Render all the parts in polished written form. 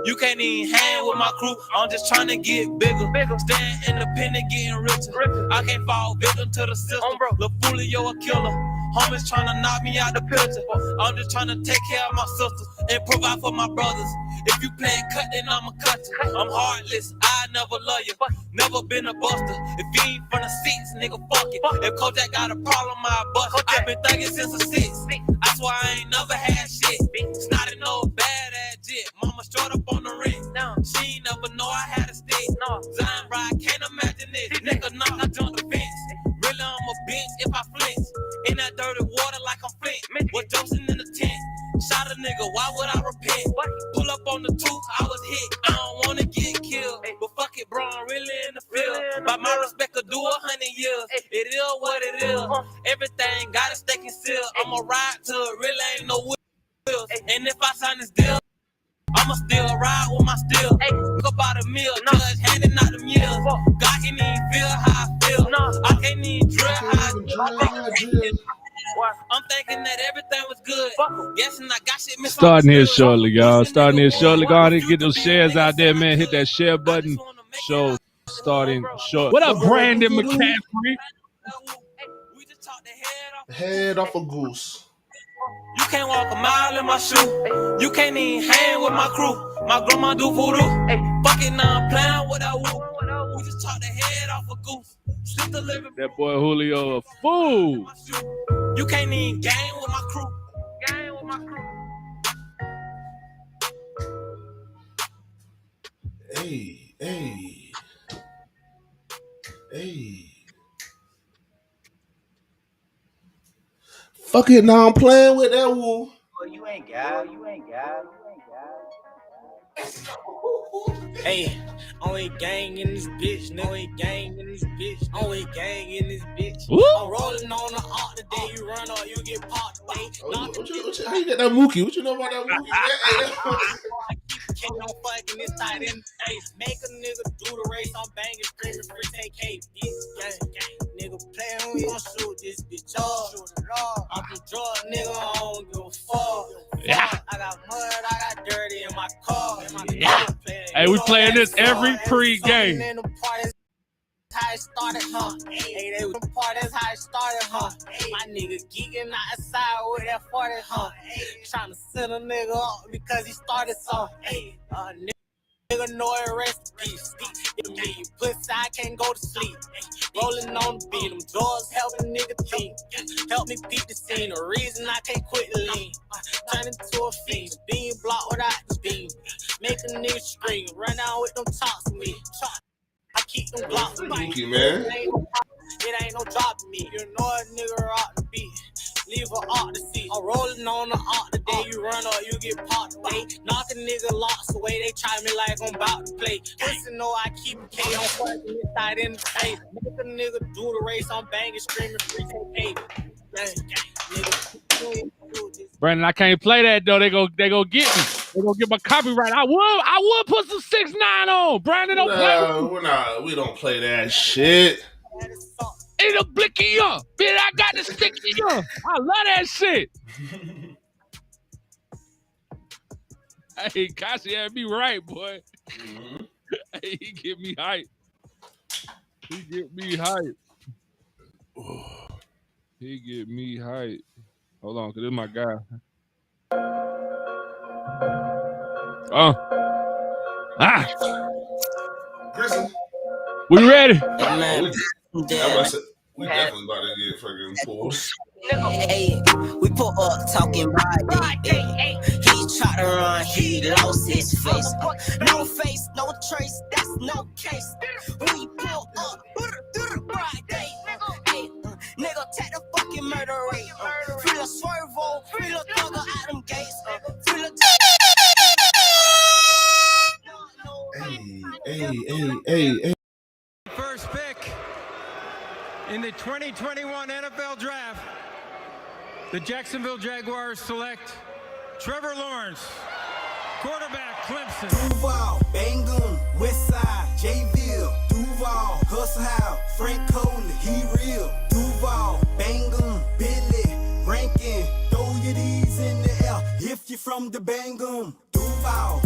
You can't even hang with my crew. I'm just trying to get bigger. Staying independent, getting richer. I can't fall victim to the system. Lil' Foolio a killer. Homies trying to knock me out the picture. I'm just trying to take care of my sisters and provide for my brothers. If you playin' cut, then I'ma cut you. I'm heartless, I never love you. Never been a buster. If you ain't from the seats, nigga, fuck it. If Kojak got a problem, I bust it. I've been thugging since the 6. I swear I ain't never had shit. It's not no bad ass jit. Mama straight up on the ring. She ain't never know I had a stick. Zion ride, can't imagine this. Nigga knock, I jump the fence. Really, I'm a bitch if I flinch. In that dirty water like I'm Flint. What Joseph in the tent? Shot a nigga, why would I repent? Pull up on the tooth, I was hit. I don't wanna get killed, but fuck it, bro, I'm really in the field. By my respect, I do 100 years. It is what it is. Everything got a stake and seal. I'ma ride till it really ain't no wheels. And if I sign this deal, I'ma still ride with my steel. Look about a meal, judge handing out the meals. God can't even feel how I feel. I can't even drill how I feel. I'm thinking that everything was good. Guessing I got shit missed. Starting here shortly, y'all. Starting here shortly. Go ahead and get those shares out there, man. Hit that share button. Show starting short. What up, Brandon McCaffrey? Head off a goose. You can't walk a mile in my shoe. You can't even hang with my crew. My grandma do voodoo. Fucking now I'm playing with that woo. We just chop the head off a goose. That boy Julio a fool. You can't even gang with my crew. Gang with my crew. Hey. Fuck it, now I'm playing with that woo. Oh, you ain't got. Hey, only gang in this bitch, nigga. Only gang in this bitch. Only gang in this bitch. Woo. I'm rolling on the art the day you run or you get popped. How you get that Mookie? What you know about that Mookie? Keep on fucking this tight in the face. Make a nigga do the race. I'm banging, screaming, free take K, bitch. Gang. Nigga playing, we gon' shoot this bitch off. I'm the drug nigga, I don't give a fuck. Yeah. I got mud, I got dirty in my car. Yeah. Hey, we playing this every pre-game. How it started, huh? Hey, they was parties, how it started, huh? My nigga geeking outside with that 40, huh? Trying to send a nigga up because he started something. Nigga know it rest in peace. If me, you pussy, I can't go to sleep. Rolling on the beat, them doors helping nigga think. Help me beat the scene, the reason I can't quit the lean. Turn into a fiend, beam block without the beam. Make a nigga scream, run out with them talks to me. I keep them blocks. Mookie, man. It ain't no job to me. You know a nigga rock the beat. Leave her out the seat. I'm rolling on the art the day you run or you get popped away. Knock a nigga locks away. They try me like I'm about to play. Listen, know I keep a K on fucking inside in the face. Make a nigga do the race. I'm banging, screaming, free take nigga. Brandon, I can't play that though. They go get me. They gonna get my copyright. I would put some 6ix9ine on. Brandon, don't play. We don't play that shit. Ain't a blicky up. Bitch, I got the sticky up. I love that shit. Hey, Kasi had me right, boy. Mm-hmm. Hey, he get me hype. He get me hype. Hold on, cause this is my guy. Grizzly. We ready? We definitely about to get fucking pulled. Hey, we pull up talking right. He tried to run, he lost his face. No face, no trace, that's no case. We pull up, Friday. Hey, nigga, take the fucking murder rate. Feel a swervo, feel a thugger out them gates. Feel a Hey. First pick in the 2021 NFL Draft, the Jacksonville Jaguars select Trevor Lawrence, quarterback, Clemson. Duval, Bangum, Westside, Jayville, Duval, Hustle House, Frank Coley, he real. Duval, Bangum, Billy, Rankin, throw your D's in the air if you're from the Bangum. Duval.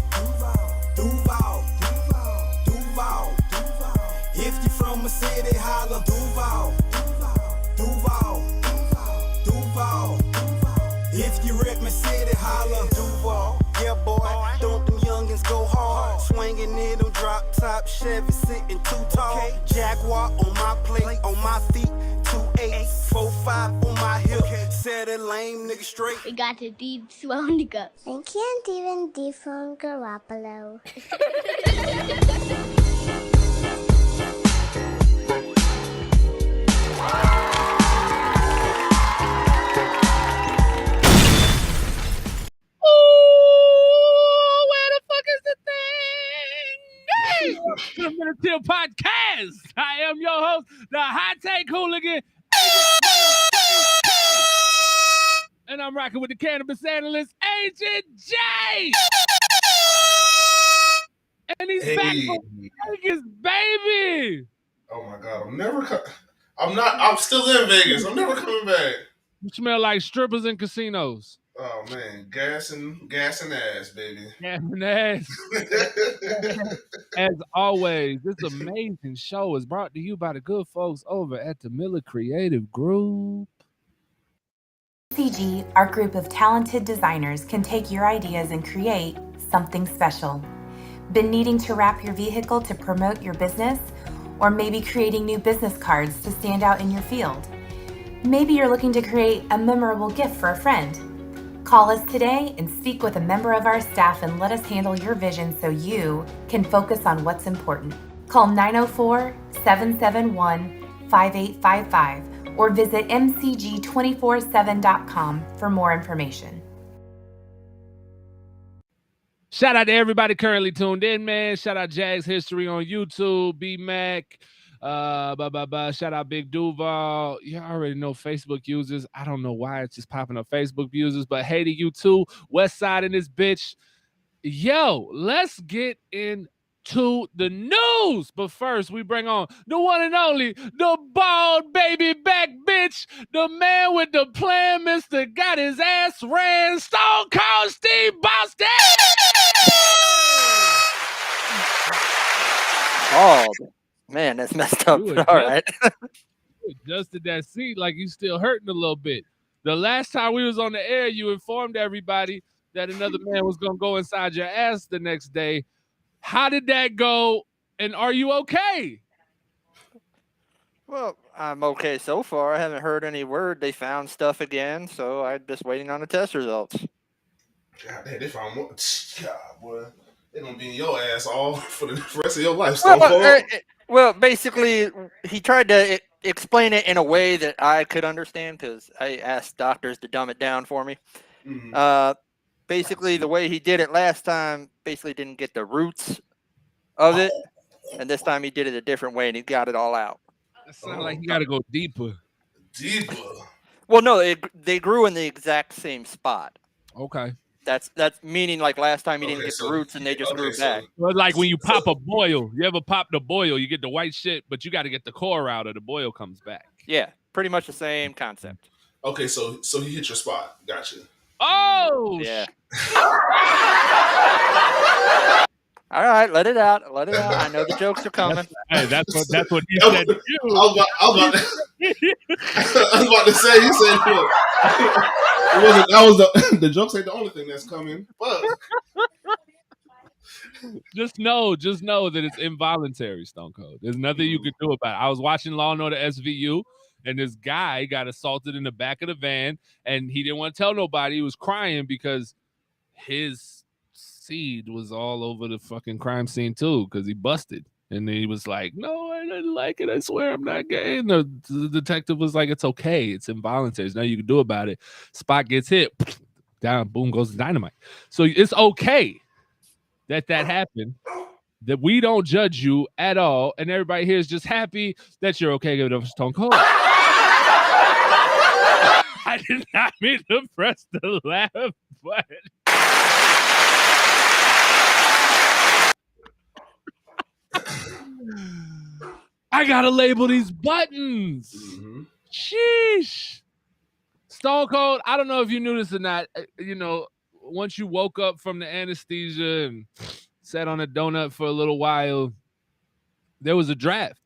from a city, holla. Duval, Duval, Duval. If you rep my city, holla. Duval, yeah boy, don't them youngins go hard. Swinging in them drop top Chevy, sitting too tall. Jaguar on my plate, on my feet, 2-8, 4-5 on my hip. Set a lame nigga straight. We got a deep swell to go. I can't even dethrone Garoppolo. Where the fuck is the thing? Hey! Welcome to the Teal Podcast. I am your host, the Hot Take Hooligan. And I'm rocking with the cannabis analyst, Agent J. And he's back from Vegas, baby. Oh my God, I'm still in Vegas. I'm never coming back. You smell like strippers in casinos. Oh man, gas and ass, baby. Gas and ass. As always, this amazing show is brought to you by the good folks over at the Miller Creative Group. MCG, our group of talented designers, can take your ideas and create something special. Been needing to wrap your vehicle to promote your business? Or maybe creating new business cards to stand out in your field? Maybe you're looking to create a memorable gift for a friend. Call us today and speak with a member of our staff and let us handle your vision so you can focus on what's important. Call 904-771-5855 or visit mcg247.com for more information. Shout out to everybody currently tuned in, man. Shout out Jags History on YouTube, B-Mac. Shout out Big Duval. You already know Facebook users. I don't know why it's just popping up Facebook users, but hey to you too. West Side in this bitch. Yo, let's get into the news. But first, we bring on the one and only, the bald baby back bitch, the man with the plan, Mr. Got his ass ran, Stone Cold Steve Boston. Oh, man, that's messed up. All right. You adjusted that seat like you still hurting a little bit. The last time we was on the air, you informed everybody that another man was going to go inside your ass the next day. How did that go? And are you okay? Well, I'm okay so far. I haven't heard any word they found stuff again, so I'm just waiting on the test results. God damn, they found more. God, boy. They're going to be in your ass all for the rest of your life. Well, basically, he tried to explain it in a way that I could understand because I asked doctors to dumb it down for me. Mm-hmm. Basically, the way he did it last time basically didn't get the roots of it, and this time he did it a different way, and he got it all out. It sounds like you got to go deeper. Deeper? Well, no, they grew in the exact same spot. Okay. That's meaning like last time you didn't get the roots and they just grew back. Well, like when you pop a boil, you ever pop the boil, you get the white shit, but you got to get the core out or the boil comes back. Yeah, pretty much the same concept. Okay, so he hit your spot. Gotcha. Oh, yeah. All right, let it out. Let it out. I know the jokes are coming. That's what he said to you. I was about to say, he said, look, the jokes ain't the only thing that's coming, but just know that it's involuntary, Stone Cold. There's nothing you can do about it. I was watching Law and Order SVU, and this guy got assaulted in the back of the van, and he didn't want to tell nobody. He was crying because his seed was all over the fucking crime scene too, because he busted. And he was like, no, I didn't like it. I swear I'm not gay. And the detective was like, it's okay. It's involuntary. There's nothing you can do about it. Spot gets hit. Down, boom, goes the dynamite. So it's okay that happened. That we don't judge you at all. And everybody here is just happy that you're okay with a Stone Cold. I did not mean to press the laugh button. I gotta label these buttons. Mm-hmm. Sheesh. Stone Cold, I don't know if you knew this or not. You know, once you woke up from the anesthesia and sat on a donut for a little while, there was a draft.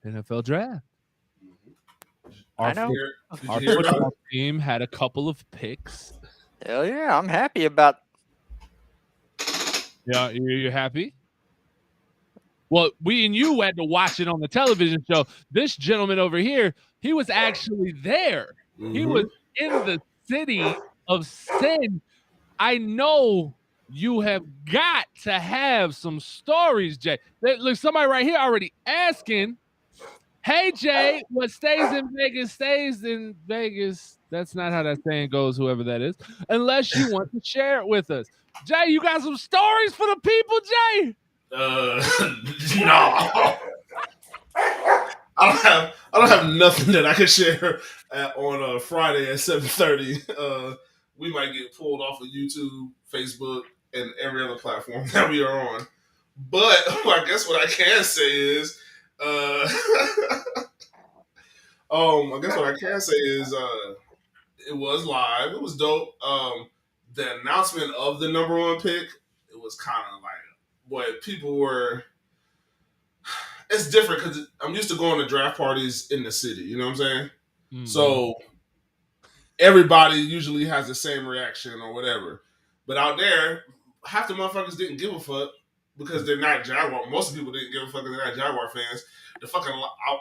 NFL draft. I know. Our football team had a couple of picks. Hell yeah, I'm happy about. Yeah, you're happy? Well, we and you had to watch it on the television show. This gentleman over here, he was actually there. He was in the city of sin. I know you have got to have some stories, Jay. Look, somebody right here already asking, hey, Jay, what stays in Vegas stays in Vegas. That's not how that saying goes, whoever that is, unless you want to share it with us. Jay, you got some stories for the people, Jay? No. I don't have nothing that I can share on Friday at 7:30. We might get pulled off of YouTube, Facebook, and every other platform that we are on. But I guess what I can say is, it was live. It was dope. The announcement of the number one pick, it was kind of like, boy, people were. It's different because I'm used to going to draft parties in the city. You know what I'm saying? Mm-hmm. So everybody usually has the same reaction or whatever. But out there, half the motherfuckers didn't give a fuck because they're not Jaguar. Most of the people didn't give a fuck because they're not Jaguar fans.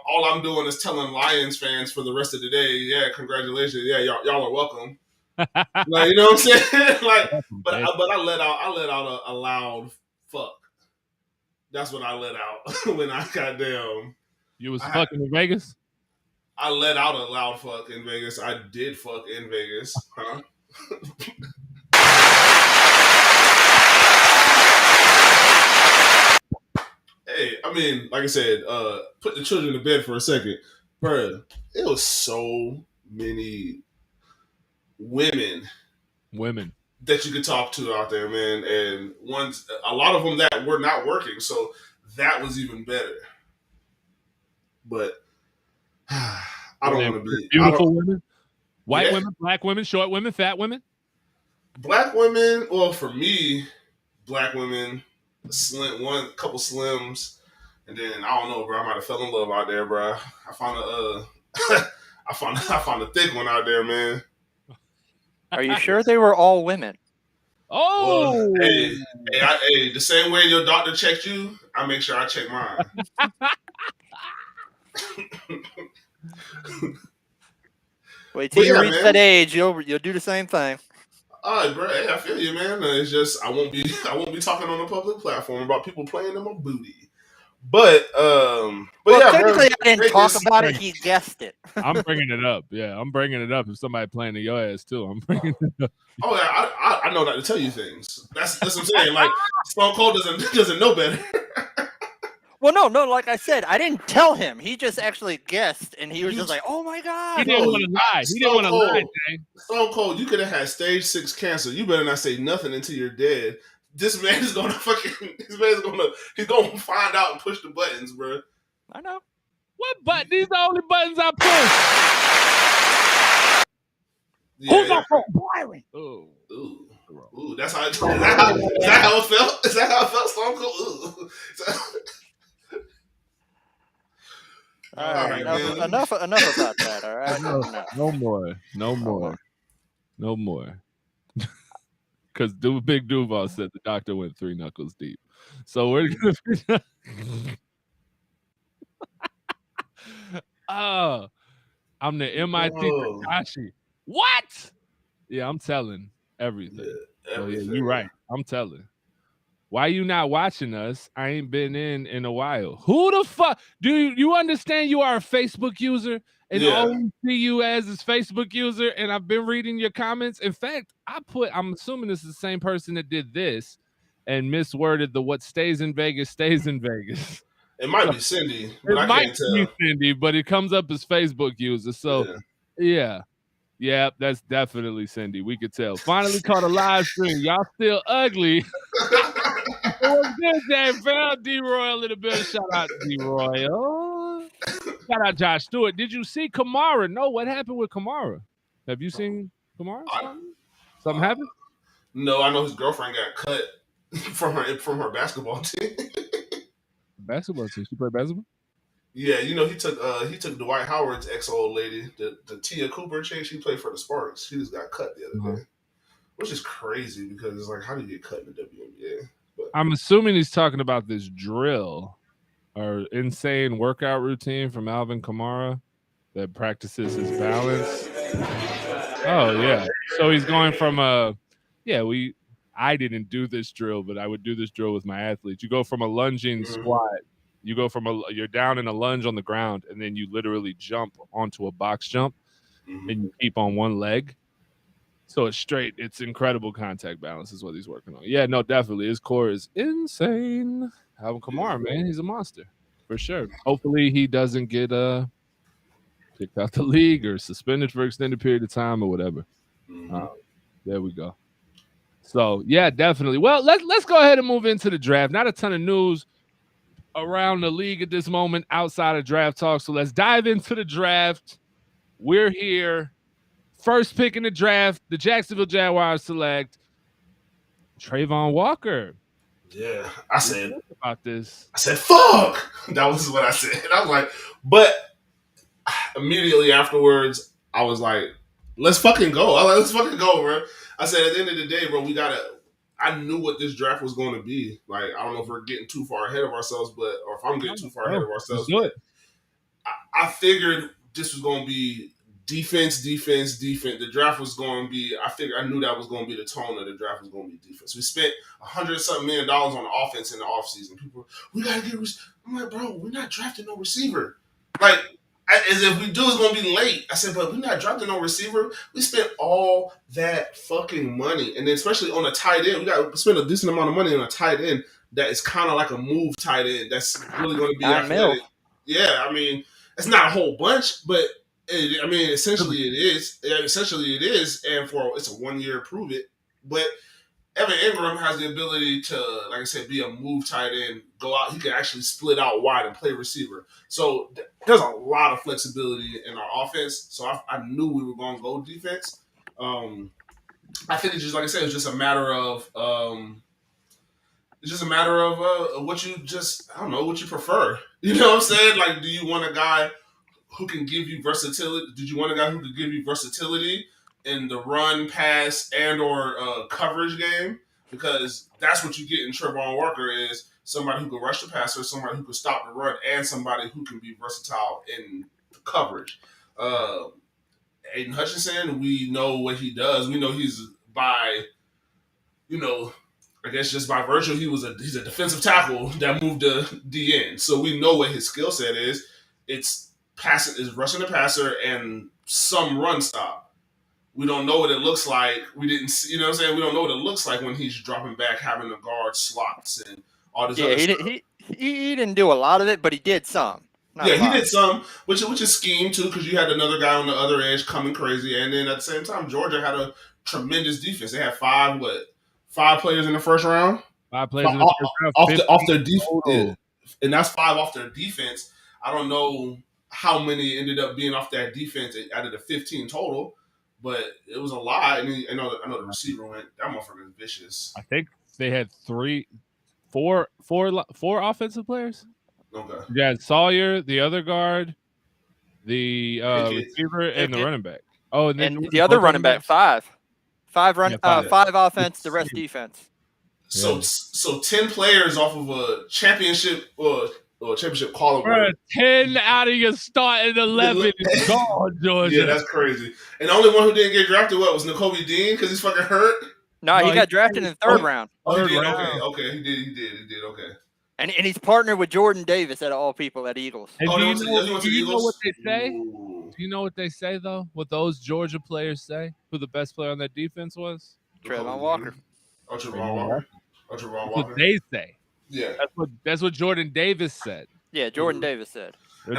All I'm doing is telling Lions fans for the rest of the day, yeah, congratulations, yeah, y'all are welcome. Like, you know what I'm saying? Like, but I let out a loud fuck. That's what I let out when I got down. You was fucking in Vegas? I let out a loud fuck in Vegas. I did fuck in Vegas. Huh? Hey, I mean, like I said, put the children to bed for a second. Bro, it was so many women that you could talk to out there, man, and a lot of them that were not working, so that was even better. But I don't want to be beautiful women, white women, black women, short women, fat women. Black women, well, for me, black women, couple slims, and then I don't know, bro. I might have fell in love out there, bro. I found a thick one out there, man. Are you sure they were all women? Oh, well, hey, the same way your doctor checked you, I make sure I check mine. Wait till you reach that age, you'll do the same thing. All right, bro. Hey, I feel you, man. It's just I won't be talking on a public platform about people playing in my booty. But yeah, technically, I didn't talk about it. He guessed it. I'm bringing it up. Yeah, I'm bringing it up. If somebody playing in your ass too, I'm bringing it up. Oh yeah, I know not to tell you things. That's what I'm saying. Like Stone Cold doesn't know better. Well, no. Like I said, I didn't tell him. He just actually guessed, and he was just like, "Oh my god!" He didn't want to lie. He didn't want to lie, Jay. Stone Cold, you could have had stage 6 cancer. You better not say nothing until you're dead. This man is gonna he's gonna find out and push the buttons, bro. I know. What button? These are the only buttons I push. Yeah, who's up for Byron? Ooh, that's how. Is that how it felt? Is that how it felt, Stone Cold? Ooh. All right, enough about that. All right, no more. Because Big Duval said the doctor went 3 knuckles deep. So we're going to oh, I'm the MIT Takashi. What? Yeah, I'm telling everything. Yeah, everything. You're right. I'm telling. Why you not watching us? I ain't been in a while. Who the fuck? Do you understand you are a Facebook user? And all we see you as is Facebook user, and I've been reading your comments. In fact, I'm assuming this is the same person that did this and misworded the what stays in Vegas stays in Vegas. It might be Cindy, but I can't tell. It might be Cindy, but it comes up as Facebook user. So, yeah, that's definitely Cindy. We could tell. Finally caught a live stream. Y'all still ugly. It was good, Dave. Fell D-Roy a little bit. Shout out to D-Roy. Oh. Shout out Josh Stewart. Did you see Kamara? No, what happened with Kamara? Have you seen Kamara? Something happened? No, I know his girlfriend got cut from her basketball team. Basketball team? She played basketball? Yeah, you know, he took Dwight Howard's ex old lady, the Tia Cooper chick. She played for the Sparks. She just got cut the other day, which is crazy because it's like, how do you get cut in the WNBA? But I'm assuming he's talking about this drill or insane workout routine from Alvin Kamara that practices his balance. Oh yeah, so he's going from I didn't do this drill, but I would do this drill with my athletes. You go from a lunging squat. You go from you're down in a lunge on the ground, and then you literally jump onto a box jump, and you keep on one leg. So it's straight. It's incredible contact balance is what he's working on. Yeah, no, definitely. His core is insane. Alvin Kamara, man, he's a monster for sure. Hopefully he doesn't get kicked out the league or suspended for extended period of time or whatever. There we go. So yeah, definitely. Well, let's go ahead and move into the draft. Not a ton of news around the league at this moment outside of draft talk. So let's dive into the draft. We're here. First pick in the draft, the Jacksonville Jaguars select Trayvon Walker. Yeah, I said about this. I said, fuck. That was what I said. And I was like, but immediately afterwards, I was like, let's fucking go. Let's fucking go, bro. I said, at the end of the day, bro, I knew what this draft was going to be. Like, I don't know if we're getting too far ahead of ourselves, or if I'm getting too far ahead of ourselves. But I figured this was going to be defense. The draft was going to be, I knew that was going to be the tone of the draft was going to be defense. We spent $100-something million on offense in the offseason. People, we got to get, I'm like, bro, we're not drafting no receiver. Like, as if we do, it's going to be late. I said, but we're not drafting no receiver. We spent all that fucking money. And then especially on a tight end, we got to spend a decent amount of money on a tight end that is kind of like a move tight end. That's really going to be athletic. Yeah, I mean, it's not a whole bunch, but essentially it is. Essentially it is. And it's a 1 year prove it. But Evan Ingram has the ability to, like I said, be a move tight end, go out. He can actually split out wide and play receiver. So there's a lot of flexibility in our offense. So I knew we were going to go defense. I think it's just, like I said, it's just a matter of what you I don't know, what you prefer. You know what I'm saying? Like, do you want a guy who can give you versatility? Did you want a guy who could give you versatility in the run, pass, and or coverage game? Because that's what you get in Trayvon Walker is somebody who can rush the passer, somebody who can stop the run, and somebody who can be versatile in the coverage. Aiden Hutchinson, we know what he does. We know he's I guess just by virtue, he's a defensive tackle that moved to DN. So we know what his skill set is. It's rushing the passer and some run stop. We don't know what it looks like. We didn't see, you know what I'm saying? We don't know what it looks like when he's dropping back, having to guard slots and all this other stuff. He didn't do a lot of it, but he did some. He did some, which is scheme too, because you had another guy on the other edge coming crazy. And then at the same time, Georgia had a tremendous defense. They had five players in the first round? 5 players in the first round. Off their defense. And that's 5 off their defense. I don't know how many ended up being off that defense out of the 15 total, but it was a lot. And I know the receiver went, that motherfucker is vicious. I think they had 4 offensive players. Okay. You had Sawyer, the other guard, the receiver, and the running back. Oh, and then the other running back, 5. 5 offense, the rest defense. So 10 players off of a championship or championship call. 10 out of your starting 11 is gone, Georgia. Yeah, that's crazy. And the only one who didn't get drafted was Nakobe Dean because he's fucking hurt. No, he got drafted in the third round. Oh, he did. Okay, he did. Okay. And he's partnered with Jordan Davis, out of all people, at Eagles. And do you know what they say? Ooh. Do you know what they say, though? What those Georgia players say? Who the best player on that defense was? Trayvon Walker. Trayvon Walker. What they say. Yeah. That's what Jordan Davis said. Yeah, Jordan Davis said. And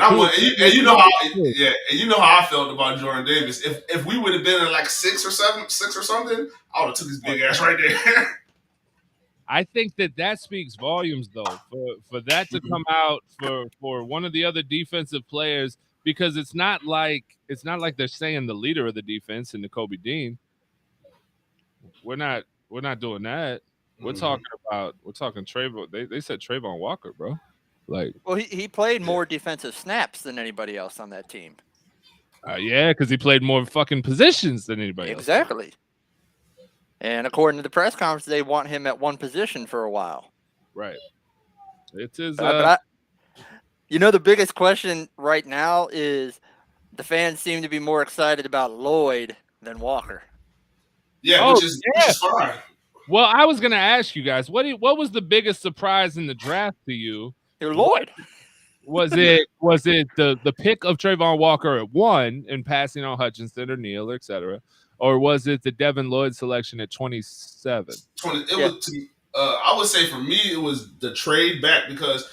you know how I felt about Jordan Davis. If we would have been in like 6 or something, I would have took his big ass right there. I think that speaks volumes, though, for that to come out for one of the other defensive players, because it's not like they're saying the leader of the defense in Nakobe Dean. We're not doing that. We're talking Trayvon. They said Trayvon Walker, bro. Like, well, he played more defensive snaps than anybody else on that team. yeah, because he played more fucking positions than anybody else. Exactly. And according to the press conference, they want him at one position for a while. Right. It is. The biggest question right now is the fans seem to be more excited about Lloyd than Walker. Yeah, which is fine. Well, I was gonna ask you guys, what was the biggest surprise in the draft to you? Lloyd. Was it the pick of Trayvon Walker at 1 and passing on Hutchinson or Neal, etc., or was it the Devin Lloyd selection at 27? I would say for me it was the trade back, because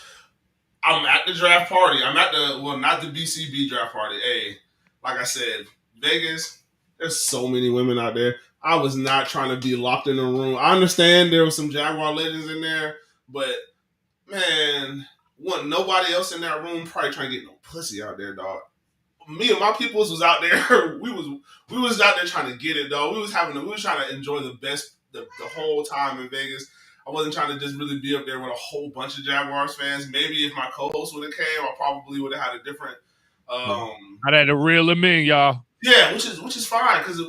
I'm at the draft party. I'm at not the BCB draft party. Hey, like I said, Vegas, there's so many women out there. I was not trying to be locked in a room. I understand there was some Jaguar legends in there, but man, nobody else in that room probably trying to get no pussy out there, dog. Me and my peoples was out there. we was out there trying to get it, dog. We was trying to enjoy the best the whole time in Vegas. I wasn't trying to just really be up there with a whole bunch of Jaguars fans. Maybe if my co-host would have came, I probably would have had a different. I had to reel him in, y'all. Yeah, which is fine, because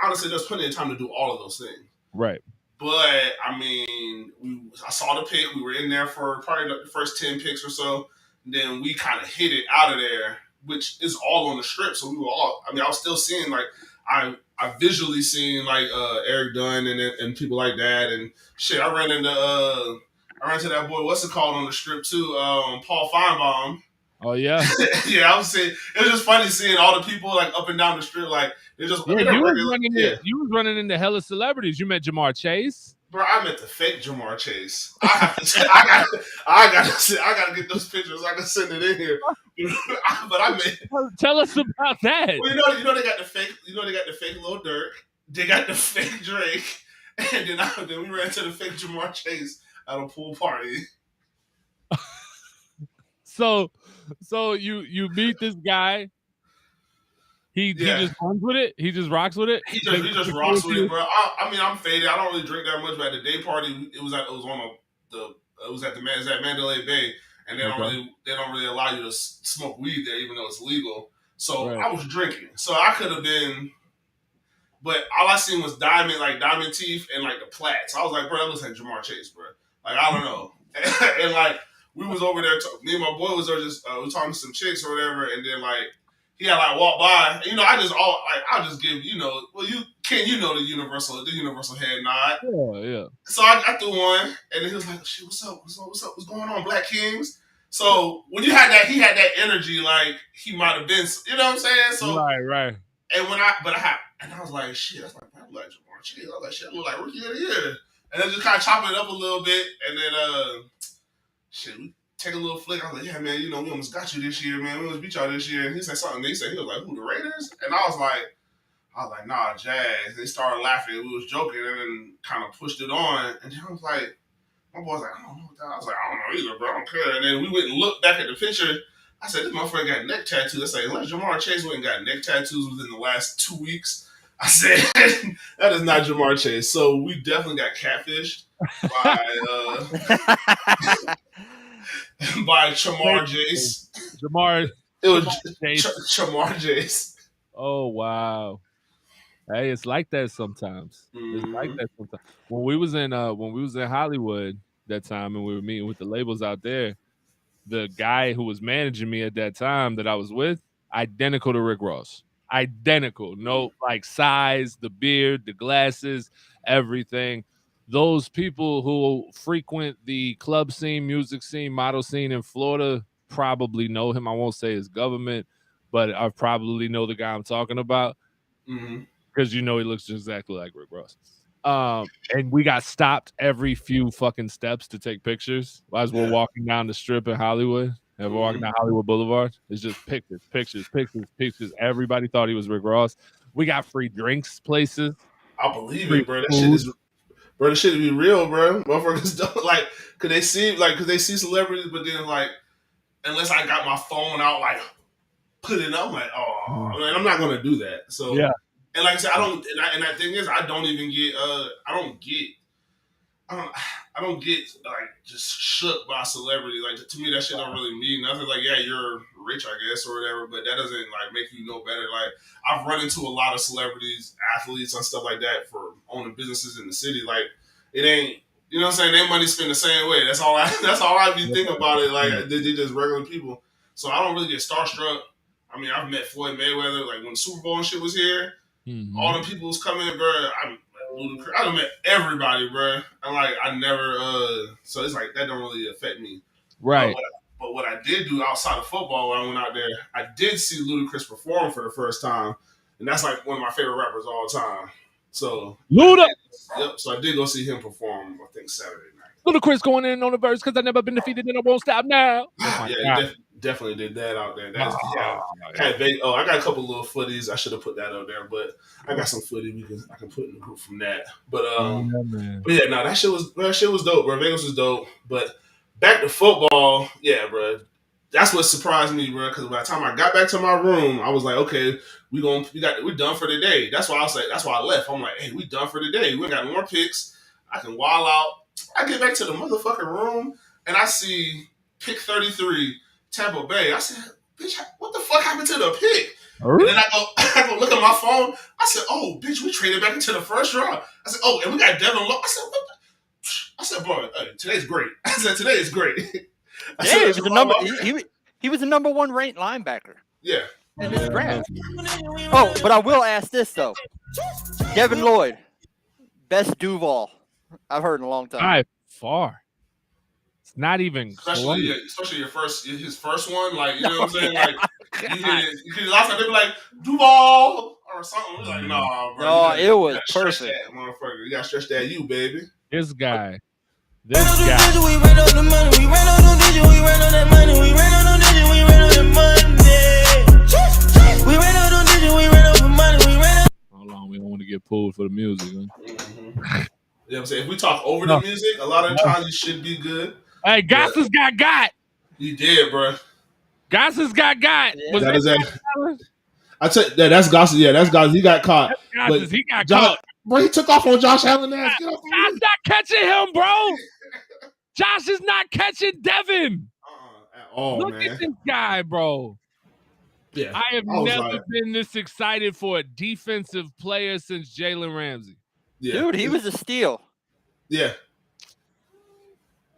honestly there's plenty of time to do all of those things. Right. But I mean, I saw the pick. We were in there for probably the first 10 picks or so. And then we kind of hit it out of there, which is all on the strip. So we were all. I mean, I was still seeing like I visually seen like Eric Dunn and people like that and shit. I ran into that boy. What's it called on the strip too? Paul Feinbaum. Oh yeah. Yeah, I was saying it was just funny seeing all the people like up and down the strip, like they're just. Yeah, you was running into hella celebrities. You met Jamar Chase. Bro, I met the fake Jamar Chase. I gotta get those pictures. I can send it in here. But I met. Tell us about that. Well, you know they got the fake. You know they got the fake Lil Durk. They got the fake Drake, and then we ran into the fake Jamar Chase at a pool party. So you meet this guy. He just runs with it. He just rocks with it. He just rocks with it, bro. I mean, I'm faded. I don't really drink that much, but at the day party, it was at Mandalay Bay, and they don't really allow you to smoke weed there, even though it's legal. So I was drinking. So I could have been, but all I seen was diamond teeth and like the plaits. I was like, bro, that looks like Jamar Chase, bro. Like I don't know, and like. We was over there. Me and my boy was there just we talking to some chicks or whatever, and then like he had like walked by. And, I'll just give the universal head nod. Yeah. So I threw one, and then he was like, "Shit, what's up? What's going on, Black Kings?" So when he had that energy, like he might have been, you know what I'm saying? So right. And I was like, shit, that's like Jamar Chase. I was like, shit, I look like Rookie of the Year, and then just kind of chopping it up a little bit, and then shit, we take a little flick. I was like, yeah, man, we almost got you this year, man. We almost beat y'all this year. And he said something. He was like, who, the Raiders? And I was like, nah, Jags. They started laughing. We was joking and then kind of pushed it on. And then I was like, my boy was like, I don't know what that. I was like, I don't know either, bro. I don't care. And then we went and looked back at the picture. I said, this motherfucker got neck tattoos. I said, unless Jamar Chase went and got neck tattoos within the last 2 weeks, I said, that is not Jamar Chase. So we definitely got catfished by Chamar Jace. It was Chamar Jace. Oh wow! Hey, it's like that sometimes. Mm-hmm. It's like that sometimes. When we was in Hollywood that time, and we were meeting with the labels out there, the guy who was managing me at that time that I was with, identical to Rick Ross. Identical. No, like size, the beard, the glasses, everything. Those people who frequent the club scene, music scene, model scene in Florida probably know him. I won't say his government, but I probably know the guy I'm talking about because he looks exactly like Rick Ross. And we got stopped every few fucking steps to take pictures as we're walking down the strip in Hollywood. And we're walking down Hollywood Boulevard. It's just pictures. Everybody thought he was Rick Ross. We got free drinks places. I believe it, bro. That shit is... Bro, this shit be real, bro. Motherfuckers don't like, cause they see celebrities, but then like, unless I got my phone out, like, put it up, like, I'm not gonna do that. So yeah, and like I said, I don't, and that thing is, I don't even get, I I don't get like just shook by celebrity. Like to me, that shit don't really mean nothing. Like yeah, you're rich, I guess, or whatever, but that doesn't like make you no better. Like I've run into a lot of celebrities, athletes, and stuff like that for owning businesses in the city. Like it ain't, you know what I'm saying? Their money spent the same way. That's all I be thinking about it. Like they just regular people. So I don't really get starstruck. I mean, I've met Floyd Mayweather. Like when the Super Bowl and shit was here, all the people was coming, bro. I done met everybody, bro. And like I never, so it's like that don't really affect me, right? But what I did do outside of football when I went out there, I did see Ludacris perform for the first time, and that's like one of my favorite rappers of all time. So Luda, yep. So I did go see him perform. I think Saturday night. Ludacris going in on the verse because I've never been defeated and I won't stop now. Yeah, definitely did that out there. That's I got a couple little footies. I should have put that out there, but I got some footy I can put in the group from that. But yeah, no, that shit was dope, bro. Vegas was dope. But back to football, yeah, bro. That's what surprised me, bro. Because by the time I got back to my room, I was like, okay, we done for the day. That's why I left. I'm like, hey, we done for the day. We got more picks. I can wild out. I get back to the motherfucking room and I see pick 33, Tampa Bay. I said, bitch, what the fuck happened to the pick? And then I go look at my phone. I said, oh, bitch, we traded back into the first round. I said, oh, and we got Devin Lowe. I said, what the? I said, bro, today's great. I said, today is great. He was the number one ranked linebacker. Yeah. In this draft. Oh, but I will ask this though. Devin Lloyd, best Duval I've heard in a long time. By far. It's not even especially his first one, like you know what I'm saying? Like you last time they be like Duval or something. We're like, nah, bro. No, it was perfect. That, motherfucker. You gotta stretch that you, baby. This guy. We ran on the money, we ran on the digit, we ran on that money, we ran on the digit, we ran on that money. We ran on the digit, we ran on the money, we ran on. Hold on, we don't want to get pulled for the music, man. You know what I'm saying? If we talk over the music, a lot of times it should be good. Hey, Goss's got. He did, bro. Goss's got. Was that I tell you, that's Goss. Yeah, that's Goss. He got caught. He got caught. Bro, he took off on Josh Allen. Josh not catching him, bro. Josh is not catching Devin. At all, Look at this guy, bro. Yeah, I have never been this excited for a defensive player since Jalen Ramsey. Yeah. Dude, he was a steal. Yeah.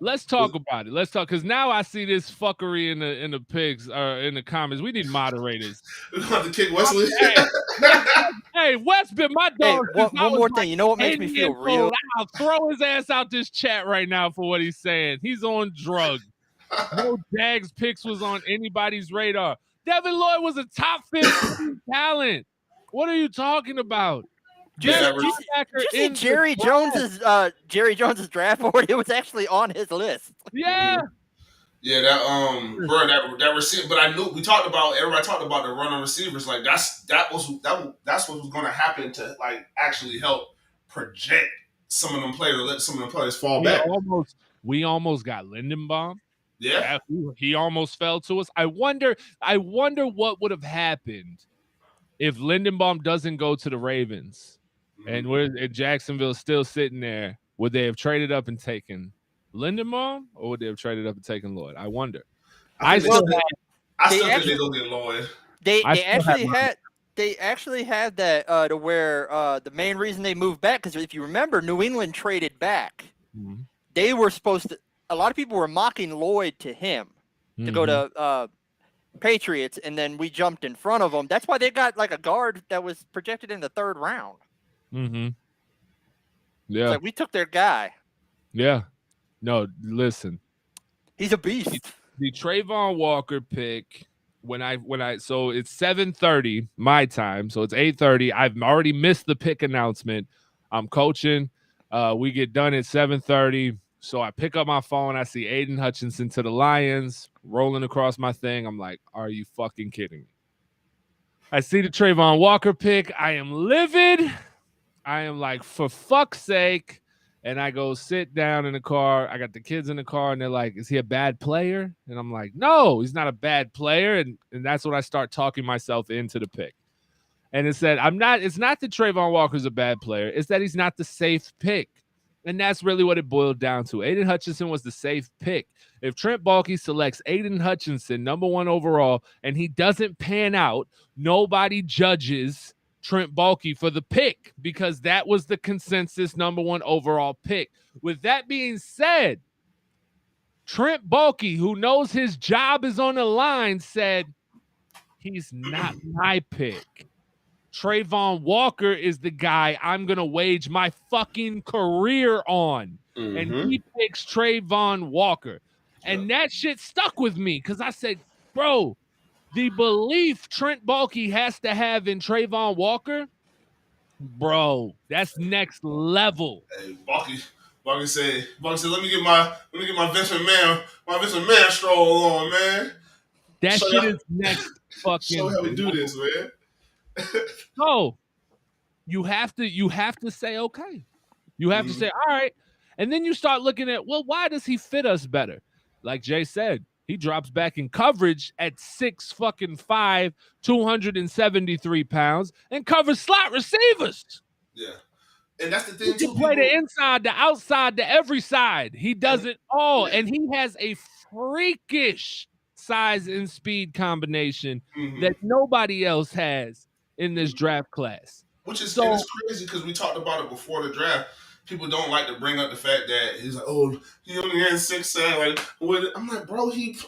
Let's talk about it. Let's talk, because now I see this fuckery in the pics or in the comments. We need moderators. We have to kick Wesley. Hey, Wes been my dog. Hey, one more thing. You know what makes me feel real? I'll throw his ass out this chat right now for what he's saying. He's on drugs. No Jags picks was on anybody's radar. Devin Lloyd was a top 15 talent. What are you talking about? Did you see Jerry Jones's draft board? It was actually on his list. Yeah. Yeah, that receiver. But I knew everybody talked about the run on receivers. Like that's what was going to happen to like actually help project some of them players, let some of them players fall back. We almost got Lindenbaum. Yeah, he almost fell to us. I wonder what would have happened if Lindenbaum doesn't go to the Ravens. And we're in Jacksonville still sitting there. Would they have traded up and taken Lindenbaum, or would they have traded up and taken Lloyd? I wonder. I still think they go get Lloyd. They actually had that to where the main reason they moved back, because if you remember, New England traded back. Mm-hmm. They were supposed to. A lot of people were mocking Lloyd to him to go to Patriots, and then we jumped in front of them. That's why they got like a guard that was projected in the third round. Mm-hmm. Yeah, like we took their guy. Yeah, no, listen, he's a beast. The Trayvon Walker pick so it's 7:30 my time, so it's 8:30. I've already missed the pick announcement. I'm coaching. We get done at 7:30, so I pick up my phone. I see Aiden Hutchinson to the Lions rolling across my thing. I'm like, are you fucking kidding me? I see the Trayvon Walker pick. I am livid. I am like, for fuck's sake. And I go sit down in the car. I got the kids in the car, and they're like, is he a bad player? And I'm like, no, he's not a bad player. And that's when I start talking myself into the pick. And it said, it's not that Trayvon Walker's a bad player. It's that he's not the safe pick. And that's really what it boiled down to. Aiden Hutchinson was the safe pick. If Trent Baalke selects Aiden Hutchinson, number 1 overall, and he doesn't pan out, nobody judges Trent Baalke for the pick because that was the consensus number 1 overall pick. With that being said, Trent Baalke, who knows his job is on the line, said, he's not my pick. Trayvon Walker is the guy I'm going to wage my fucking career on. And he picks Trayvon Walker. And that shit stuck with me because I said, bro, the belief Trent Baalke has to have in Trayvon Walker, bro, that's next level. Hey, Baalke said, let me get my Vince McMahon stroll on, man. That shit is next fucking. Show how we do this, man. So you have to say okay. You have to say all right, and then you start looking at, well, why does he fit us better? Like Jay said, he drops back in coverage at 6'5", 273 pounds, and covers slot receivers. Yeah, and that's the thing. He can play the inside, the outside, the every side. He does it all, and he has a freakish size and speed combination that nobody else has in this draft class. Which is and it's crazy because we talked about it before the draft. People don't like to bring up the fact that he's like, oh, he only ran 6'7". Like, I'm like, bro, he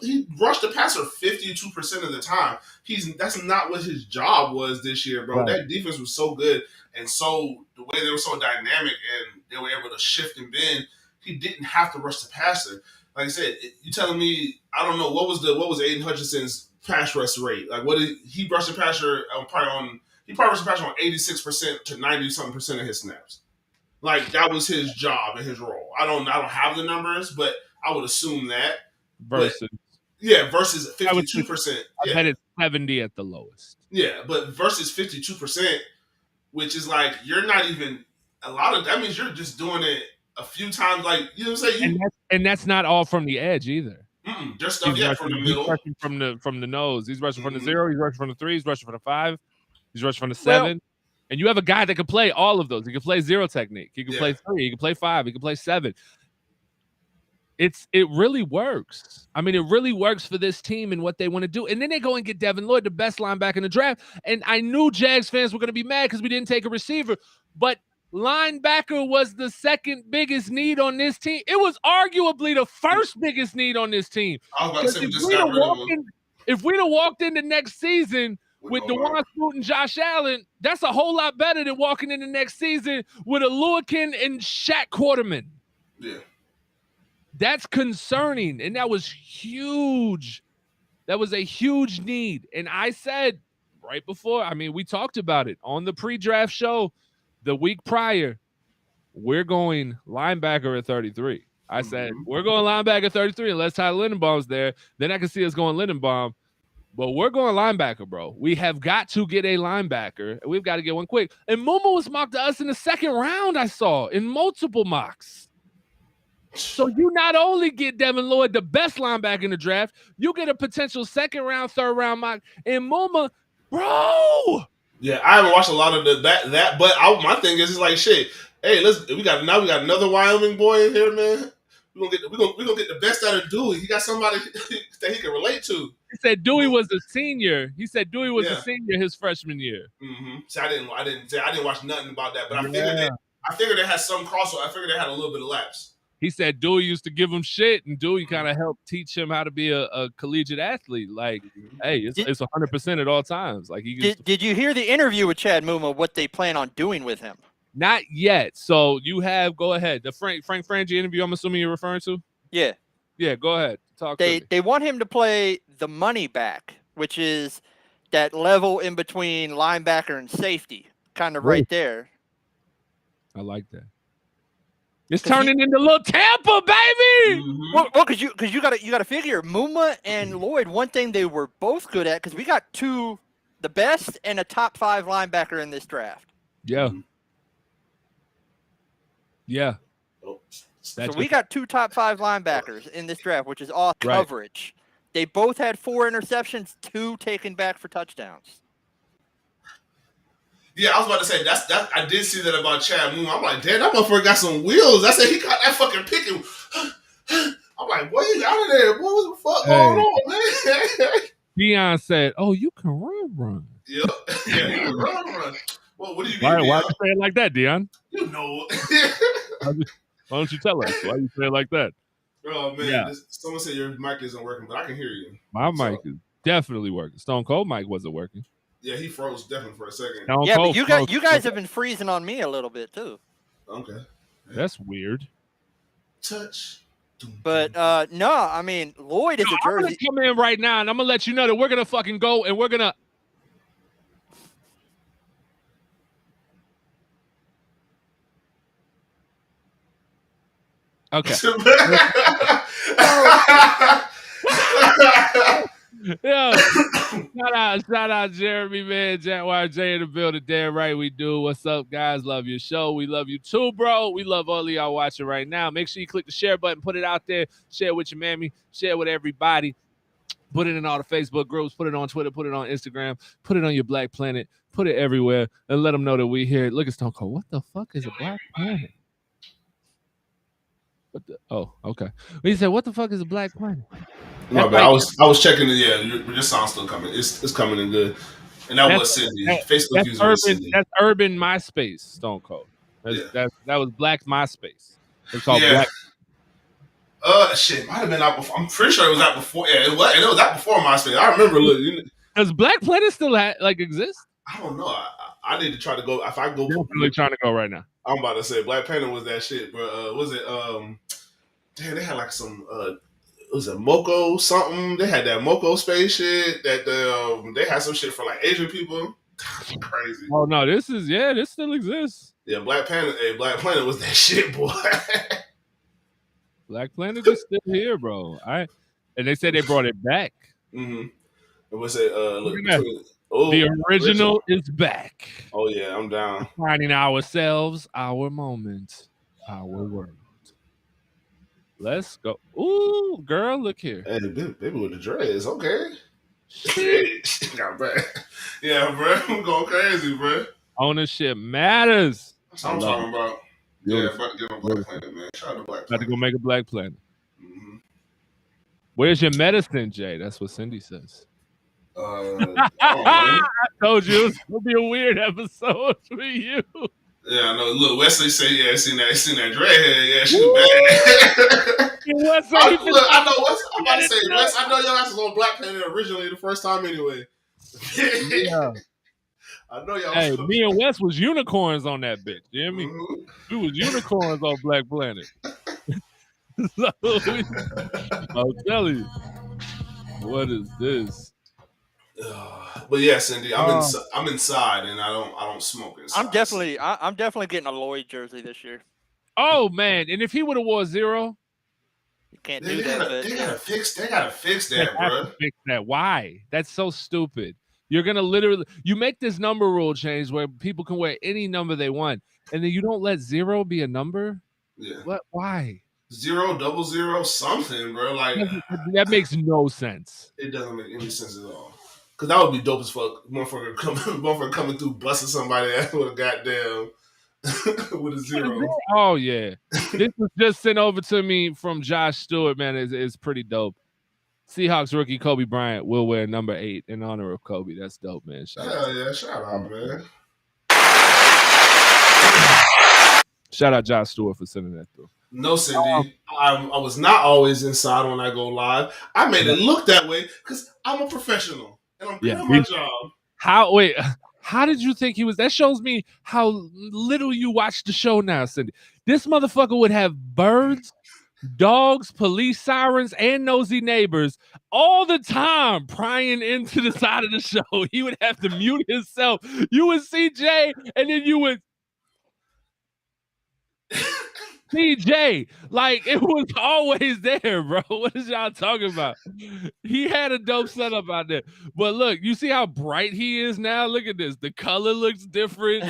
rushed the passer 52% of the time. That's not what his job was this year, bro. Right. That defense was so good, and so the way they were so dynamic and they were able to shift and bend, he didn't have to rush the passer. Like I said, you telling me, I don't know what was Aiden Hutchinson's pass rush rate? Like, what did he rush the passer He probably rushed the passer on 86% to 90-something% of his snaps. Like, that was his job and his role. I don't have the numbers, but I would assume that. Versus 52%. I bet it's 70 at the lowest. Yeah, but versus 52%, which is like, you're not even that means you're just doing it a few times, like, you know what I'm saying? And that's not all from the edge either. There's stuff from the middle. He's rushing from the nose. He's rushing from the 0. He's rushing from the 3. He's rushing from the 5. He's rushing from the 7. And you have a guy that can play all of those. He can play 0 technique. He can play 3. He can play 5. He can play 7. It really works. I mean, it really works for this team and what they want to do. And then they go and get Devin Lloyd, the best linebacker in the draft. And I knew Jags fans were going to be mad because we didn't take a receiver. But linebacker was the second biggest need on this team. It was arguably the first biggest need on this team. I was about to say, if we'd have walked into next season with DeJuan Smoot and Josh Allen, that's a whole lot better than walking in the next season with a Luakin and Shaq Quarterman. Yeah. That's concerning, and that was huge. That was a huge need. And I said right before, I mean, we talked about it on the pre-draft show the week prior, we're going linebacker at 33. I said, we're going linebacker at 33 unless Tyler Lindenbaum's there. Then I can see us going Lindenbaum. But we're going linebacker, bro. We have got to get a linebacker. We've got to get one quick. And Muma was mocked to us in the second round, I saw, in multiple mocks. So you not only get Devin Lloyd, the best linebacker in the draft, you get a potential second round, third round mock. And Muma, bro. Yeah, I haven't watched a lot of that. But my thing is like, shit. Hey, we got another Wyoming boy in here, man. We're gonna get the best out of Dewey. He got somebody that he can relate to. He said Dewey was a senior. He said Dewey was a senior his freshman year. So I didn't watch nothing about that, but I figured they had some crossover. I figured they had a little bit of lapse. He said Dewey used to give him shit, and Dewey kind of helped teach him how to be a collegiate athlete. Like, hey, it's 100% at all times. Like, did you hear the interview with Chad Muma? What they plan on doing with him? Not yet. So you have go ahead. The Frank Frangie interview. I'm assuming you're referring to. Yeah. Go ahead. Talk. They want him to play the money back, which is that level in between linebacker and safety, kind of right there. I like that. It's turning into little Tampa, baby. Well, because you gotta figure Muma and Lloyd. One thing they were both good at, because we got the best and a top 5 linebacker in this draft. Yeah. Yeah. So we got 2 top 5 linebackers in this draft, which is all coverage. They both had 4 interceptions, 2 taken back for touchdowns. Yeah, I was about to say that. I did see that about Chad Moon. I'm like, damn, that motherfucker got some wheels. I said he got that fucking pick. I'm like, boy, you out of there, boy. What the fuck going on, man? Deion said, "Oh, you can run." Yep. Yeah, he can run. Well, what do you mean? Why you say it like that, Deion? You know. Why don't you tell us? Why you say it like that? Oh man, someone said your mic isn't working, but I can hear you. My mic is definitely working. Stone Cold mic wasn't working. Yeah, he froze definitely for a second. But you guys have been freezing on me a little bit too. Okay. That's weird. Touch. But no, I mean Lloyd is a Jersey. I'm gonna come in right now, and I'm gonna let you know that we're gonna fucking go, and we're gonna. Okay. Yo, shout out Jeremy, man. Jaguar J in the building. Damn right we do. What's up, guys? Love your show. We love you too, bro. We love all of y'all watching right now. Make sure you click the share button, put it out there, share with your mammy, share with everybody. Put it in all the Facebook groups, put it on Twitter, put it on Instagram, put it on your Black Planet, put it everywhere, and let them know that we here. Look at Stone Cold. What the fuck is a Black Planet? Oh, okay. He said, "What the fuck is a Black Planet?" No, but I was checking it. Yeah, your sound's still coming. It's coming in good. And that was Cindy. Facebook user was Cindy. That's urban MySpace, Stone Cold. That was Black MySpace. It's called Black. Shit, might have been out before. I'm pretty sure it was out before. Yeah, it was out before MySpace. I remember. Look, does Black Planet still exist? I don't know. I need to try to go. If I go, I'm really trying to go right now. I'm about to say Black Planet was that shit, but was it? Damn, they had like some. It was a Moco something. They had that Moco space shit. That they had some shit for like Asian people. Crazy. Oh no, this still exists. Yeah, Black Planet was that shit, boy. Black Planet is still here, bro. And they said they brought it back. Mm-hmm. And we say, look, the original is back. Oh yeah, I'm down. Finding ourselves, our moment, our world. Let's go. Ooh, girl, look here. Hey, baby with the dreads, okay. Shit, got back. Yeah, bro, I'm going crazy, bro. Ownership matters. That's what I'm talking about. Yeah, about to get on Black Planet, man. Shout out to Black Planet. About to go make a Black Planet. Mm-hmm. Where's your medicine, Jay? That's what Cindy says. I told you it's gonna be a weird episode for you. Yeah, I know. Look, Wesley said, "Yeah, seen that dreadhead. Yeah, she was bad." I know. I'm about to say, Wes. I know your ass was on Black Planet originally the first time, anyway. Yeah. I know y'all. Hey, me and Wes was unicorns on that bitch. You hear me? Mm-hmm. We was unicorns on Black Planet. So, I'll tell you, what is this? But yeah, Cindy, I'm inside and I don't smoke inside. I'm definitely getting a Lloyd jersey this year. Oh man! And if he would have wore 0, you can't do that. They gotta fix that, bro. Fix that. Why? That's so stupid. You're gonna literally make this number rule change where people can wear any number they want, and then you don't let 0 be a number. Yeah. What? Why? 0, 00, something, bro. Like that makes no sense. It doesn't make any sense at all. Cause that would be dope as fuck. Motherfucker coming through, busting somebody out with a goddamn with a 0. Oh yeah, this was just sent over to me from Josh Stewart. Man, it's pretty dope. Seahawks rookie Kobe Bryant will wear number 8 in honor of Kobe. That's dope, man. Shout out, man. Shout out Josh Stewart for sending that through. No, Cindy, I was not always inside when I go live. I made it look that way because I'm a professional and I'm good at my job. How did you think he was? That shows me how little you watch the show now, Cindy. This motherfucker would have birds, dogs, police sirens, and nosy neighbors all the time prying into the side of the show. He would have to mute himself. You would see Jay, and then you would CJ, like it was always there, bro. What is y'all talking about? He had a dope setup out there. But look, you see how bright he is now? Look at this. The color looks different.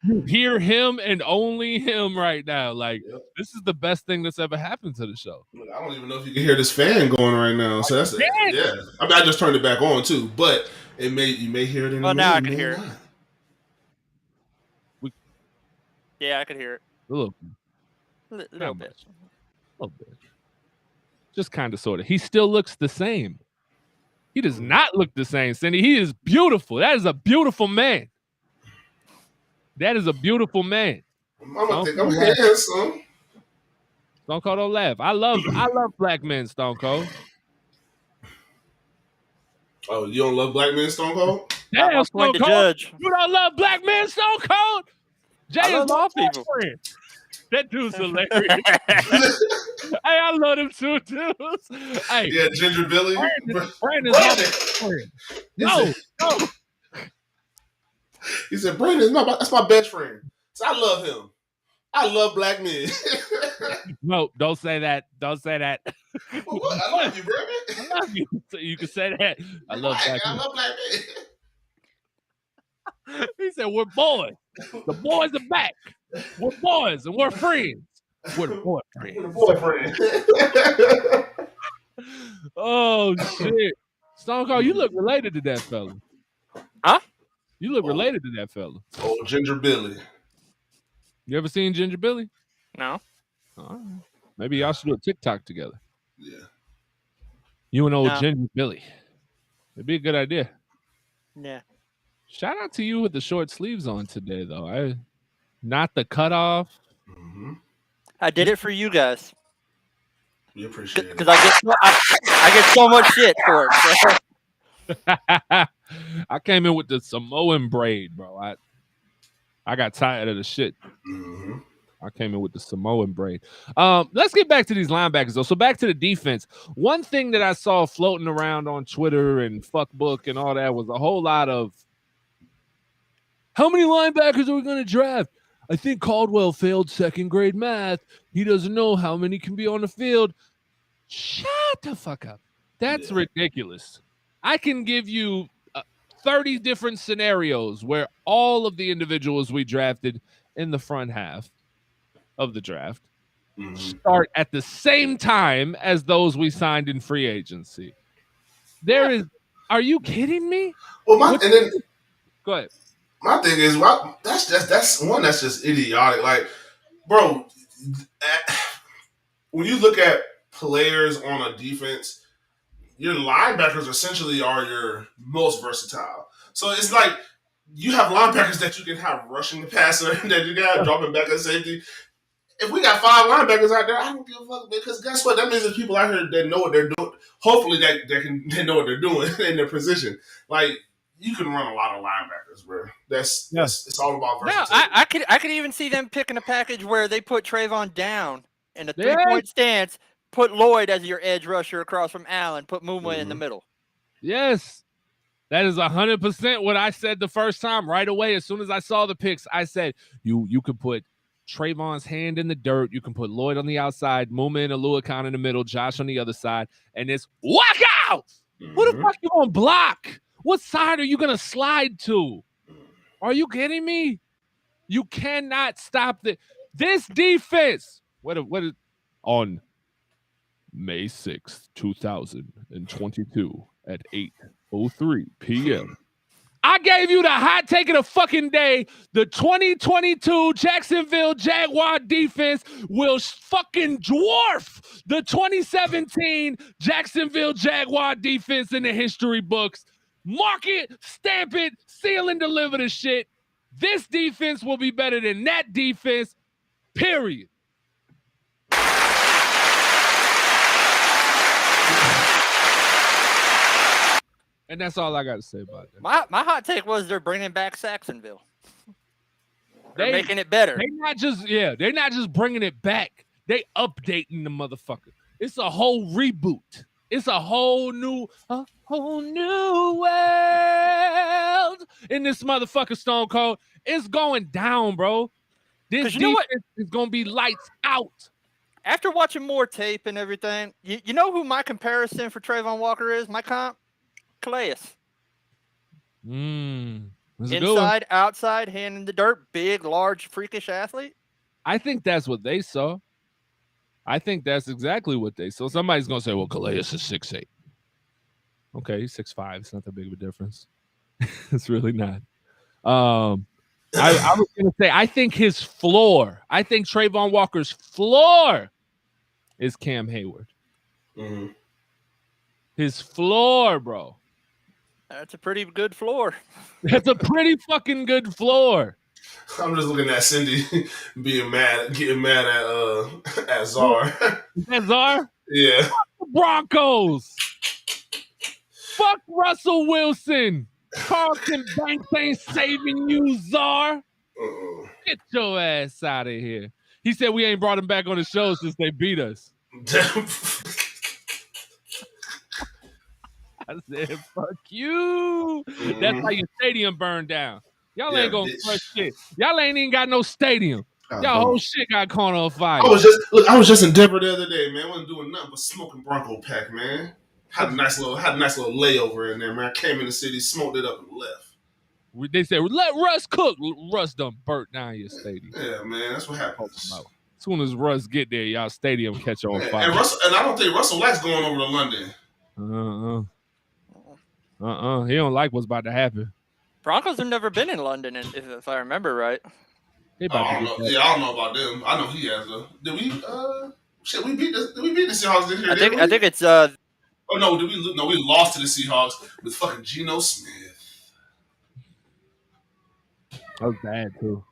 You hear him and only him right now. Like, this is the best thing that's ever happened to the show. I don't even know if you can hear this fan going right now. So that's yeah. I mean, I just turned it back on too, but you may hear it in now I can hear it. Yeah, I could hear it. A little Little bit. A little bit. Just kind of, sort of. He still looks the same. He does not look the same, Cindy. He is beautiful. That is a beautiful man. That is a beautiful man. Mama think I'm handsome. Stone Cold, don't laugh. I love black men, Stone Cold. Oh, you don't love black men, Stone Cold? Damn, Stone Cold. Judge. You don't love black men, Stone Cold? Jay is my people. friend. That dude's hilarious. Hey, I love them two dudes. Hey, yeah, Ginger Billy. Brandon's my friend. No. He said, Brandon's that's my best friend. So I love him. I love black men. No, don't say that. Don't say that. Well, what? I love you, Brandon. I love you. So you can say that. I love black men. I love black men. He said, we're boys. The boys are back. We're boys and we're friends. We're the boyfriends. We're the boyfriends. Oh, shit. Stone Cold, you look related to that fella. Huh? You look related to that fella. Oh, Ginger Billy. You ever seen Ginger Billy? No. All right. Maybe y'all should do a TikTok together. Yeah. You and old Ginger Billy. It'd be a good idea. Yeah. Shout out to you with the short sleeves on today, though. Not the cutoff. Mm-hmm. I did it for you guys. We appreciate it. Because I get so much shit for it. I came in with the Samoan braid, bro. I got tired of the shit. Mm-hmm. I came in with the Samoan braid. Let's get back to these linebackers, though. So back to the defense. One thing that I saw floating around on Twitter and Fuckbook and all that was a whole lot of, how many linebackers are we going to draft? I think Caldwell failed second grade math. He doesn't know how many can be on the field. Shut the fuck up. That's ridiculous. I can give you 30 different scenarios where all of the individuals we drafted in the front half of the draft start at the same time as those we signed in free agency. Are you kidding me? Well, go ahead. My thing is, that's just idiotic. Like, bro, when you look at players on a defense, your linebackers essentially are your most versatile. So it's like you have linebackers that you can have rushing the passer, that you can have dropping back at safety. If we got 5 linebackers out there, I don't give a fuck, because guess what? That means there's people out here that know what they're doing. Hopefully, they know what they're doing in their position. Like, you can run a lot of linebackers, bro. That's it's all about versatility. No, I could even see them picking a package where they put Trayvon down in a 3-point stance, put Lloyd as your edge rusher across from Allen, put Muma in the middle. Yes. That is 100% what I said the first time. Right away, as soon as I saw the picks, I said, you could put Trayvon's hand in the dirt. You can put Lloyd on the outside, Muma and Aluakon in the middle, Josh on the other side, and it's walk out. Who the fuck you going to block? What side are you going to slide to? Are you kidding me? You cannot stop this defense. What on May 6th, 2022 at 8:03 p.m. I gave you the hot take of the fucking day. The 2022 Jacksonville Jaguar defense will fucking dwarf the 2017 Jacksonville Jaguar defense in the history books. Mark it, stamp it, seal and deliver the shit. This defense will be better than that defense, period. And that's all I got to say about that. My hot take was they're bringing back Saxonville. They're making it better. They're not just bringing it back. They updating the motherfucker. It's a whole reboot. It's a whole new world in this motherfucker, Stone Cold. It's going down, bro. This defense is going to be lights out. After watching more tape and everything, you know who my comparison for Trayvon Walker is? My comp? Calais. Inside, outside, hand in the dirt, big, large, freakish athlete. I think that's what they saw. I think that's exactly what they saw. Somebody's going to say, well, Calais is 6'8". Okay, he's 6'5". It's not that big of a difference. It's really not. I was going to say, I think his floor, I think Trayvon Walker's floor is Cam Hayward. Mm-hmm. His floor, bro. That's a pretty good floor. That's a pretty fucking good floor. I'm just looking at Cindy getting mad at Czar. Is that Czar? Yeah. Fuck the Broncos. Fuck Russell Wilson. Carlton Banks ain't saving you, Czar. Get your ass out of here. He said we ain't brought him back on the show since they beat us. I said, fuck you. Mm-hmm. That's how your stadium burned down. Y'all ain't gonna crush shit. Y'all ain't even got no stadium. Y'all whole shit got caught on fire. I was just in Denver the other day, man. I wasn't doing nothing but smoking Bronco Pack, man. Had a nice little layover in there, man. I came in the city, smoked it up, and left. They said, let Russ cook. Russ done burnt down your stadium. Yeah, man, that's what happens. As soon as Russ get there, y'all stadium catch on fire. And I don't think Russell likes going over to London. He don't like what's about to happen. Broncos have never been in London, if I remember right. I don't know about them. I know he has though. Did we beat the Seahawks this year? I think it's Oh no, we lost to the Seahawks with fucking Geno Smith. That was bad too.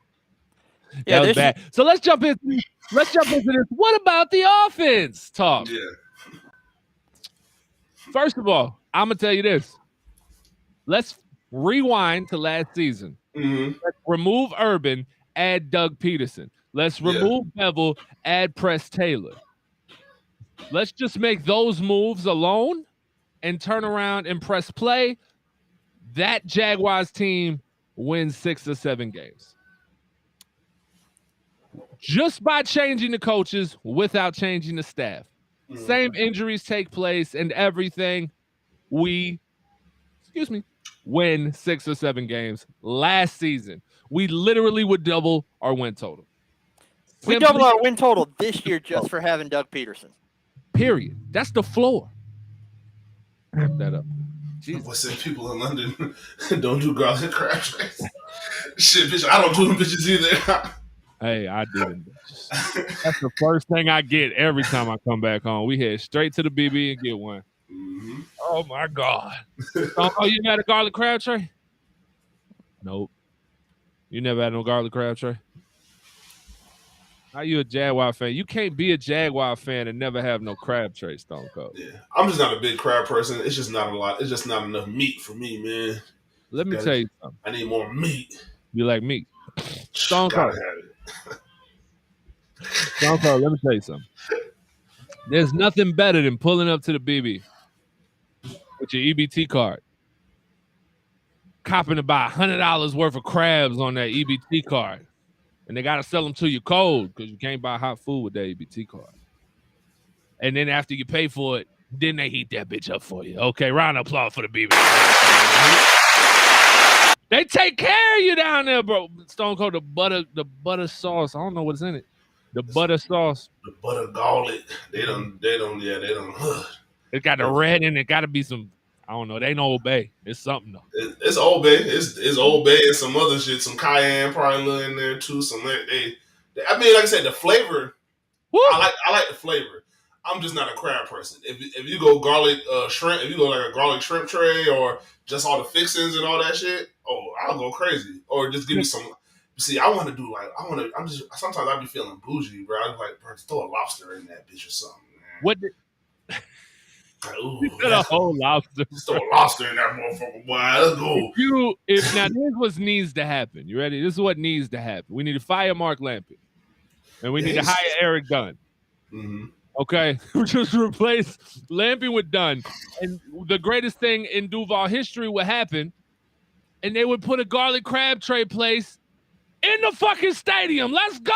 Yeah, that was bad. So let's jump into this. What about the offense talk? Yeah. First of all, I'm gonna tell you this. Let's rewind to last season. Mm-hmm. Let's remove Urban, add Doug Peterson. Let's remove Bevel, add Press Taylor. Let's just make those moves alone and turn around and press play. That Jaguars team wins 6 or 7 games. Just by changing the coaches without changing the staff. Mm-hmm. Same injuries take place and everything. We win 6 or 7 games. Last season, we literally would double our win total. We double our win total this year just for having Doug Peterson. Period. That's the floor. Wrap that up. Jesus. What's that? People in London don't do garlic crab trays. Shit, bitch, I don't do them bitches either. Hey, I didn't. That's the first thing I get every time I come back home. We head straight to the BB and get one. Mm-hmm. Oh my God. Oh, you had a garlic crab tray? Nope. You never had no garlic crab tray? How you a Jaguar fan? You can't be a Jaguar fan and never have no crab tray, Stone Cold. Yeah, I'm just not a big crab person. It's just not a lot. It's just not enough meat for me, man. Let me tell you something. I need more meat. You like meat? Stone Cold. Gotta have it. Stone Cold, let me tell you something. There's nothing better than pulling up to the BB with your EBT card, copping about $100 worth of crabs on that EBT card. And they got to sell them to you cold because you can't buy hot food with that EBT card. And then after you pay for it, then they heat that bitch up for you. Okay, round of applause for the BB. They take care of you down there, bro. Stone Cold, the butter sauce. I don't know what's in it. The butter sauce. The butter garlic. They don't. It got the red in it. Got to be some, I don't know. They ain't Old Bay. It's something though. It's Old Bay. It's Old Bay and some other shit. Some cayenne probably a little in there too. Some I mean, like I said, the flavor. Woo! I like the flavor. I'm just not a crab person. If you go garlic shrimp, if you go like a garlic shrimp tray or just all the fixings and all that shit, I'll go crazy. Or just give me some. See, I want to do sometimes I be feeling bougie, bro. I like, bro, throw a lobster in that bitch or something, man. What? You got a whole lobster. Just throw a lobster in that motherfucker, boy. Let's go. Now, this is what needs to happen. You ready? This is what needs to happen. We need to fire Mark Lampy. And we need to hire Eric Dunn. Mm-hmm. Okay? Just replace Lampy with Dunn. And the greatest thing in Duval history would happen, and they would put a garlic crab tray place in the fucking stadium. Let's go!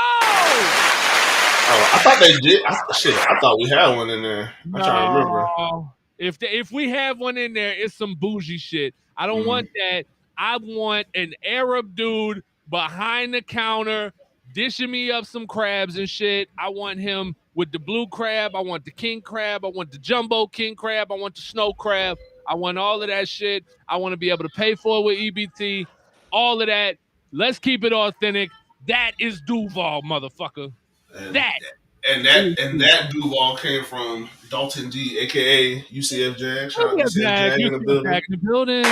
Oh, I thought they did. I thought we had one in there. I'm trying to remember. If we have one in there, it's some bougie shit. I don't want that. I want an Arab dude behind the counter dishing me up some crabs and shit. I want him with the blue crab. I want the king crab. I want the jumbo king crab. I want the snow crab. I want all of that shit. I want to be able to pay for it with EBT. All of that. Let's keep it authentic. That is Duval, motherfucker. And that Duval came from Dalton D, aka UCF Jag. Shout out UCF UCF Jag in the building. in the building.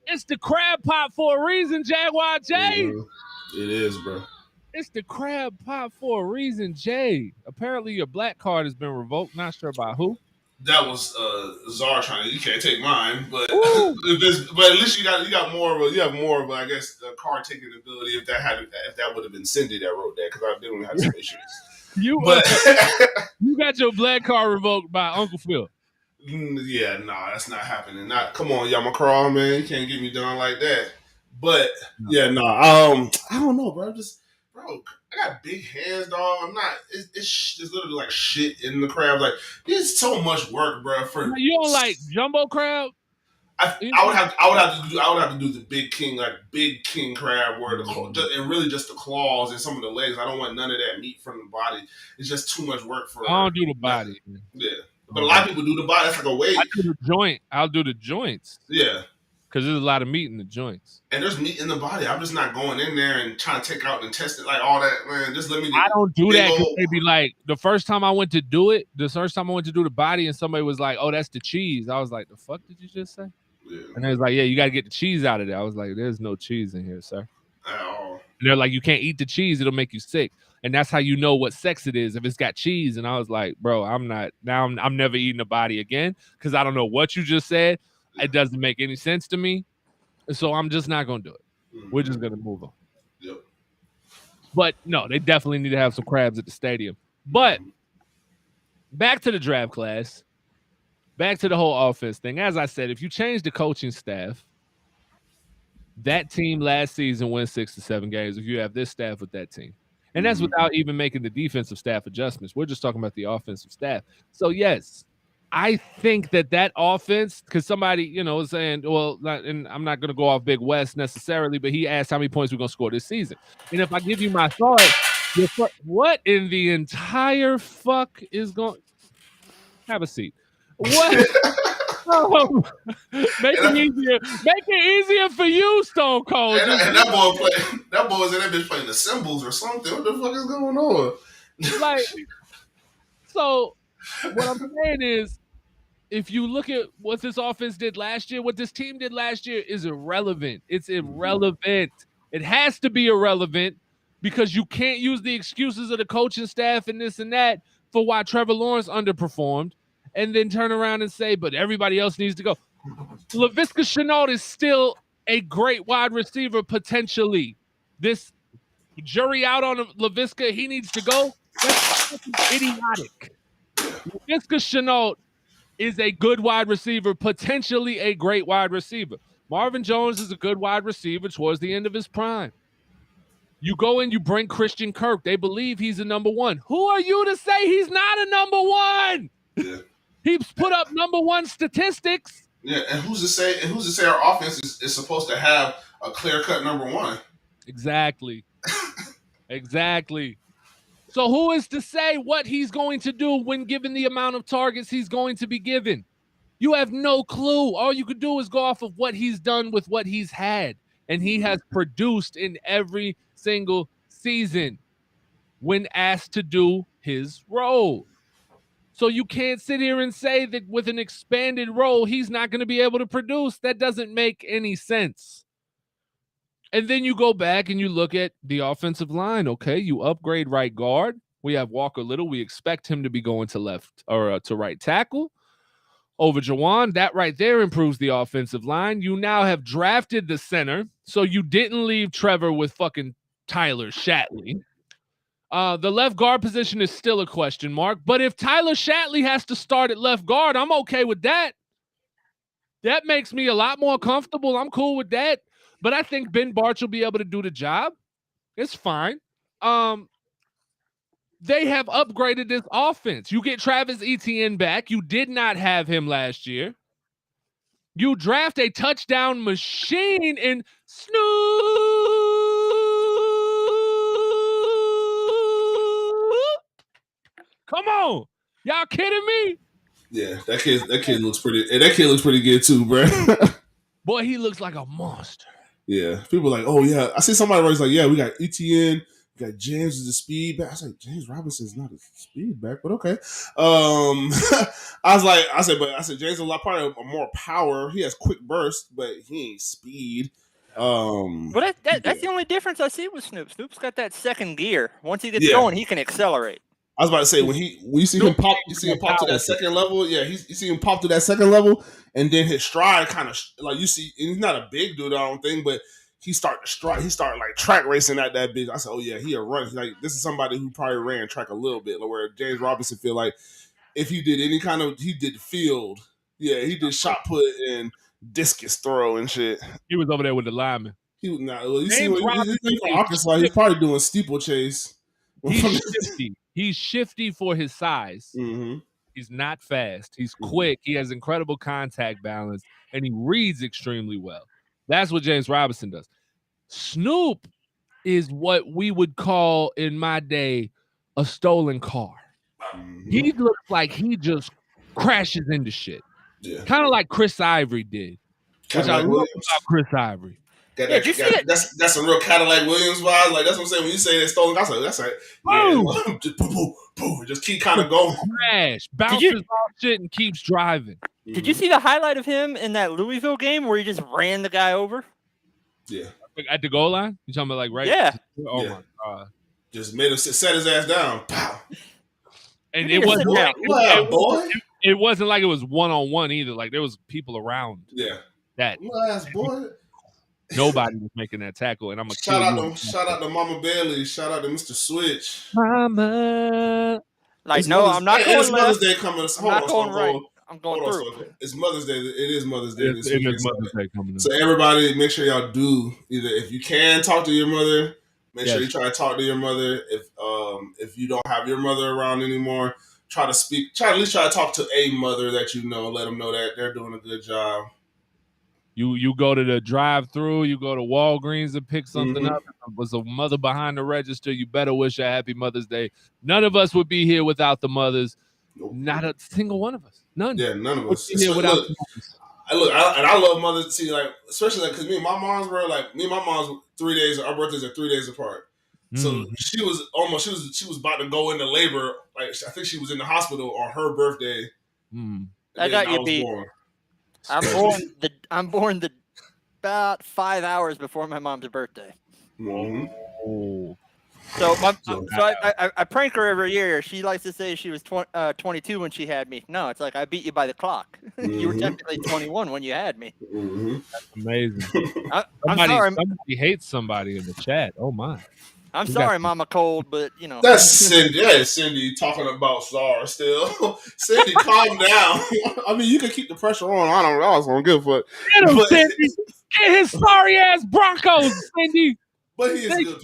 It's the crab pot for a reason, Jaguar J. It is, bro. It's the crab pot for a reason, Jay. Apparently, your black card has been revoked. Not sure by who. That was Czar trying to. You can't take mine, but at least you have more of a, I guess, a card taking ability if that would have been Cindy that wrote that, because I didn't have some issues. You got your black card revoked by Uncle Phil. Yeah, that's not happening. Come on, Yamakra, man, you can't get me done like that. But I don't know, bro. I got big hands, dog. I'm not. It's just literally like shit in the crab. Like, it's so much work, bro. You don't like jumbo crab? I would have to do the big king crab, where and really just the claws and some of the legs. I don't want none of that meat from the body. It's just too much work for. I don't do the body. Yeah, but a lot of people do the body. That's like a weight. I do the joint. I'll do the joints. Yeah. Because there's a lot of meat in the joints. And there's meat in the body. I'm just not going in there and trying to take out and test it, like all that, man. Just let me. I don't do that because they be like, the first time I went to do the body, and somebody was like, oh, that's the cheese. I was like, the fuck did you just say? Yeah. And they was like, yeah, you got to get the cheese out of there. I was like, there's no cheese in here, sir. At all. And they're like, you can't eat the cheese. It'll make you sick. And that's how you know what sex it is if it's got cheese. And I was like, bro, I'm never eating a body again because I don't know what you just said. Yeah. It doesn't make any sense to me. So I'm just not going to do it. Mm-hmm. We're just going to move on. Yep. But no, they definitely need to have some crabs at the stadium. But back to the draft class, back to the whole offense thing. As I said, if you change the coaching staff, that team last season wins 6 to 7 games if you have this staff with that team. And that's without even making the defensive staff adjustments. We're just talking about the offensive staff. So, yes, I think that offense, because somebody, is saying, well, and I'm not going to go off Big West necessarily, but he asked how many points we're going to score this season. And if I give you my thought, what in the entire fuck is going – have a seat. What? Make it easier for you, Stone Cold. And that boy was in that bitch playing the cymbals or something. What the fuck is going on? So what I'm saying is, if you look at what this offense did last year, what this team did last year is irrelevant. It's irrelevant. It has to be irrelevant because you can't use the excuses of the coaching staff and this and that for why Trevor Lawrence underperformed and then turn around and say, but everybody else needs to go. Laviska Shenault is still a great wide receiver potentially. This jury out on Laviska, he needs to go. That's idiotic. Laviska Shenault is a good wide receiver, potentially a great wide receiver. Marvin Jones is a good wide receiver towards the end of his prime. You go and you bring Christian Kirk. They believe he's a number one. Who are you to say he's not a number one? Yeah. He's put up number one statistics. Yeah, and who's to say our offense is supposed to have a clear-cut number one? Exactly. Exactly. So who is to say what he's going to do when given the amount of targets he's going to be given? You have no clue. All you could do is go off of what he's done with what he's had. And he has produced in every single season when asked to do his role. So you can't sit here and say that with an expanded role, he's not going to be able to produce. That doesn't make any sense. And then you go back and you look at the offensive line. Okay, you upgrade right guard. We have Walker Little. We expect him to be going to left or to right tackle over Jawan. That right there improves the offensive line. You now have drafted the center, so you didn't leave Trevor with fucking Tyler Shatley. The left guard position is still a question mark, but if Tyler Shatley has to start at left guard, I'm okay with that. That makes me a lot more comfortable. I'm cool with that. But I think Ben Barch will be able to do the job. It's fine. They have upgraded this offense. You get Travis Etienne back. You did not have him last year. You draft a touchdown machine in Snoop. Come on. Y'all kidding me? Yeah, that kid looks pretty. And that kid looks pretty good too, bro. Boy, he looks like a monster. Yeah, people are like, oh yeah. I see somebody who's like, yeah, we got ETN, we got James as a speed back. I was like, James Robinson's not a speed back, but okay. I said James is a lot probably a more power. He has quick burst, but he ain't speed. Well, that's the only difference I see with Snoop. Snoop's got that second gear. Once he gets going, he can accelerate. I was about to say when you see him pop, to that second level. Yeah, you see him pop to that second level, and then his stride kind of like you see. And he's not a big dude, I don't think, but he started like track racing at that big. I said, oh yeah, he a run. Like this is somebody who probably ran track a little bit. Like where James Robinson feel like if he did any kind of he did field, he did shot put and discus throw and shit. He was over there with the lineman. He was not. Well, you see what he's from Arkansas. He's probably doing steeplechase. He's shifty. He's shifty for his size. Mm-hmm. He's not fast. He's quick. He has incredible contact balance, and he reads extremely well. That's what James Robinson does. Snoop is what we would call in my day a stolen car. Mm-hmm. He looks like he just crashes into shit. Yeah. Kind of like Chris Ivory did. Which I love about Chris Ivory. That's some real Cadillac Williams vibes. Like that's what I'm saying. When you say that stolen, I was like, that's like, yeah, just boom, boom, just keep kind of going. Crash, bounces off shit and keeps driving. Did you see the highlight of him in that Louisville game where he just ran the guy over? Yeah, at the goal line. You talking about like right? Yeah. Oh my god! Just made him set his ass down. Pow. And it wasn't it wasn't like it was 1-on-1 either. Like there was people around. Yeah. That ass boy. Nobody was making that tackle, and I'm a shout out to Mama Bailey. Shout out to Mr. Switch. Mama. Like no, I'm not going left. It's Mother's Day coming. I'm going through. It's Mother's Day. It is Mother's Day. It is Mother's Day coming up. So everybody, make sure y'all do either if you can talk to your mother. Make sure you try to talk to your mother. If you don't have your mother around anymore, try to at least try to talk to a mother that you know. Let them know that they're doing a good job. You go to the drive-through, you go to Walgreens and pick something up. If there was a mother behind the register, you better wish her happy Mother's Day. None of us would be here without the mothers. Nope. Not a single one of us. None. Yeah, none of us. Here without the mothers. I love mothers. See, like especially because me and my mom's were like 3 days. Our birthdays are 3 days apart. So she was about to go into labor. Like I think she was in the hospital on her birthday. I got you beat. I'm born about 5 hours before my mom's birthday. Mm-hmm. Oh. So I prank her every year. She likes to say she was 22 when she had me. No, it's like I beat you by the clock. You were technically 21 when you had me. That's amazing. I'm sorry. Somebody hates somebody in the chat. Oh my. I'm sorry, Mama Cold, but you know. That's Cindy. That is Cindy talking about SAR still. Cindy, calm down. I mean, you can keep the pressure on. I don't give a fuck. Get him, Cindy. Get his sorry ass Broncos, Cindy. But he is good.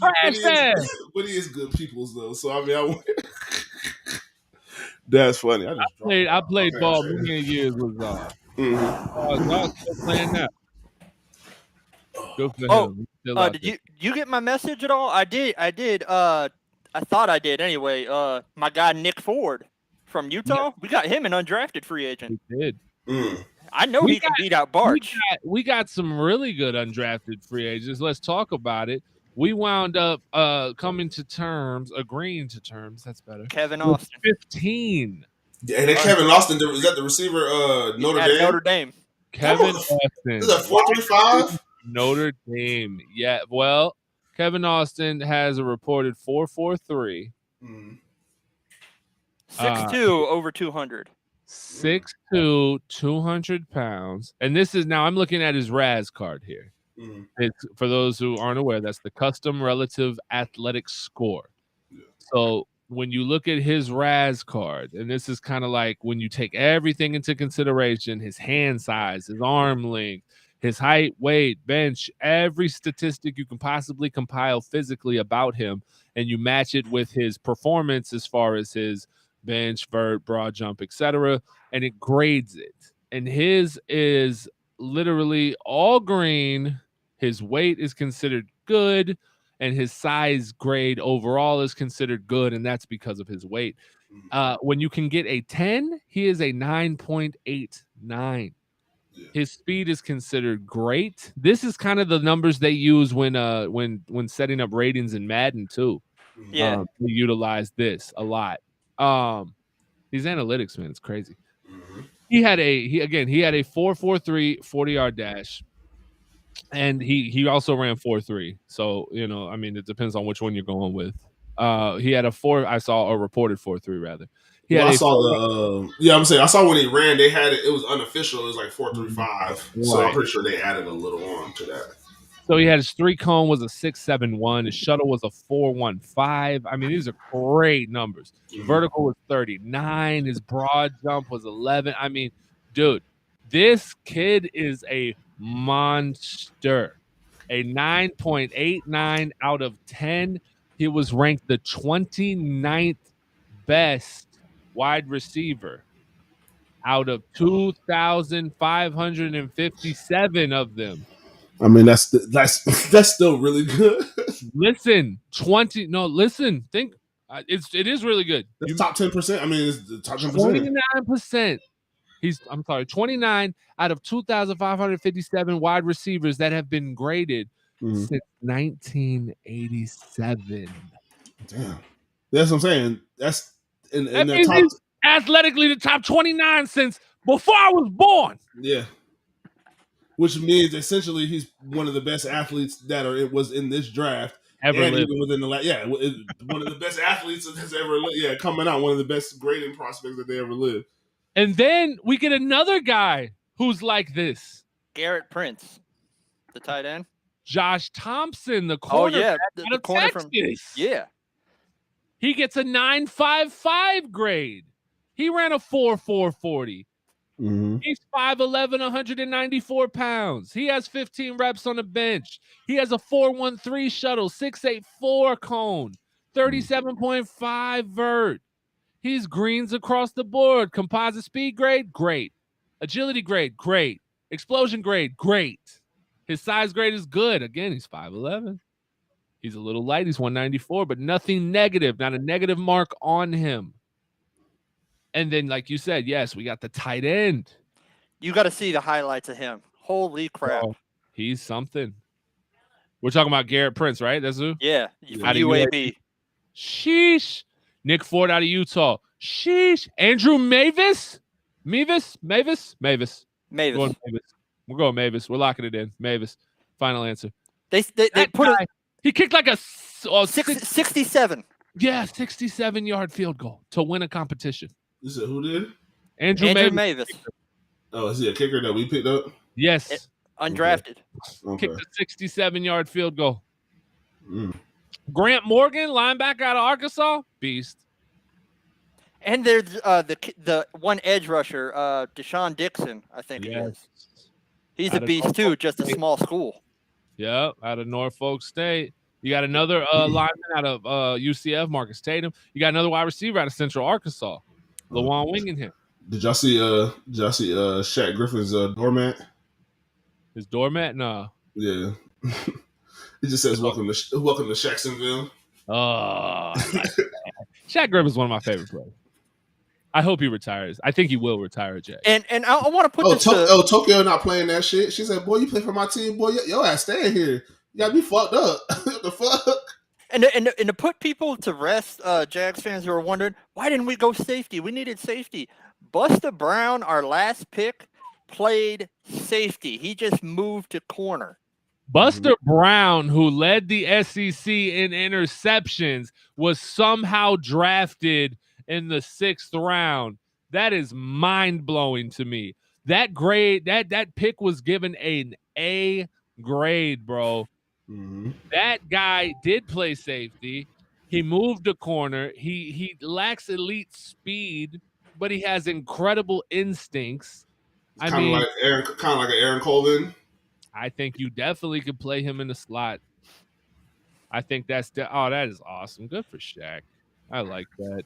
But he is good people's though. So I mean, that's funny. I played ball many years with Zar. Zar's still playing now. Good for him. Did you get my message at all? I did. I thought I did anyway. My guy Nick Ford from Utah. We got him an undrafted free agent. We did. I know he can beat out Barch. We got some really good undrafted free agents. Let's talk about it. We wound up agreeing to terms. That's better. Kevin Austin. 15. Yeah, and then Kevin Austin, is that the receiver Notre Dame? Kevin Austin. Is that 4.35? Notre Dame. Yeah, well, Kevin Austin has a reported 4.43. 6'2", over 200. 6'2", 200 pounds. And this is now I'm looking at his RAS card here. It's, for those who aren't aware, that's the custom relative athletic score. Yeah. So when you look at his RAS card, and this is kind of like when you take everything into consideration, his hand size, his arm length, his height, weight, bench, every statistic you can possibly compile physically about him, and you match it with his performance as far as his bench, vert, broad jump, etc., and it grades it. And his is literally all green. His weight is considered good, and his size grade overall is considered good, and that's because of his weight. When you can get a 10, he is a 9.89. His speed is considered great. This is kind of the numbers they use when setting up ratings in Madden too. Yeah. We utilize this a lot. These analytics, man, it's crazy. He had a 4.43 40-yard dash. And he also ran 4.3. So, I mean, it depends on which one you're going with. He had I saw a reported 4.3 rather. I saw I'm saying I saw when he ran, they had it was unofficial, it was like 4.35. Right. So I'm pretty sure they added a little on to that. So he had his 3-cone was a 6.71, his shuttle was a 4.15. I mean, these are great numbers. Vertical was 39, his broad jump was 11. I mean, dude, this kid is a monster. A 9.89 out of 10. He was ranked the 29th best wide receiver out of 2,557 of them. I mean, that's still really good. Listen, think it is really good. That's top 10%. I mean, it's the top 10%. 29%. 29 out of 2,557 wide receivers that have been graded since 1987. Damn. That's what I'm saying. That's in that top. He's athletically the top 29 since before I was born. Yeah. Which means essentially he's one of the best athletes that was in this draft ever lived. Even within the one of the best athletes that's ever lived. Yeah, coming out, one of the best grading prospects that they ever lived. And then we get another guy who's like this. Garrett Prince, the tight end. Josh Thompson, the corner. The corner from yeah. He gets a 9.55 grade. He ran a 4.40. He's 5'11", 194 pounds. He has 15 reps on the bench. He has a 4.13 shuttle, 6.84 cone, 37.5 vert. He's greens across the board. Composite speed grade, great. Agility grade, great. Explosion grade, great. His size grade is good. Again, he's 5'11". He's a little light. He's 194, but nothing negative. Not a negative mark on him. And then, like you said, yes, we got the tight end. You got to see the highlights of him. Holy crap. Oh, he's something. We're talking about Garrett Prince, right? That's who? Yeah, from UAB. Sheesh. Nick Ford out of Utah. Sheesh. Andrew Mavis? Mavis. We're going Mavis. We're locking it in. Mavis. Final answer. They put he kicked like a 67. Yeah, 67-yard field goal to win a competition. You said who did? Andrew Mavis. Oh, is he a kicker that we picked up? Yes. Undrafted. Okay. Kicked a 67-yard field goal. Grant Morgan, linebacker out of Arkansas, beast. And there's the one edge rusher, Deshaun Dixon, I think he is. He's a beast too, just a small school. Yep, out of Norfolk State. You got another lineman out of UCF, Marcus Tatum. You got another wide receiver out of Central Arkansas, Lawan Wingingham. Did y'all see Shaq Griffin's doormat? His doormat? No. Yeah. It just says welcome to Shacksonville. Oh, Shaq Griffin's one of my favorite players. I hope he retires. I think he will retire, Jay. And I want to put this Tokyo not playing that shit. She said, boy, you play for my team, boy. Yo ass staying here. You got me fucked up. What the fuck? And to put people to rest, Jags fans who are wondering, why didn't we go safety? We needed safety. Busta Brown, our last pick, played safety. He just moved to corner. Buster Brown, who led the SEC in interceptions, was somehow drafted in the 6th round. That is mind-blowing to me. That grade, that pick was given an A grade, bro. That guy did play safety. He moved to corner. He lacks elite speed, but he has incredible instincts. Kind of like an Aaron Colvin. I think you definitely could play him in the slot. I think that is awesome. Good for Shaq. I like that.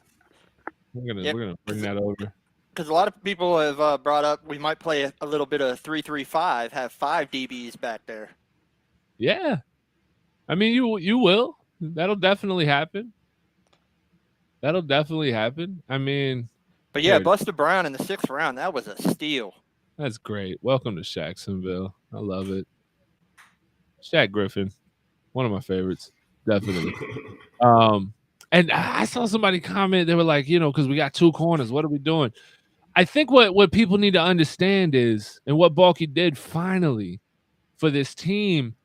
We're gonna bring that over. Because a lot of people have brought up we might play a little bit of 3-3-5, have 5 DBs back there. Yeah, I mean you will. That'll definitely happen. I mean, but yeah, Buster Brown in the 6th round, that was a steal. That's great. Welcome to Jacksonville. I love it. Shaq Griffin, one of my favorites, definitely. And I saw somebody comment. They were like, because we got 2 corners. What are we doing? I think what people need to understand is, and what Baalke did finally for this team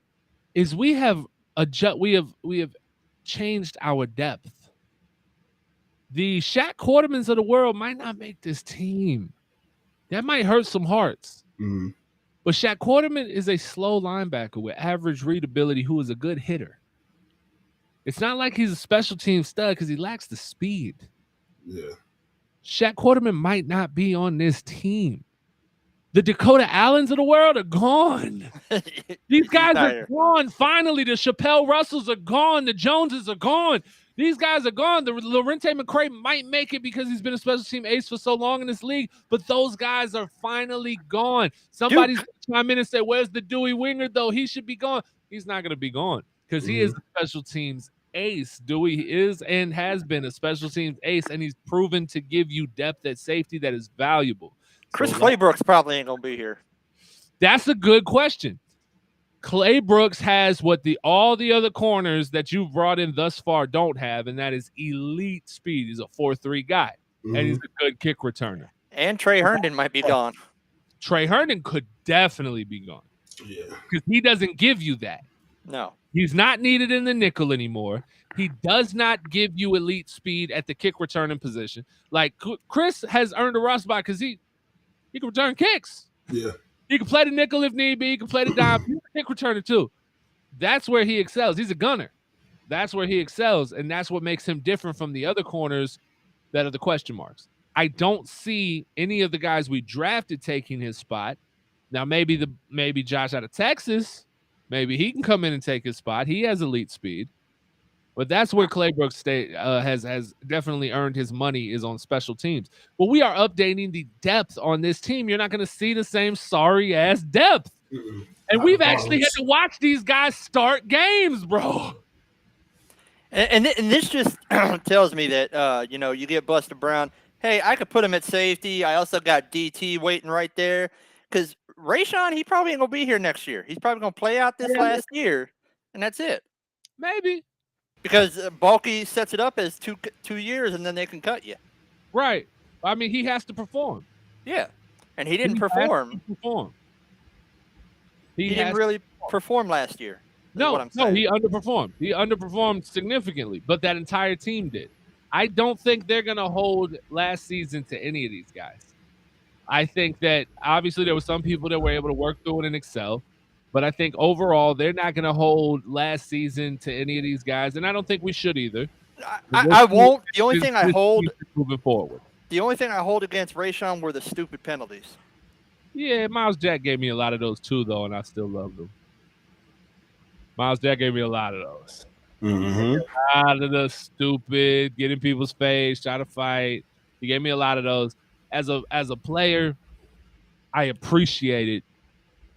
is we have changed our depth. The Shaq Quartermans of the world might not make this team. That might hurt some hearts. Mm-hmm. But Shaq Quarterman is a slow linebacker with average readability who is a good hitter. It's not like he's a special team stud because he lacks the speed. Yeah. Shaq Quarterman might not be on this team. The Dakota Allens of the world are gone. These guys are gone. Finally, the Chappelle Russells are gone. The Joneses are gone. These guys are gone. The Lorente McCray might make it because he's been a special team ace for so long in this league, but those guys are finally gone. Somebody's going to chime in and say, where's the Dewey Winger, though? He should be gone. He's not going to be gone because he is a special teams ace. Dewey is and has been a special teams ace, and he's proven to give you depth at safety that is valuable. Chris Claybrooks probably ain't going to be here. That's a good question. Claybrooks has what all the other corners that you've brought in thus far don't have, and that is elite speed. He's a 4.3 guy, and he's a good kick returner. And Trey Herndon might be gone. Trey Herndon could definitely be gone. Yeah. Because he doesn't give you that. No. He's not needed in the nickel anymore. He does not give you elite speed at the kick returning position. Like, Chris has earned a rust spot because he can return kicks. Yeah. He can play the nickel if need be. He can play the dime. He's a kick returner too. That's where he excels. He's a gunner. That's where he excels, and that's what makes him different from the other corners that are the question marks. I don't see any of the guys we drafted taking his spot. Now, maybe Josh out of Texas, maybe he can come in and take his spot. He has elite speed. But that's where Claybrooks has definitely earned his money, is on special teams. But we are updating the depth on this team. You're not going to see the same sorry-ass depth. And we've actually had to watch these guys start games, bro. And this just tells me that, you get Buster Brown. Hey, I could put him at safety. I also got DT waiting right there. Because Rayshon, he probably ain't going to be here next year. He's probably going to play out this last year, and that's it. Maybe. Because Baalke sets it up as 2 years, and then they can cut you. Right. I mean, he has to perform. Yeah. And he didn't perform. He didn't really perform last year. No, he underperformed. He underperformed significantly, but that entire team did. I don't think they're going to hold last season to any of these guys. I think that obviously there were some people that were able to work through it and excel, but I think overall they're not going to hold last season to any of these guys, and I don't think we should either. I won't. The only thing I hold moving forward. The only thing I hold against Rayshon were the stupid penalties. Yeah, Miles Jack gave me a lot of those too, though, and I still love them. Miles Jack gave me a lot of those. Mm-hmm. A lot of the stupid, get in people's face, try to fight. He gave me a lot of those. As a player, I appreciate it.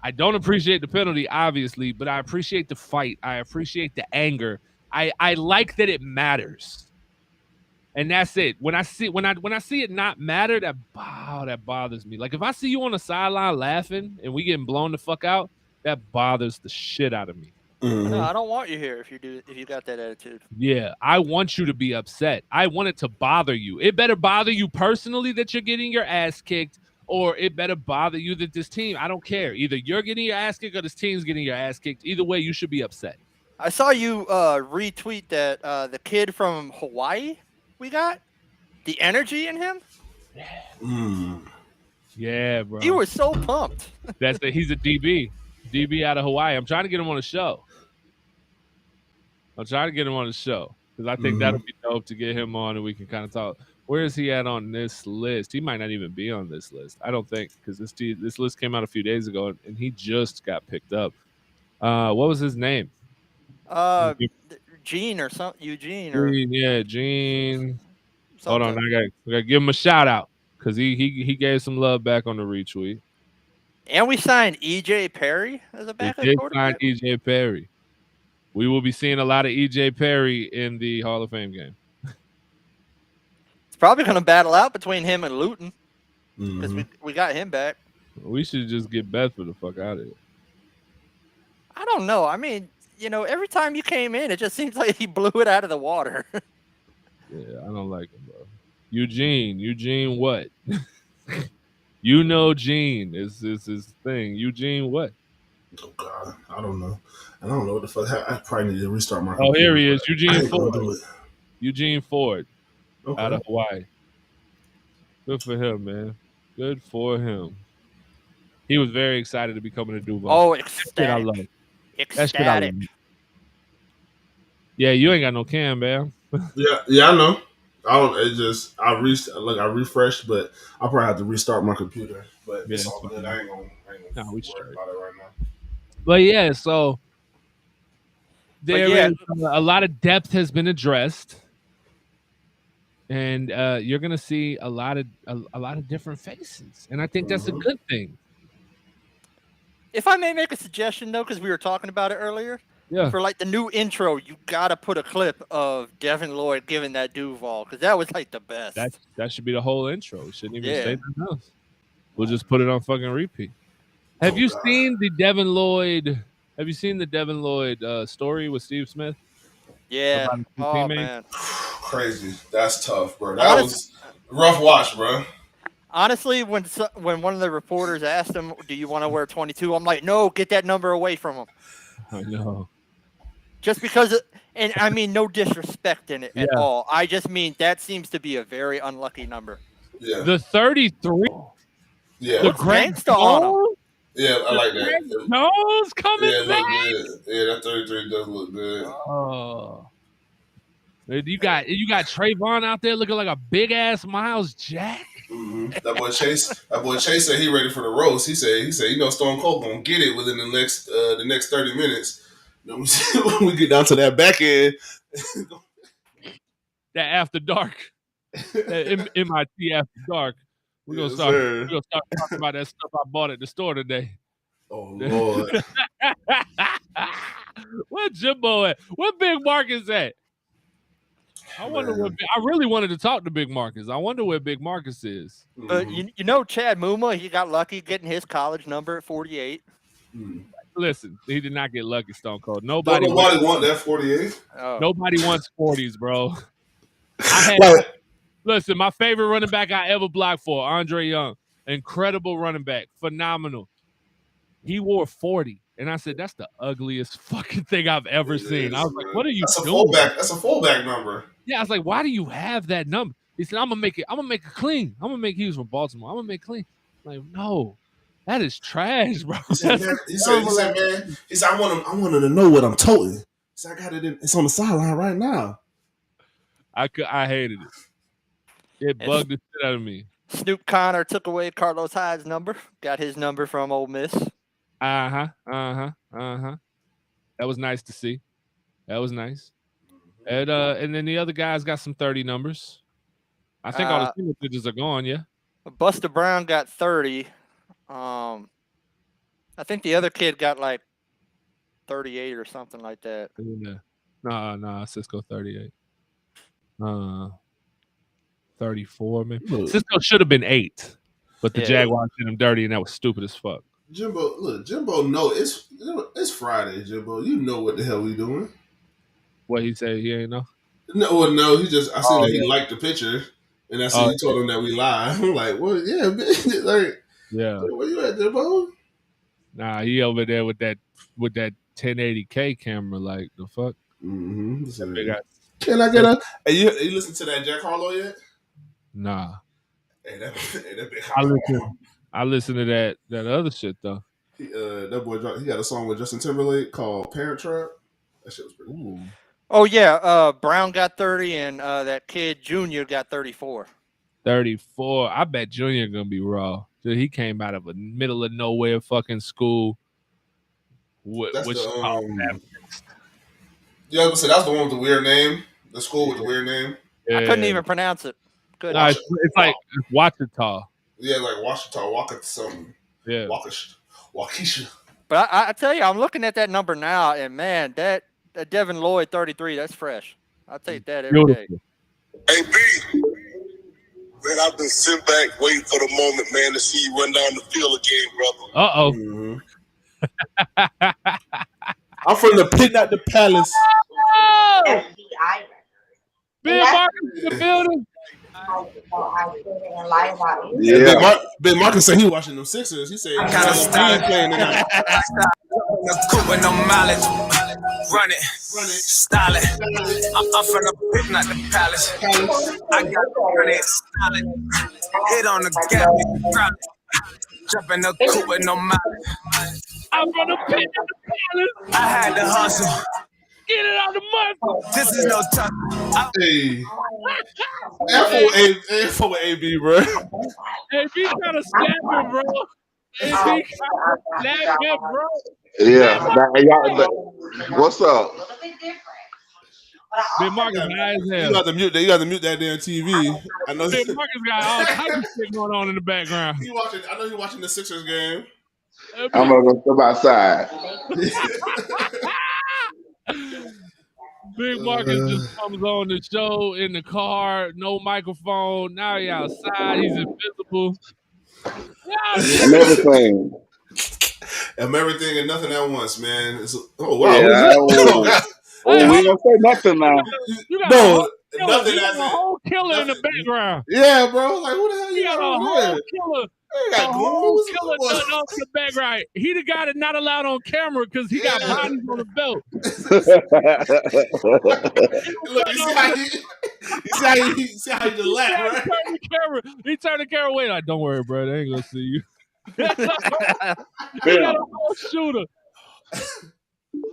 I don't appreciate the penalty, obviously, but I appreciate the fight. I appreciate the anger. I like that it matters. And that's it. When I see it not matter, that bothers me. Like if I see you on the sideline laughing and we getting blown the fuck out, that bothers the shit out of me. Mm-hmm. No, I don't want you here if you got that attitude. Yeah, I want you to be upset. I want it to bother you. It better bother you personally that you're getting your ass kicked, or it better bother you that this team, I don't care. Either you're getting your ass kicked or this team's getting your ass kicked. Either way, you should be upset. I saw you retweet that the kid from Hawaii we got, the energy in him. Yeah, bro. You were so pumped. He's a DB out of Hawaii. I'm trying to get him on the show. because I think that'll be dope to get him on and we can kind of talk. Where is he at on this list? He might not even be on this list. I don't think, because this list came out a few days ago and he just got picked up. What was his name? Gene or something. Eugene. Gene. Something. Hold on, I gotta give him a shout out because he gave some love back on the retweet. And we signed EJ Perry as a backup quarterback. EJ Perry. We will be seeing a lot of EJ Perry in the Hall of Fame game. It's probably going to battle out between him and Luton because we got him back. We should just get Bedford the fuck out of here. I don't know. I mean, every time you came in, it just seems like he blew it out of the water. Yeah, I don't like him, bro. Eugene, what? Gene is his thing. Eugene, what? Oh God, I don't know. I don't know what the fuck. I probably need to restart my. Oh, here he is, Eugene Ford. Do it. Eugene Ford, Okay. out of Hawaii. Good for him, man. Good for him. He was very excited to be coming to Duval. Oh, ecstatic! That shit I love. Ecstatic. Yeah, you ain't got no cam, man. yeah, I know. I refreshed, but I'll probably have to restart my computer. But it's all good. I ain't gonna worry about it right now. But yeah, so there is a lot of depth has been addressed, and you're gonna see a lot of different faces, and I think that's a good thing. If I may make a suggestion though, because we were talking about it earlier. Yeah. For like the new intro, you gotta put a clip of Devin Lloyd giving that Duval, because that was like the best. That should be the whole intro. We shouldn't even say anything else. We'll just put it on fucking repeat. Have you seen the Devin Lloyd? Have you seen the Devin Lloyd story with Steve Smith? Yeah. Oh man. Crazy. That's tough, bro. That was a rough watch, bro. Honestly, when one of the reporters asked him, "Do you want to wear 22?" I'm like, "No, get that number away from him." I know. Just because, and I mean no disrespect in it at all. I just mean that seems to be a very unlucky number. Yeah. The 33. Yeah. The gangsta on him. Yeah, I like that. Nose coming back. Yeah, that 33 does look good. Oh. You got Trayvon out there looking like a big ass Miles Jack. Mm-hmm. That boy Chase said he ready for the roast. He said Stone Cold gonna get it within the next 30 minutes. When we get down to that back end, that after dark, that MIT after dark, we're gonna start talking about that stuff I bought at the store today. Oh Lord. Where Jimbo at? Where Big Marcus at? I wonder I really wanted to talk to Big Marcus. I wonder where Big Marcus is. But Chad Muma, he got lucky getting his college number at 48. Listen, he did not get lucky, Stone Cold. Nobody want that 48. Oh. Nobody wants 40s, bro. Listen, my favorite running back I ever blocked for, Andre Young. Incredible running back. Phenomenal. He wore 40. And I said, that's the ugliest fucking thing I've ever seen. I was like, what are you doing? That's a fullback number. Yeah, I was like, why do you have that number? He said, I'm gonna make it clean. He was from Baltimore. I'm gonna make it clean. I'm like, no, that is trash, bro. He said, man, I want him to know what I'm toting. He said, I got it it's on the sideline right now. I hated it. It bugged the shit out of me. Snoop Connor took away Carlos Hyde's number, got his number from Ole Miss. That was nice to see. That was nice. And then the other guys got some 30 numbers. I think all the single digits are gone, yeah. Buster Brown got 30. I think the other kid got like 38 or something like that. Yeah. No, Cisco 38. 34, maybe. Cisco should have been 8, but the Jaguars did him dirty, and that was stupid as fuck. Jimbo, no, it's Friday, Jimbo. You know what the hell we doing. What he said, he ain't know? No, I seen that he liked the picture, and I seen he told him that we lied. I'm like, well, yeah, bitch. Like, where you at, Jimbo? Nah, he over there with that 1080K camera, like, the fuck? Mm-hmm. Can I get a... Hey, you listen to that Jack Harlow yet? Nah. Hey, that big I listen to that other shit though. That boy he got a song with Justin Timberlake called Parent Trap. That shit was pretty cool. Oh yeah, Brown got 30 and that kid Junior got 34. 34. I bet Junior gonna be raw. He came out of a middle of nowhere fucking school. That's the yeah, I was gonna say that's the one with the weird name. The school with the weird name. Yeah. I couldn't even pronounce it. No, it's like Wachita. Yeah, like Washington, something. Yeah. Waukesha. But I tell you, I'm looking at that number now, and man, that Devin Lloyd 33, that's fresh. I'll take that every day. Hey, B. Man, I've been sitting back waiting for the moment, man, to see you run down the field again, brother. I'm from the pit, not the palace. Oh! Big Marcus in the building. Yeah. Big Marcus said he watching them Sixers. He said he ain't playing tonight. With no mileage, run it, styling. I'm from the pit, not the palace. I got it solid. Hit on the gap, jump in the coupe with no mileage. I'm from the pit, not the palace. I had to hustle. Get it out the mud. This is no time. Hey. F for AB, bro. AB trying to snap him, bro. AB trying to snap him, bro. Yeah. What's up? Big Marcus high as hell. You got to mute that damn TV. I know. Big Marcus got all types of shit going on in the background. I know you're watching the Sixers game. I'm gonna go step outside. Big Marcus just comes on the show in the car, no microphone. Now he outside. He's invisible. I'm everything. I'm everything and nothing at once, man. Oh wow! Yeah, we don't say nothing now. You got nothing. A whole killer in the background. Yeah, bro. Like who the hell you got a whole killer? A whole killer nothing else in the background. He the guy that's not allowed on camera because he got bodies on the belt. Look, you see how he just laughed, right? He turned the camera away like, don't worry, bro. They ain't gonna see you. He got a whole shooter.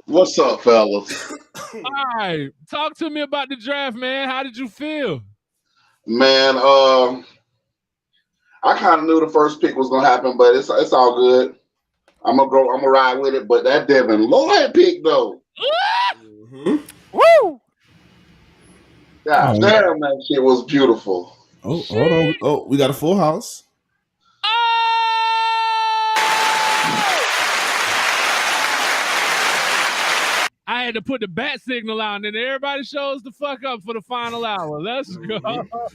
What's up, fellas? All right. Talk to me about the draft, man. How did you feel? Man, I kind of knew the first pick was gonna happen, but it's all good. I'm gonna ride with it. But that Devin Lloyd pick though. Woo! God damn, that shit was beautiful. Oh, hold on. Oh, we got a full house. I had to put the bat signal out, and then everybody shows the fuck up for the final hour. Let's go.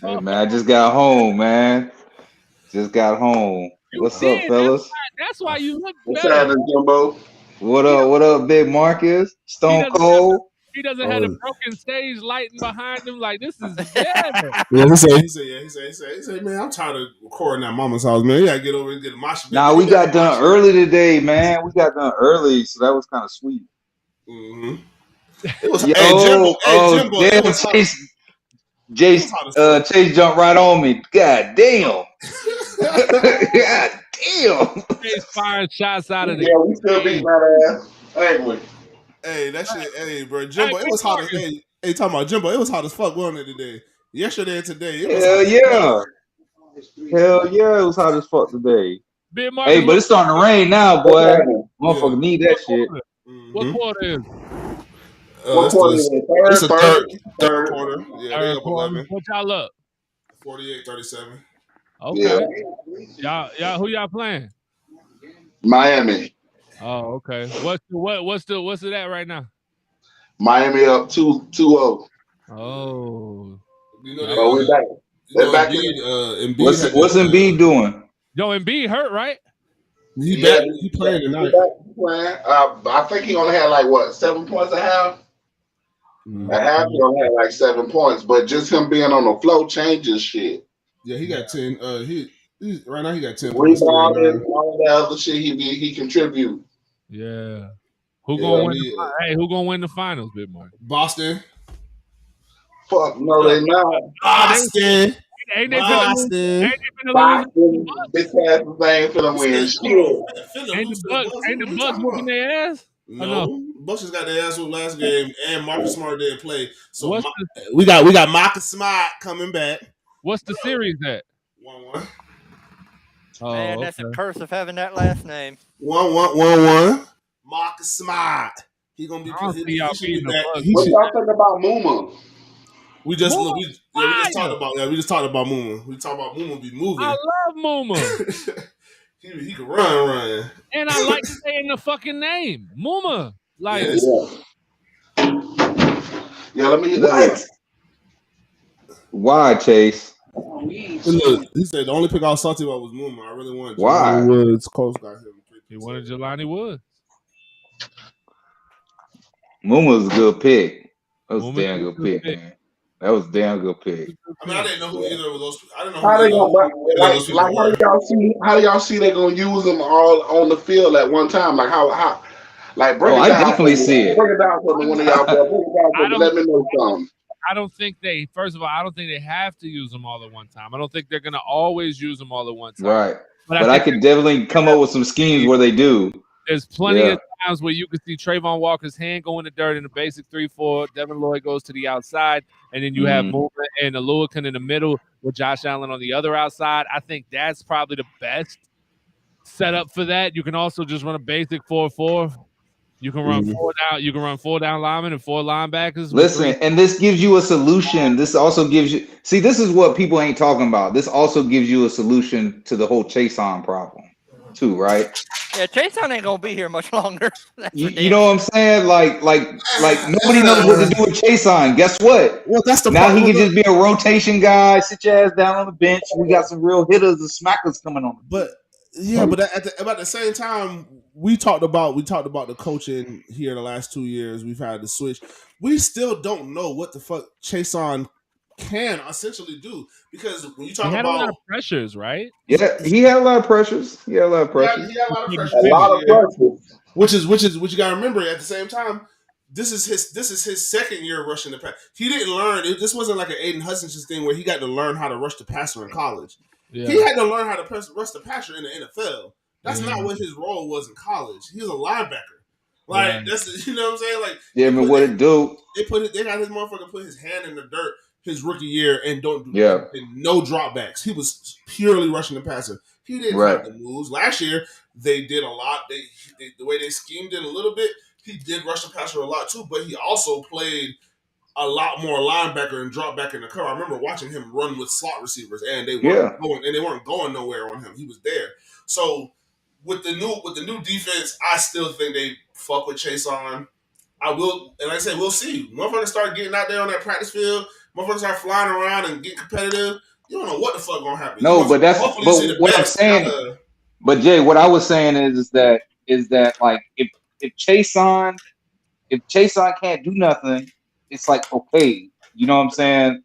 Hey, man, I just got home, man. Just got home. What's up, fellas? That's why you look What's better. happening, Jumbo? What up? What up, Big Marcus? Stone Cold? He doesn't have the broken stage lighting behind him. Like, this is yeah. He said, man, I'm tired of recording at Mama's house, man. You gotta get over and get a mosh. Nah, we got done early today, man. We got done early, so that was kind of sweet. Mm-hmm. It was, Jimbo, damn, Chase jumped right on me. God damn. God damn. Chase firing shots out of the Yeah, we still beating that ass. Ain't we? Hey, that shit, hey, bro, Jimbo, it was hot as talking about Jimbo, it was hot as fuck going there today. Yesterday and today, it was Hell yeah, it was hot as fuck today. Hey, but it's starting to rain now, boy. Motherfucker need that shit. What quarter is? It's the third quarter. Yeah, they up 11. What y'all up? 48-37. Okay. Yeah. Y'all, who y'all playing? Miami. Oh, okay. What's it at right now? Miami up 2-0. Oh. You know we're back. They're back. Embiid What's Embiid doing? Yo, Embiid hurt, right? He playing tonight. I think he only had 7 points a half. A half, he only had 7 points, but just him being on the flow changes shit. Yeah, he got 10. Right now he got 10 points. Rebounding, all that other shit he contribute. Yeah. Who gonna win the finals, Big Mark? Boston. Fuck no, they not. Boston. Ain't they Boston. Boston. This ass thing finna win shit. Ain't the Bucks whooping their ass? No, Bucks just got their ass whooped last game, and Marcus Smart didn't play. So we got Marcus Smart coming back. What's the series at? 1-1. Oh, man, that's a curse of having that last name. 1-1. Marcus Smart. He gonna be. What y'all think about Muma? We just talked about Muma. We talked about Muma be moving. I love Muma. he can run. And I like saying the fucking name, Muma. Like, yeah, let me hit that. Why, Chase? Look, he said the only pick I was salty about was Mooma. I really wanted Why? Jelani Woods. Coach got him. He wanted Jelani Woods. Moon was a good pick. That was a Moon damn good pick, man. That was a damn good pick. I mean, I didn't know who either of those. I didn't know How who they either gonna of those people how were. do y'all see? How do y'all see they gonna use them all on the field at one time? Like how? Like break it I down. definitely see it. Break it down for me, one of y'all. Break it down for me. Let me know something. I don't think they. First of all, I don't think they have to use them all at one time. I don't think they're gonna always use them all at one time. Right. But I could definitely come up with some schemes where they do. There's plenty of times where you can see Trayvon Walker's hand go in the dirt in the basic 3-4. Devin Lloyd goes to the outside, and then you have Moore and Aluakin in the middle with Josh Allen on the other outside. I think that's probably the best setup for that. You can also just run a basic 4-4. You can run four down. You can run 4 down linemen and 4 linebackers. Listen, and this gives you a solution. This also gives you. See, this is what people ain't talking about. This also gives you a solution to the whole chase on problem, too, right? Yeah, Chase ain't gonna be here much longer. You know what I'm saying? Like nobody knows what to do with Chase on. Guess what? Well, that's the now problem. He can just be a rotation guy. Sit your ass down on the bench. We got some real hitters and smackers coming on. But yeah, but about the same time, we talked about the coaching here the last 2 years. We've had the switch. We still don't know what the fuck Chason can essentially do, because when you talk he had about a lot of pressures, right? Yeah, he had a lot of pressures. He had a lot of pressures. Which you gotta remember at the same time. This is his second year rushing the pass. He didn't learn. This wasn't like an Aiden Hutchinson thing where he got to learn how to rush the passer in college. Yeah. He had to learn how to rush the passer in the NFL. That's not what his role was in college. He was a linebacker. Like that's, you know what I'm saying? Like I mean, what it do? They got his motherfucker put his hand in the dirt his rookie year and don't do no dropbacks. He was purely rushing the passer. He didn't have the moves. Last year they did a lot. They the way they schemed it a little bit. He did rush the passer a lot too, but he also played a lot more linebacker and drop back in the cover. I remember watching him run with slot receivers, and they weren't going nowhere on him. He was there. So with the new defense, I still think they fuck with Chase on. I will, and like I said, we'll see. Motherfuckers start getting out there on that practice field. Motherfuckers start flying around and get competitive. You don't know what the fuck gonna happen. No, but what I'm saying. But Jay, what I was saying is that like if Chase on can't do nothing, it's like, okay, you know what I'm saying?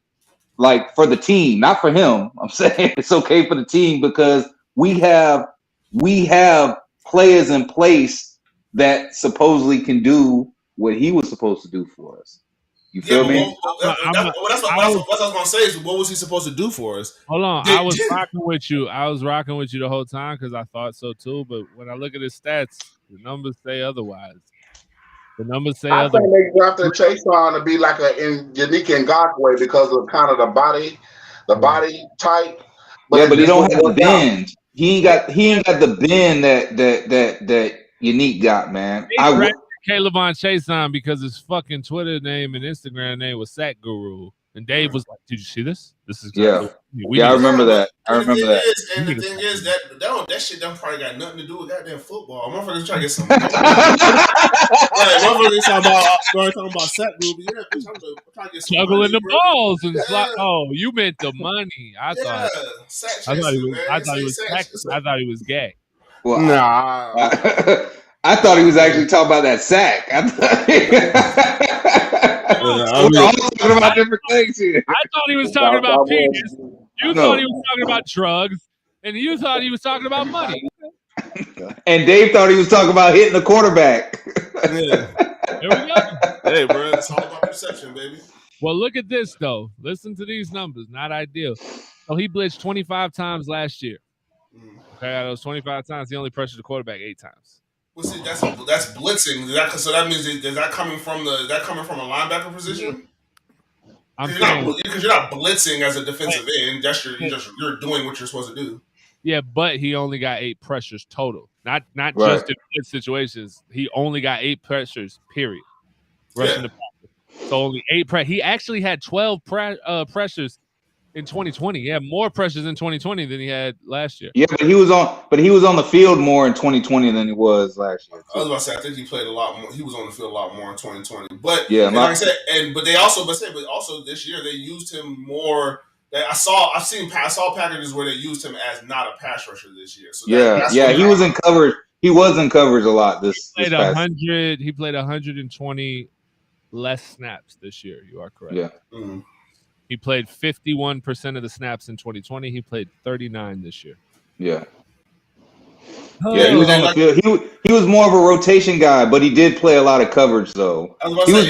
Like for the team, not for him. I'm saying it's okay for the team because we have players in place that supposedly can do what he was supposed to do for us. You feel me? That's what I was gonna say. Is what was he supposed to do for us? Hold on, I was rocking with you. I was rocking with you the whole time because I thought so too. But when I look at his stats, the numbers say otherwise. The numbers say I think they drafted Chase on to be like a unique Ngakwe because of kind of the body type. But he don't have the bend. He ain't got the bend that Unique got, man. I drafted Caleb on Chase on because his fucking Twitter name and Instagram name was Sack Guru. And Dave was like, "Did you see this? This is I remember that. And the thing is that shit don't probably got nothing to do with goddamn football. Motherfuckers trying to get some. Motherfuckers talking about Sack Guru. Yeah, bitch, I'm trying to get some juggling the balls and yeah. You meant the money. I thought he was gay. Well, nah. I thought he was actually talking about that sack. We're all talking about different things here. I thought he was talking about penis. You thought he was talking about drugs, and you thought he was talking about money. And Dave thought he was talking about hitting the quarterback. Yeah. There we go. Hey, bro, it's all about perception, baby. Well, look at this though. Listen to these numbers. Not ideal. So he blitzed 25 times last year. Okay, out of those 25 times, he only pressured the quarterback 8 times. Well, see, that's blitzing. So that means is that coming from a linebacker position? Because you're not blitzing as a defensive end. You're doing what you're supposed to do. Yeah, but he only got 8 pressures total. Not just in blitz situations. He only got 8 pressures. Period. Rushing the passer. So only 8 He actually had 12 pressures in 2020. He had more pressures in 2020 than he had last year. Yeah, but he was on the field more in 2020 than he was last year. I was about to say, I think he played a lot more. He was on the field a lot more in 2020. But yeah, like I said, but also this year they used him more I saw packages where they used him as not a pass rusher this year. So he was in coverage. He was in coverage a lot this played past. 100. He played 120 less snaps this year. You are correct. Yeah. Mm-hmm. He played 51% of the snaps in 2020. He played 39 this year. Yeah. Yeah, he was on the field. He was more of a rotation guy, but he did play a lot of coverage though. He was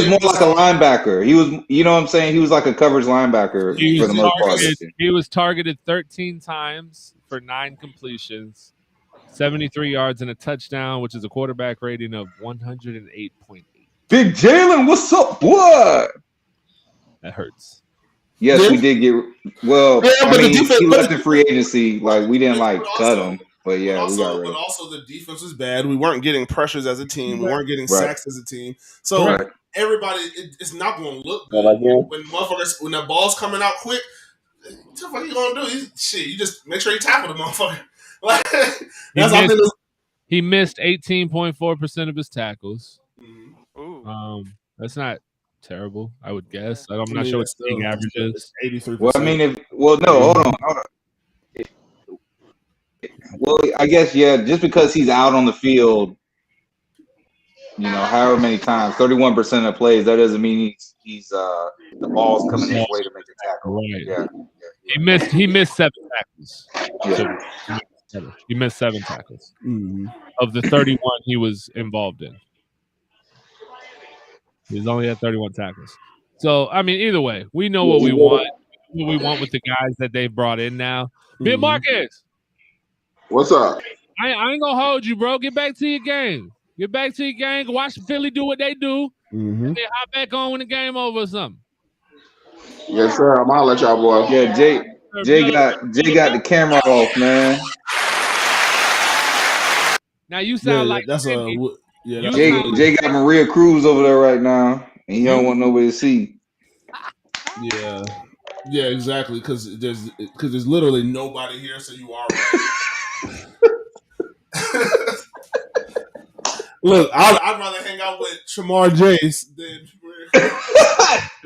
more like a linebacker. He was, you know what I'm saying? He was like a coverage linebacker for the most part. He was targeted 13 times for 9 completions, 73 yards and a touchdown, which is a quarterback rating of 108.8. Big Jalen, what's up, boy? That hurts. Yes, we did get he left in free agency. Like we didn't cut him. But yeah, we got rid of him. But also the defense was bad. We weren't getting pressures as a team. We weren't getting sacks as a team. So everybody, it's not going to look good when that ball's coming out quick. What the fuck you gonna do? You just make sure you tackle the motherfucker. Like he missed 18.4% of his tackles. Mm-hmm. That's not terrible, I would guess. I'm not sure what the average is. 83%. Well, I mean, hold on. Well, I guess just because he's out on the field, however many times, 31% of plays, that doesn't mean he's the ball's coming his way to make a tackle. Right. Yeah. He missed 7 tackles. Yeah. He missed 7 tackles mm-hmm. of the 31 he was involved in. He's only had 31 tackles. So, I mean, either way, we know what we want. What we want with the guys that they've brought in now. Mm-hmm. Big Marcus. What's up? I ain't gonna hold you, bro. Get back to your game. Get back to your game. Watch Philly do what they do. Mm-hmm. And then hop back on when the game over or something. Yes, sir. I'm gonna let y'all boys. Yeah, Jay got the camera off, man. Now you sound like Jay got Maria Cruz over there right now, and he don't want nobody to see. Yeah, exactly. Because there's literally nobody here, so you are right. Look, I'd rather hang out with Shamar Jace than.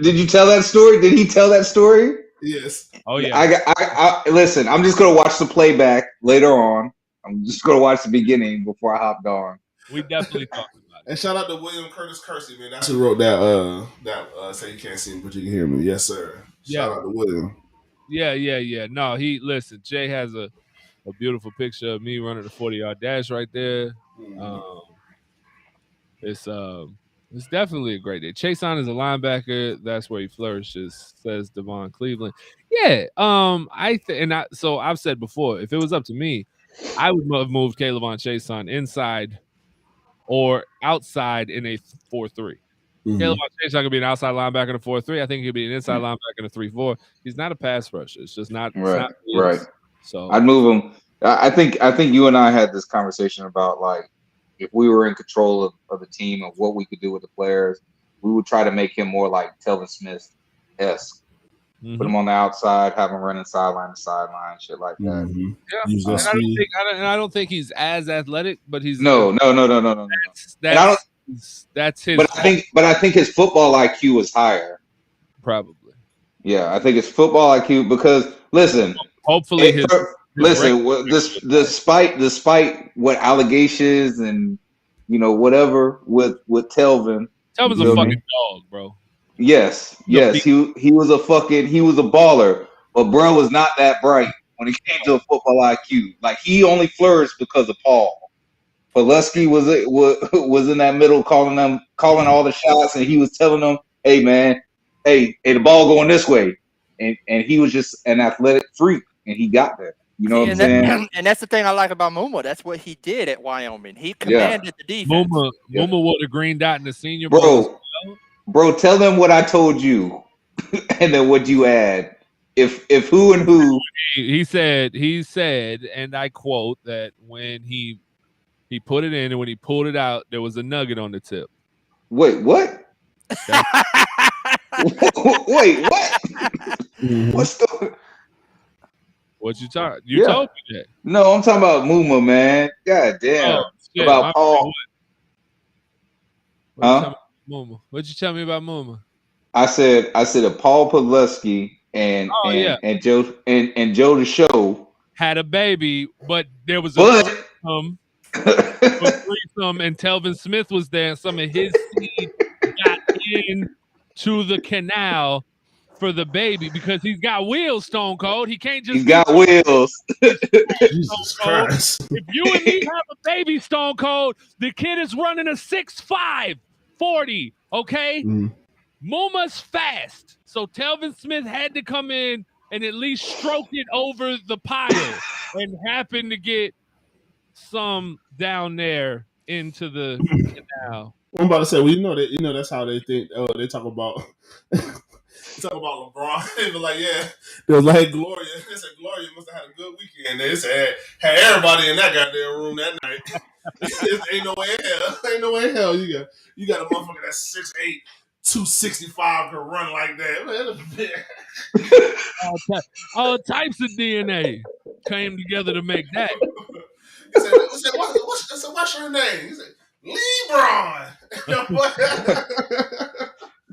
Did you tell that story? Did he tell that story? Yes. Oh yeah. I listen. I'm just gonna watch the playback later on. I'm just gonna watch the beginning before I hopped on. We definitely talked about it. And shout out to William Curtis Kersey, man. That's who wrote that. Say you can't see me, but you can hear me. Yes, sir. Shout out to William. Yeah. No, Jay has a beautiful picture of me running the 40-yard dash right there. It's definitely a great day. Chason is a linebacker. That's where he flourishes, says Devon Cleveland. Yeah. So I've said before, if it was up to me, I would have moved K'Lavon Chason inside or outside in a 4-3. Mm-hmm. K'Lavon Chason could be an outside linebacker in a 4-3. I think he could be an inside linebacker in a 3-4. He's not a pass rusher. It's just not right. So I'd move him. I think you and I had this conversation about like if we were in control of the team of what we could do with the players, we would try to make him more like Telvin Smith-esque. Mm-hmm. Put him on the outside, have him running sideline to sideline, shit like that. Mm-hmm. Yeah, and I don't think he's as athletic, but he's no. That's his. But I think his football IQ is higher. Probably. Yeah, I think it's football IQ because listen. Hopefully, despite what allegations and whatever with Telvin. Telvin's a fucking dog, bro. Yes. He was a baller, but bro was not that bright when it came to a football IQ. Like he only flourished because of Paul. Pulaski was in that middle calling all the shots, and he was telling them, "Hey man, hey, the ball going this way," and he was just an athletic freak, and he got there. You know what I'm saying? And that's the thing I like about Muma. That's what he did at Wyoming. He commanded the defense. Muma wore the green dot in the Senior Bowl. Bro, tell them what I told you, and then what you add. If who and who he said, and I quote that when he put it in and when he pulled it out, there was a nugget on the tip. Wait, what? Wait, what? What's the? What you talking? You told me that. No, I'm talking about Muma, man. God damn. About Paul. Huh? Muma. What'd you tell me about Muma? I said if Paul Pulaski and Joe and Joe the Show had a baby, but there was a threesome, and Telvin Smith was there, and some of his seed got into the canal for the baby because he's got wheels, Stone Cold. He can't just. He's got wheels. Jesus Christ! If you and me have a baby, Stone Cold, the kid is running a 6'5", 40. Okay, Muma's fast, so Telvin Smith had to come in and at least stroke it over the pile, and happened to get some down there into the canal. I'm about to say, well, you know that's how they think. Oh, they talk about LeBron. They were like, yeah, they was like Gloria. They said Gloria must have had a good weekend. They said had everybody in that goddamn room that night. Ain't no way in hell. Ain't no way in hell you got a motherfucker that's 6'8", 265 can run like that. All types of DNA came together to make that. He said, what's your name? He said, LeBron.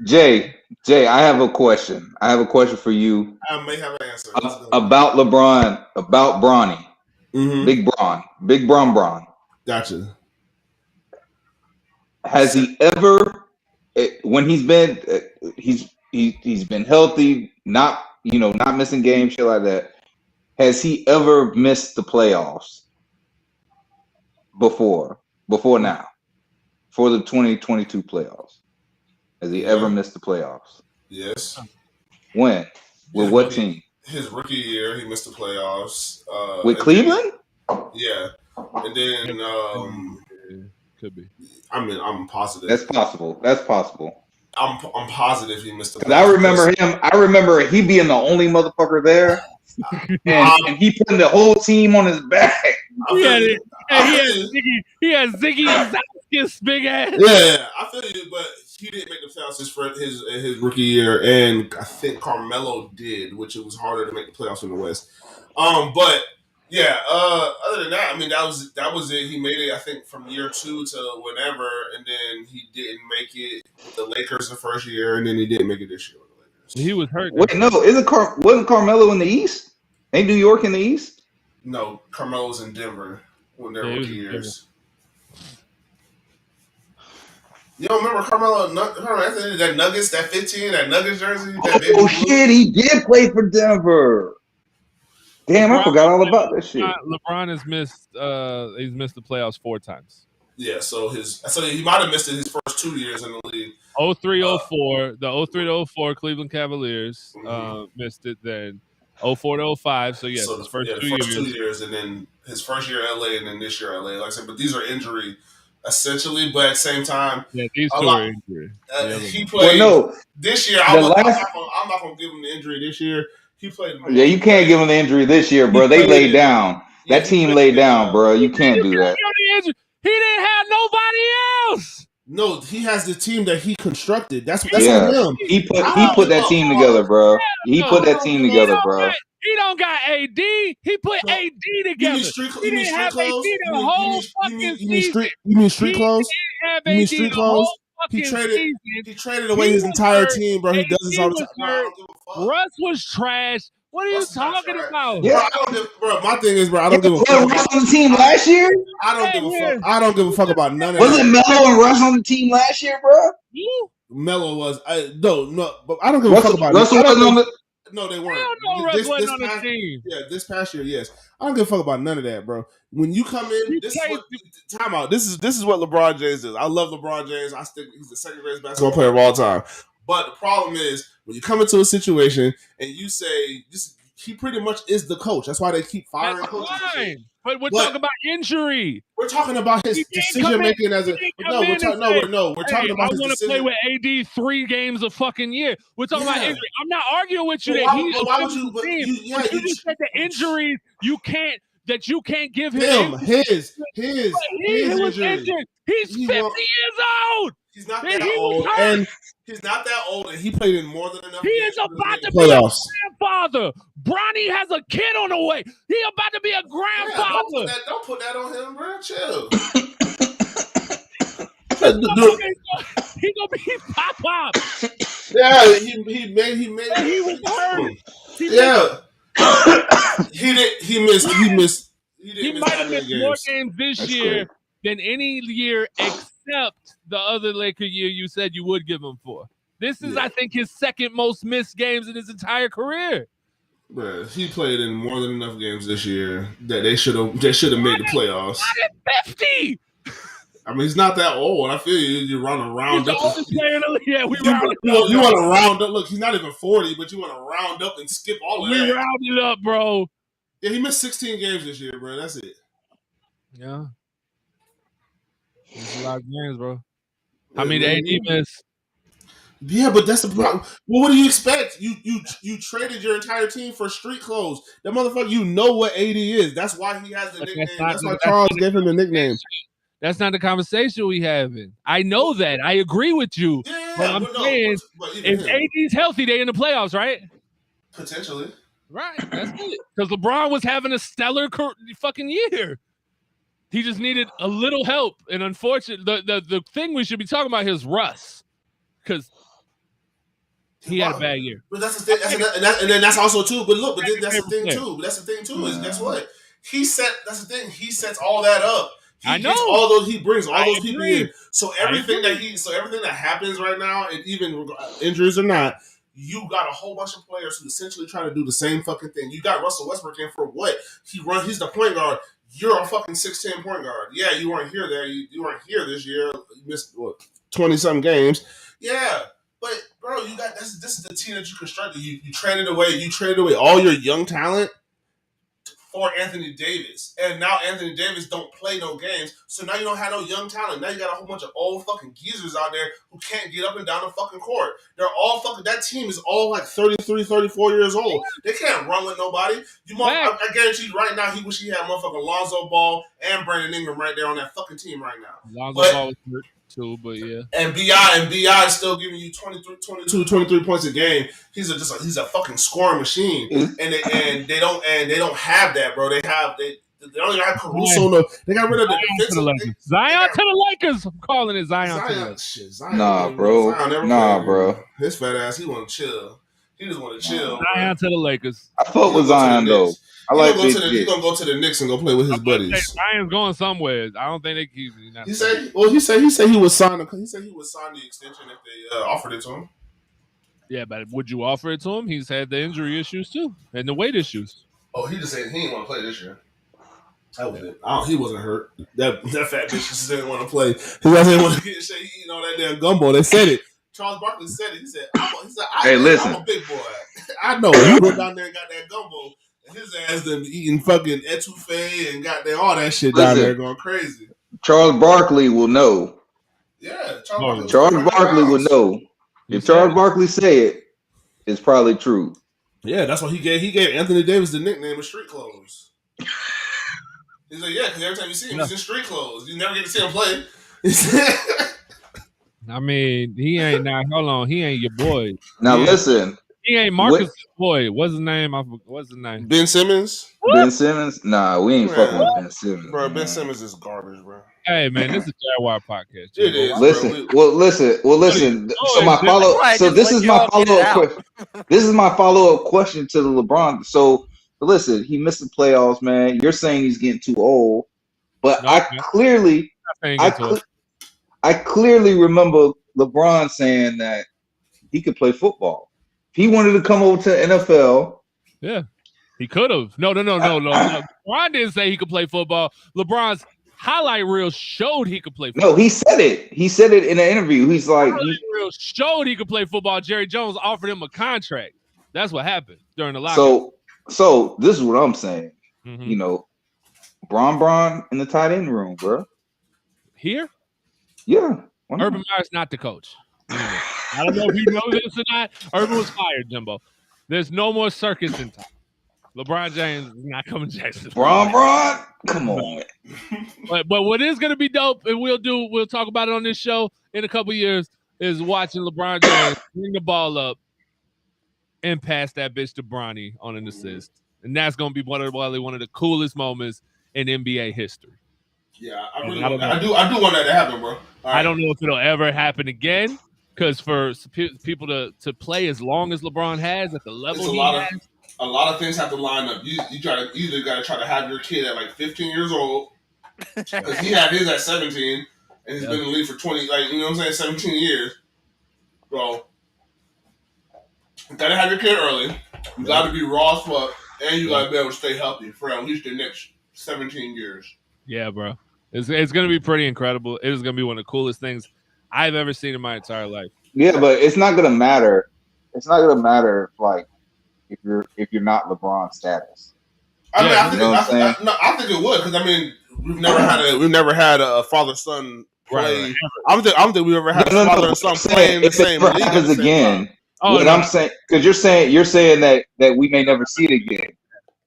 Jay, I have a question. I have a question for you. I may have an answer. About LeBron, about Bronny. Mm-hmm. Big Bron. Gotcha. Has he ever, when he's been healthy, not missing games, shit like that, has he ever missed the playoffs before now, for the 2022 playoffs? Has he ever missed the playoffs? Yes. When? With what team? His rookie year, he missed the playoffs. With Cleveland? Yeah. And then could be. I mean, I'm positive. That's possible. I'm positive he missed the playoffs. I remember he being the only motherfucker there. and he putting the whole team on his back. He had Ziggy Zaskis big ass. Yeah, I feel you, but he didn't make the playoffs his rookie year, and I think Carmelo did, which it was harder to make the playoffs in the West. But yeah, other than that, I mean, that was it. He made it, I think, from year 2 to whenever, and then he didn't make it with the Lakers the first year, and then he didn't make it this year with the Lakers. He was hurt. Wait, no, wasn't Carmelo in the East? Ain't New York in the East? No, Carmelo's in Denver when their rookie years. You don't remember Carmelo Anthony, that Nuggets, that 15, that Nuggets jersey? Shit, he did play for Denver. Damn, I forgot all about that shit. LeBron has missed he's missed the playoffs 4 times. Yeah, so he might have missed it his first 2 years in the league. 03-04, the 03-04 Cleveland Cavaliers missed it then. 04-05, so yes, his first 2 years, and then his first year LA, and then this year LA. Like I said, but these are injury essentially, but at the same time, these two are injury. He played this year. I'm not gonna give him the injury this year. He played. Yeah, you can't give him the injury this year, bro. They laid down. That team laid down, bro. You can't do that. He didn't have nobody else. No, he has the team that he constructed. That's on him. He put that team together, bro. He put that team together, bro. He don't got AD. He put AD together. You mean street clothes? You mean street clothes? You mean street clothes? He traded away his entire team, bro. He does this all the time. Russ was trash. What are you talking about? Yeah, bro. My thing is, bro, I don't give a fuck. Russ on the team last year? I don't give a fuck. I don't give a fuck about none of that. Wasn't Melo and Russ on the team last year, bro? Melo was. No, but I don't give a fuck about Russell wasn't on the. No, they weren't. Russ wasn't on the team. Yeah, this past year, yes. I don't give a fuck about none of that, bro. When you come in, time out. This is what LeBron James is. I love LeBron James. I think he's the second greatest basketball player of all time. But the problem is when you come into a situation and you say he pretty much is the coach. That's why they keep firing coaches. But we're talking about injury. We're talking about his decision making as a we're talking about his decision. I want to play with AD 3 games a fucking year. We're talking about injury. I'm not arguing with you that you just said the injuries you can't give him his injury. He's 50 years old. He's not that old, and he's not that old, and he played in more than enough. He is about to be a grandfather. Bronny has a kid on the way. He about to be a grandfather. Yeah, don't put that on him, bro. Chill. He gonna be pop. Yeah, he made. He was hurt. Yeah. He missed. He might have missed more games this year than any year except the other Laker year you said you would give him for. This is, I think, his second most missed games in his entire career. Bruh, he played in more than enough games this year that they should have made the playoffs. 50. I mean, he's not that old. I feel you want to round up. Yeah, we you want to round up. Look, he's not even 40, but you want to round up and skip all of that. We rounded up, bro. Yeah, he missed 16 games this year, bro. That's it. Yeah. It's a lot of games, bro. I mean, AD missed. Yeah, but that's the problem. Well, what do you expect? You traded your entire team for street clothes. That motherfucker, you know what AD is. That's why he has the nickname. That's why Charles gave him the nickname. That's not the conversation we having. I know that. I agree with you. Yeah, but I'm saying, if AD's healthy, they in the playoffs, right? Potentially. Right. That's it. Because LeBron was having a stellar fucking year. He just needed a little help. And unfortunately, the thing we should be talking about here is Russ. Because he had a bad year. But that's the thing. And then that's also too. But look, that's the thing too. But that's the thing too. Is guess what? That's the thing. He sets all that up. I know he brings all those people in. So everything that happens right now, and even injuries or not, you got a whole bunch of players who essentially try to do the same fucking thing. You got Russell Westbrook in for what? He's the point guard. You're a fucking 6'10" point guard. Yeah, you weren't here there. You weren't here this year. You missed 20-something games. Yeah. But bro, this is the team that you constructed. You traded away all your young talent for Anthony Davis. And now Anthony Davis don't play no games. So now you don't have no young talent. Now you got a whole bunch of old fucking geezers out there who can't get up and down the fucking court. They're all fucking, that team is all like 33, 34 years old. They can't run with nobody. I guarantee you right now, he wish he had motherfucking Lonzo Ball and Brandon Ingram right there on that fucking team right now. Lonzo Ball was hurt too, but yeah. And B.I. is still giving you 23 points a game. He's a fucking scoring machine. And they don't have that, bro. They don't even have Caruso. No, they got rid of the defensive. Zion to the Lakers. I'm calling it Zion to the Lakers. Zion, nah, bro. His fat ass, he want to chill. He just want to chill. Zion to the Lakers. I fuck with Zion though. I like He's gonna go to the Knicks and go play with his buddies. Zion's going somewhere. I don't think they keep. He said he would sign the extension if they offered it to him. Yeah, but would you offer it to him? He's had the injury issues too and the weight issues. Oh, he just said he didn't want to play this year. That was it. He wasn't hurt. That fat bitch just didn't want to play. He didn't want to get shit. He eating all that damn gumbo. They said it. Charles Barkley said it. He said, "Hey, listen, I'm a big boy. I know." He went down there and got that gumbo. His ass them eating fucking etouffee and got all that shit down there going crazy. Charles Barkley will know. Yeah, Charles Barkley will know. If Charles Barkley say it, it's probably true. Yeah, that's why he gave Anthony Davis the nickname of Street Clothes. He's like, yeah, because every time you see him, he's in street clothes. You never get to see him play. I mean, he ain't now. Hold on, he ain't your boy. Now listen. He ain't Marcus' boy. What's his name? Ben Simmons? Ben Simmons? Nah, we ain't fucking with Ben Simmons. Bro, Ben Simmons is garbage, bro. Hey, man, this is a Jaguar podcast. It is. Listen. So my follow. So this is my follow-up question. This is my follow-up question to the LeBron. So listen, he missed the playoffs, man. You're saying he's getting too old, but I clearly remember LeBron saying that he could play football. If he wanted to come over to NFL, yeah, he could have. No. LeBron didn't say he could play football. LeBron's highlight reel showed he could play football. No, he said it. He said it in an interview. He's like, highlight reel showed he could play football. Jerry Jones offered him a contract. That's what happened during the lockout. So this is what I'm saying. Mm-hmm. You know, Bron in the tight end room, bro. Here? Yeah. Urban Meyer's not the coach. I don't know if you know this or not. Urban was fired, Jimbo. There's no more circus in town. LeBron James is not coming to Jackson. Bron, come on. But what is going to be dope, and we'll talk about it on this show in a couple years, is watching LeBron James bring the ball up and pass that bitch to Bronny on an assist. And that's going to be one of the coolest moments in NBA history. Yeah, I do want that to happen, bro. I don't know if it'll ever happen again, because for people to play as long as LeBron has at the level he has, a lot of things have to line up. You either got to try to have your kid at like 15 years old, because he had his at 17, and he's been in the league for 20, like, you know what I'm saying, 17 years. Bro, you got to have your kid early. You got to be raw as fuck, and you got to be able to stay healthy for at least the next 17 years. Yeah, bro. It's going to be pretty incredible. It is going to be one of the coolest things I've ever seen in my entire life. Yeah, but it's not going to matter. It's not going to matter, like, if you're not LeBron status. I mean, I think it would, because I mean, we've never had a father son play. Right. I don't think we've ever had a father and son play in the same league. Happens again. I'm saying, because you're saying that we may never see it again.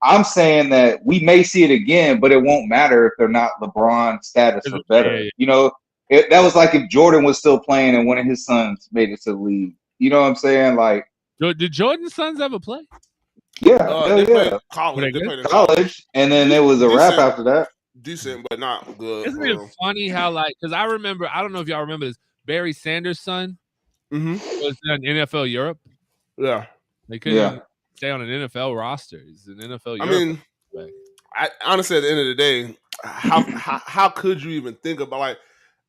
I'm saying that we may see it again, but it won't matter if they're not LeBron status or better. Yeah. You know, that was like if Jordan was still playing and one of his sons made it to the league. You know what I'm saying? Like, did Jordan's sons ever play? Yeah, they played college, and then there was a wrap after that. Decent, but not good. Isn't it funny how, like, because I remember, I don't know if y'all remember this, Barry Sanders' son was in NFL Europe. Yeah, they couldn't stay on an NFL roster. He's an NFL Europe. I mean, I honestly, at the end of the day, how could you even think about, like,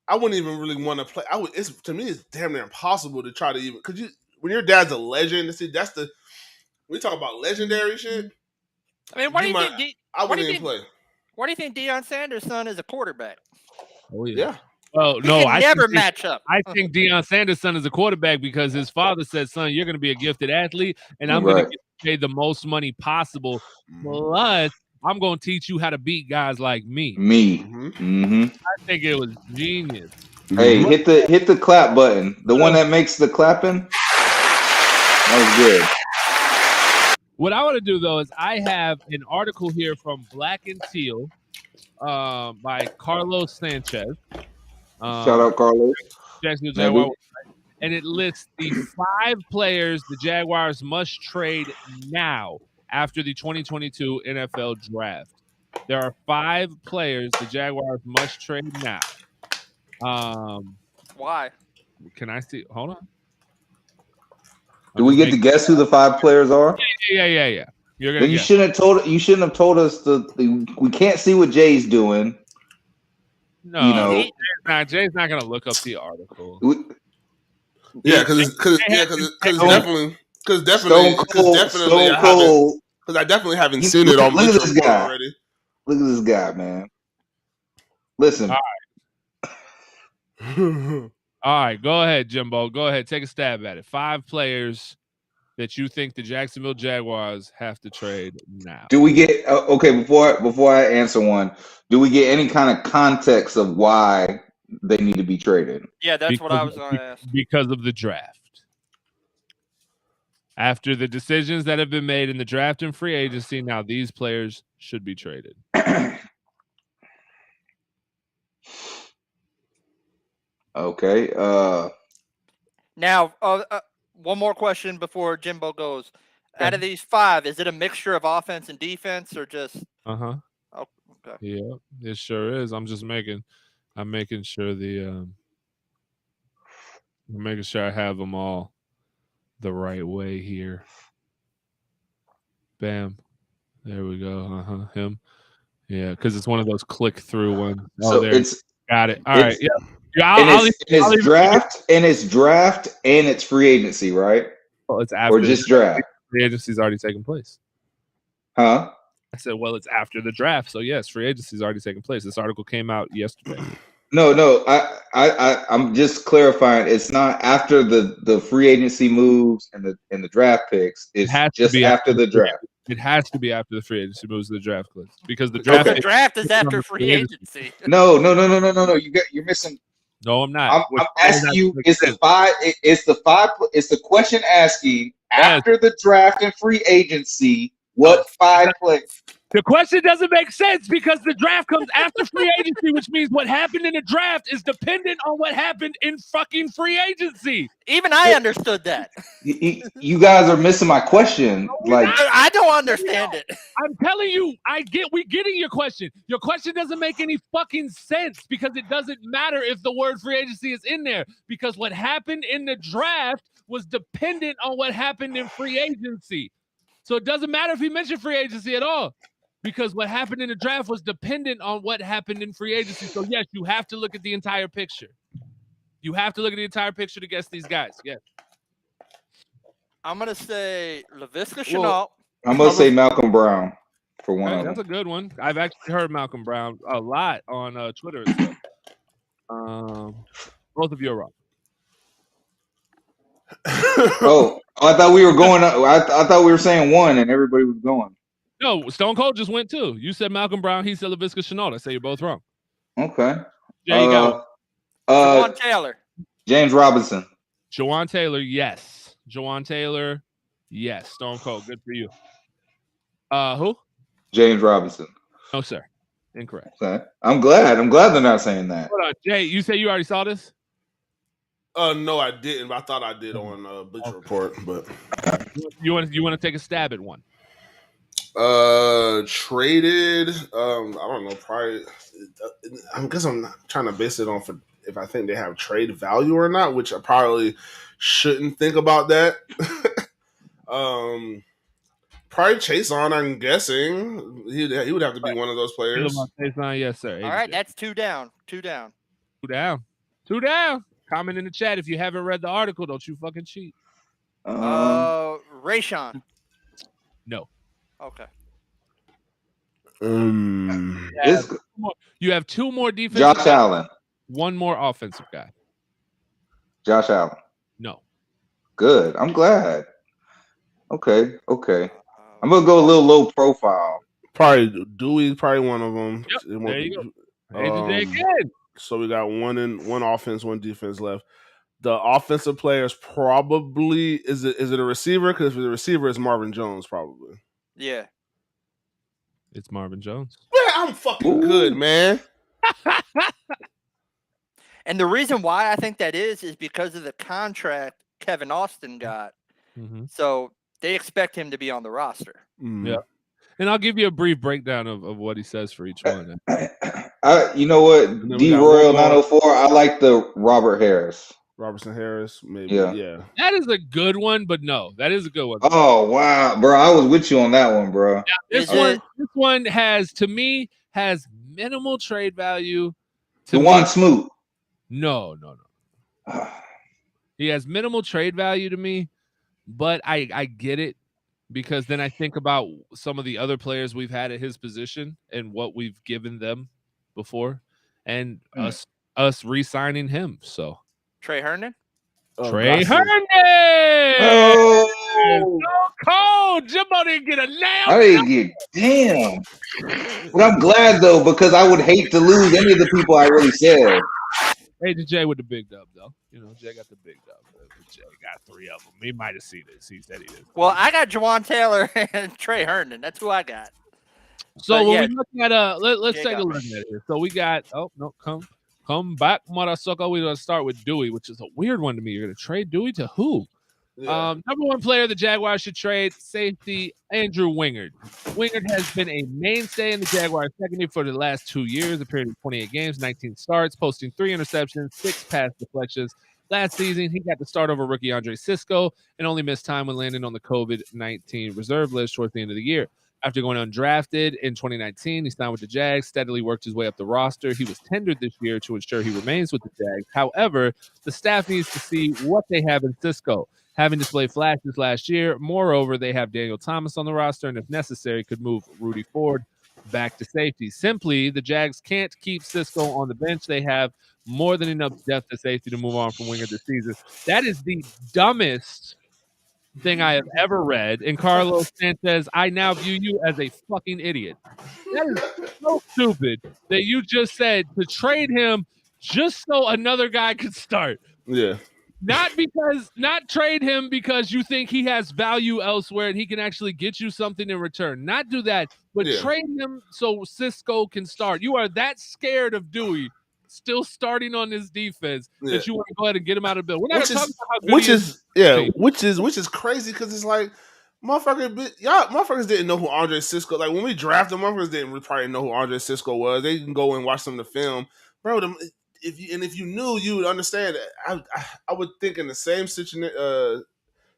I wouldn't even really want to play. To me, it's damn near impossible to try to even, because when your dad's a legend, see, that's the. We talk about legendary shit. I mean, what do you think? I wouldn't even play. What do you think Deion Sanders' son is a quarterback? Oh yeah. Oh no, I never match up. I think Deion Sanders' son is a quarterback because his father said, "Son, you're going to be a gifted athlete, and I'm going to get paid the most money possible. Plus, I'm going to teach you how to beat guys like me." I think it was genius. Hey, hit the clap button. The one that makes the clapping. That was good. What I want to do, though, is I have an article here from Black and Teal by Carlos Sanchez. Shout out, Carlos. Jacksonville Jaguars. And it lists the 5 players the Jaguars must trade now after the 2022 NFL Draft. There are 5 players the Jaguars must trade now. Why? Can I see? Hold on. Do we get to guess who the 5 players are? Yeah. Then you shouldn't have told us we can't see what Jay's doing. No, Jay's not gonna look up the article. Because definitely because I definitely haven't seen it on look at this guy already. Look at this guy, man. Listen. All right, go ahead, Jimbo. Go ahead, take a stab at it. 5 players that you think the Jacksonville Jaguars have to trade now. Do we get before I answer one? Do we get any kind of context of why they need to be traded? Yeah, that's what I was going to ask. Because of the draft. After the decisions that have been made in the draft and free agency, now these players should be traded. Okay. Now, one more question before Jimbo goes. Okay. Out of these 5, is it a mixture of offense and defense, or just? Oh, okay. Yeah, it sure is. I'm making sure I'm making sure I have them all the right way here. Bam. There we go. Him. Yeah, because it's one of those click through ones. So there. Got it. All right. Yeah. It's draft and it's free agency, right? Well, it's after or just draft. Free agency's already taken place. Huh? I said, well, it's after the draft, so yes, free agency's already taken place. This article came out yesterday. No. I'm just clarifying. It's not after the free agency moves and the draft picks. It's just after the draft. It has to be after the free agency moves to the draft list because the draft. The draft is after free agency. No. You're missing. No, I'm not. I'm asking you. It's the 5. It's the question asking after the draft and free agency. What 5 players? The question doesn't make sense because the draft comes after free agency, which means what happened in the draft is dependent on what happened in fucking free agency. Even I understood that. You guys are missing my question. Like I don't understand it. I'm telling you, we getting your question. Your question doesn't make any fucking sense because it doesn't matter if the word free agency is in there because what happened in the draft was dependent on what happened in free agency. So it doesn't matter if he mentioned free agency at all, because what happened in the draft was dependent on what happened in free agency. So yes, you have to look at the entire picture. You have to look at the entire picture to guess these guys. Yes. I'm gonna say Laviska Shenault. I'm gonna say Malcolm Brown for one of them. That's a good one. I've actually heard Malcolm Brown a lot on Twitter and stuff. Both of you are wrong. Oh, I thought we were going. I thought we were saying one, and everybody was going. No, Stone Cold just went two. You said Malcolm Brown. He said Laviska Shenault. I say you're both wrong. Okay. Jay, you got Jawan Taylor. James Robinson. Jawan Taylor, yes. Jawan Taylor, yes. Stone Cold, good for you. Who? James Robinson. No, sir. Incorrect. Okay. I'm glad they're not saying that. Hold on, Jay. You say you already saw this? No, I didn't. But I thought I did on Bleacher Report. But you want to take a stab at one? Traded. I don't know. Probably. I guess I'm not trying to base it on if I think they have trade value or not, which I probably shouldn't think about that. Probably Chase on. I'm guessing he would have to be one of those players. Chase on, yes, sir. All right, that's two down. Comment in the chat if you haven't read the article. Don't you fucking cheat. Rayshawn. No. Okay. You have two more defensive Josh guys, Allen. one more offensive guy. Josh Allen. No. Good. I'm glad. Okay. I'm gonna go a little low profile. Probably Dewey. Probably one of them. Yep, there you go. Again. So we got one offense, one defense left. The offensive player is probably is it a receiver? Because if it's a receiver, it's Marvin Jones probably. Yeah. It's Marvin Jones. Man, I'm fucking good, man. And the reason why I think that is because of the contract Kevin Austin got. Mm-hmm. So they expect him to be on the roster. Yeah. And I'll give you a brief breakdown of what he says for each one. You know what? D Royal 904. I like the Robert Harris. Robertson Harris, maybe. Yeah. That is a good one, but no, that is a good one. Oh wow, bro! I was with you on that one, bro. Yeah, this one has minimal trade value. DeJuan Smoot. No. He has minimal trade value to me, but I get it, because then I think about some of the other players we've had at his position and what we've given them before, and us re-signing him. So Trey Herndon? Trey Herndon! Oh! So cold! Jimbo didn't get a nail. I didn't get damn. But I'm glad though, because I would hate to lose any of the people I really said. Hey, Jay with the big dub though. You know, Jay got the big dub. Jay got three of them. He might have seen this. He said he did. Well, I got Jawan Taylor and Trey Herndon. That's who I got. So when we look at let's take a look at it here. So we got come back, motherfucker. We're gonna start with Dewey, which is a weird one to me. You're gonna trade Dewey to who? Yeah. Number one player the Jaguars should trade, safety Andrew Wingard. Wingard has been a mainstay in the Jaguars secondary for the last 2 years, appeared in 28 games, 19 starts, posting 3 interceptions, 6 pass deflections. Last season, he got the start over rookie Andre Sisco and only missed time when landing on the COVID-19 reserve list towards the end of the year. After going undrafted in 2019, he signed with the Jags, steadily worked his way up the roster. He was tendered this year to ensure he remains with the Jags. However, the staff needs to see what they have in Sisco, having displayed flashes last year. Moreover, they have Daniel Thomas on the roster, and if necessary, could move Rudy Ford back to safety. Simply, the Jags can't keep Sisco on the bench. They have more than enough depth at safety to move on from Wingard this season. That is the dumbest thing I have ever read. And Carlos Sanchez, I now view you as a fucking idiot. That is so stupid that you just said to trade him just so another guy could start. Yeah. Not trade him because you think he has value elsewhere and he can actually get you something in return. Not do that, but trade him so Sisco can start. You are that scared of Dewey still starting on this defense that you want to go ahead and get him out of the bill. We're not talking about how good which is crazy, because it's like motherfuckers didn't know who Andre Sisco. Like when we drafted, motherfuckers didn't probably know who Andre Sisco was. They can go and watch some of the film, bro. If you knew, you would understand. I would think in the same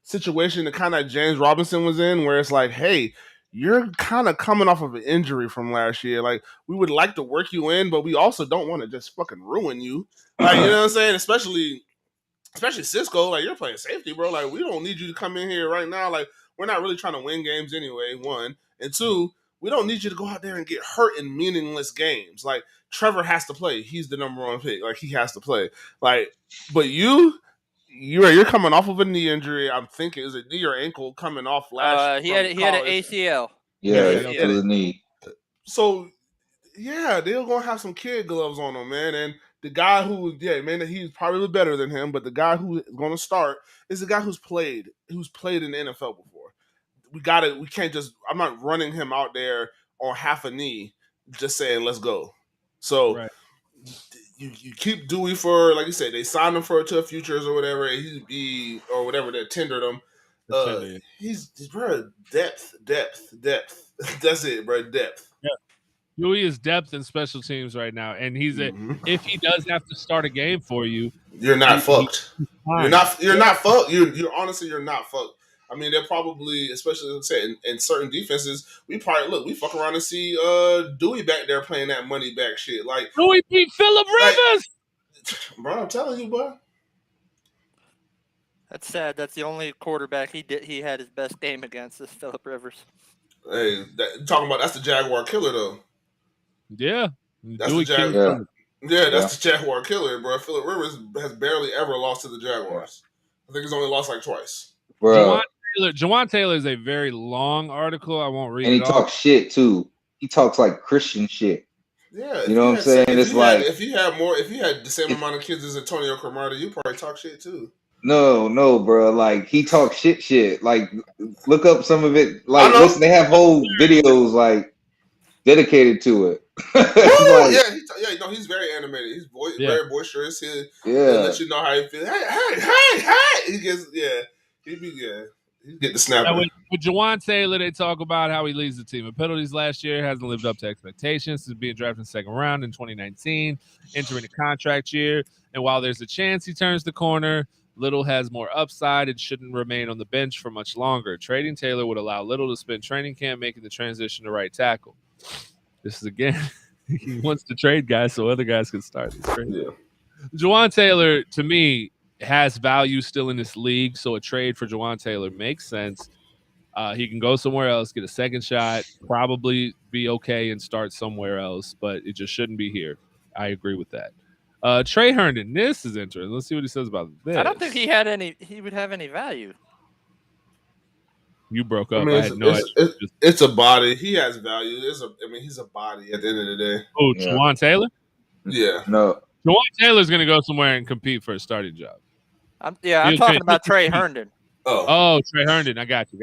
situation that kind of James Robinson was in, where it's like, hey, you're kind of coming off of an injury from last year. Like, we would like to work you in, but we also don't want to just fucking ruin you. Like, you know what I'm saying? Especially Cisco, like, you're playing safety, bro. Like, we don't need you to come in here right now. Like, we're not really trying to win games anyway, one. And two, we don't need you to go out there and get hurt in meaningless games. Like, Trevor has to play. He's the number one pick. Like, he has to play. Like, but you're coming off of a knee injury. I'm thinking, is it knee or ankle coming off last? He had an ACL. Yeah, to the knee. So yeah, they're gonna have some kid gloves on him, man. And the guy he's probably better than him, but the guy who is gonna start is the guy who's played in the NFL before. We can't just. I'm not running him out there on half a knee, just saying let's go. So. Right. You keep Dewey for, like you said, they signed him to a futures or whatever, and or whatever they tendered him. He's bro, depth. That's it, bro, depth. Yeah. Dewey is depth in special teams right now, and if he does have to start a game for you, you're not fucked. You're not fucked. You're honestly, you're not fucked. I mean, they're probably, especially let's say in certain defenses, we fuck around and see Dewey back there playing that money back shit. Like, Dewey beat Phillip Rivers. Bro, I'm telling you, bro. That's sad. That's the only quarterback he had his best game against is Phillip Rivers. Hey, that's the Jaguar killer though. Yeah, that's the Jaguar. Yeah, that's the Jaguar killer, bro. Phillip Rivers has barely ever lost to the Jaguars. I think he's only lost like twice. Bro. Jawan Taylor is a very long article. I won't read it. And he talks shit too. He talks like Christian shit. Yeah, you know what I'm saying? It's like if you had the same amount of kids as Antonio Cromartie, you probably talk shit too. No, bro. Like, he talks shit. Like, look up some of it. Like, listen, they have whole videos like dedicated to it. He's very animated. He's very boisterous. He'll let you know how he feels. Hey. He gets he get the snap. With Jawan Taylor, they talk about how he leads the team in penalties last year, hasn't lived up to expectations since being drafted in the second round in 2019, entering the contract year. And while there's a chance he turns the corner, Little has more upside and shouldn't remain on the bench for much longer. Trading Taylor would allow Little to spend training camp making the transition to right tackle. This is, again, he wants to trade guys so other guys can start this trade. Yeah. Jawan Taylor, to me, has value still in this league, so a trade for Jawan Taylor makes sense. He can go somewhere else, get a second shot, probably be okay and start somewhere else, but it just shouldn't be here. I agree with that. Trey Herndon, this is interesting. Let's see what he says about this. I don't think he would have any value. You broke up. I mean, I had no idea. It's a body. He has value. He's a body at the end of the day. Oh, Jawan Taylor? Yeah. No. Jawan Taylor's going to go somewhere and compete for a starting job. I'm talking about Trey Herndon. Oh, Trey Herndon. I got you.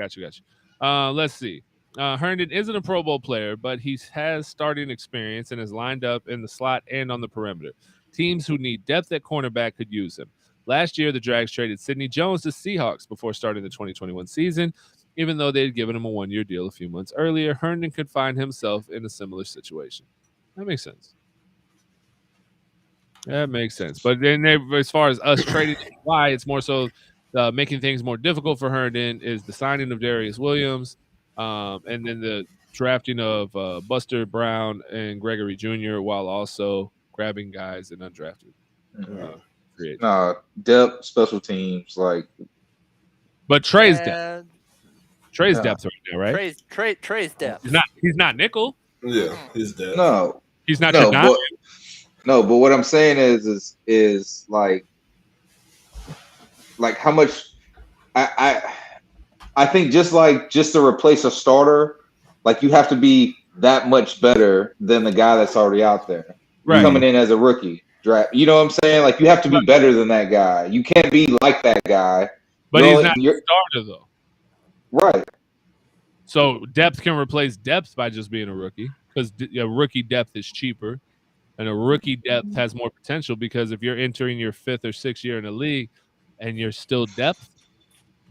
Let's see. Herndon isn't a Pro Bowl player, but he has starting experience and is lined up in the slot and on the perimeter. Teams who need depth at cornerback could use him. Last year, the Jags traded Sidney Jones to Seahawks before starting the 2021 season. Even though they had given him a one-year deal a few months earlier, Herndon could find himself in a similar situation. That makes sense. But then as far as us trading, why it's more so making things more difficult for Herndon is the signing of Darius Williams and then the drafting of Buster Brown and Gregory Jr. while also grabbing guys in undrafted. Depth, special teams, like. But Trey's depth. Trey's depth right now, right? Trey's depth. He's not nickel. Yeah, he's depth. No, he's not. But what I'm saying is like how much I think just to replace a starter, like you have to be that much better than the guy that's already out there, coming in as a rookie draft. You know what I'm saying? Like you have to be better than that guy. You can't be like that guy. But he's not a starter though. Right. So depth can replace depth by just being a rookie because rookie depth is cheaper. And a rookie depth has more potential because if you're entering your 5th or 6th year in the league and you're still depth,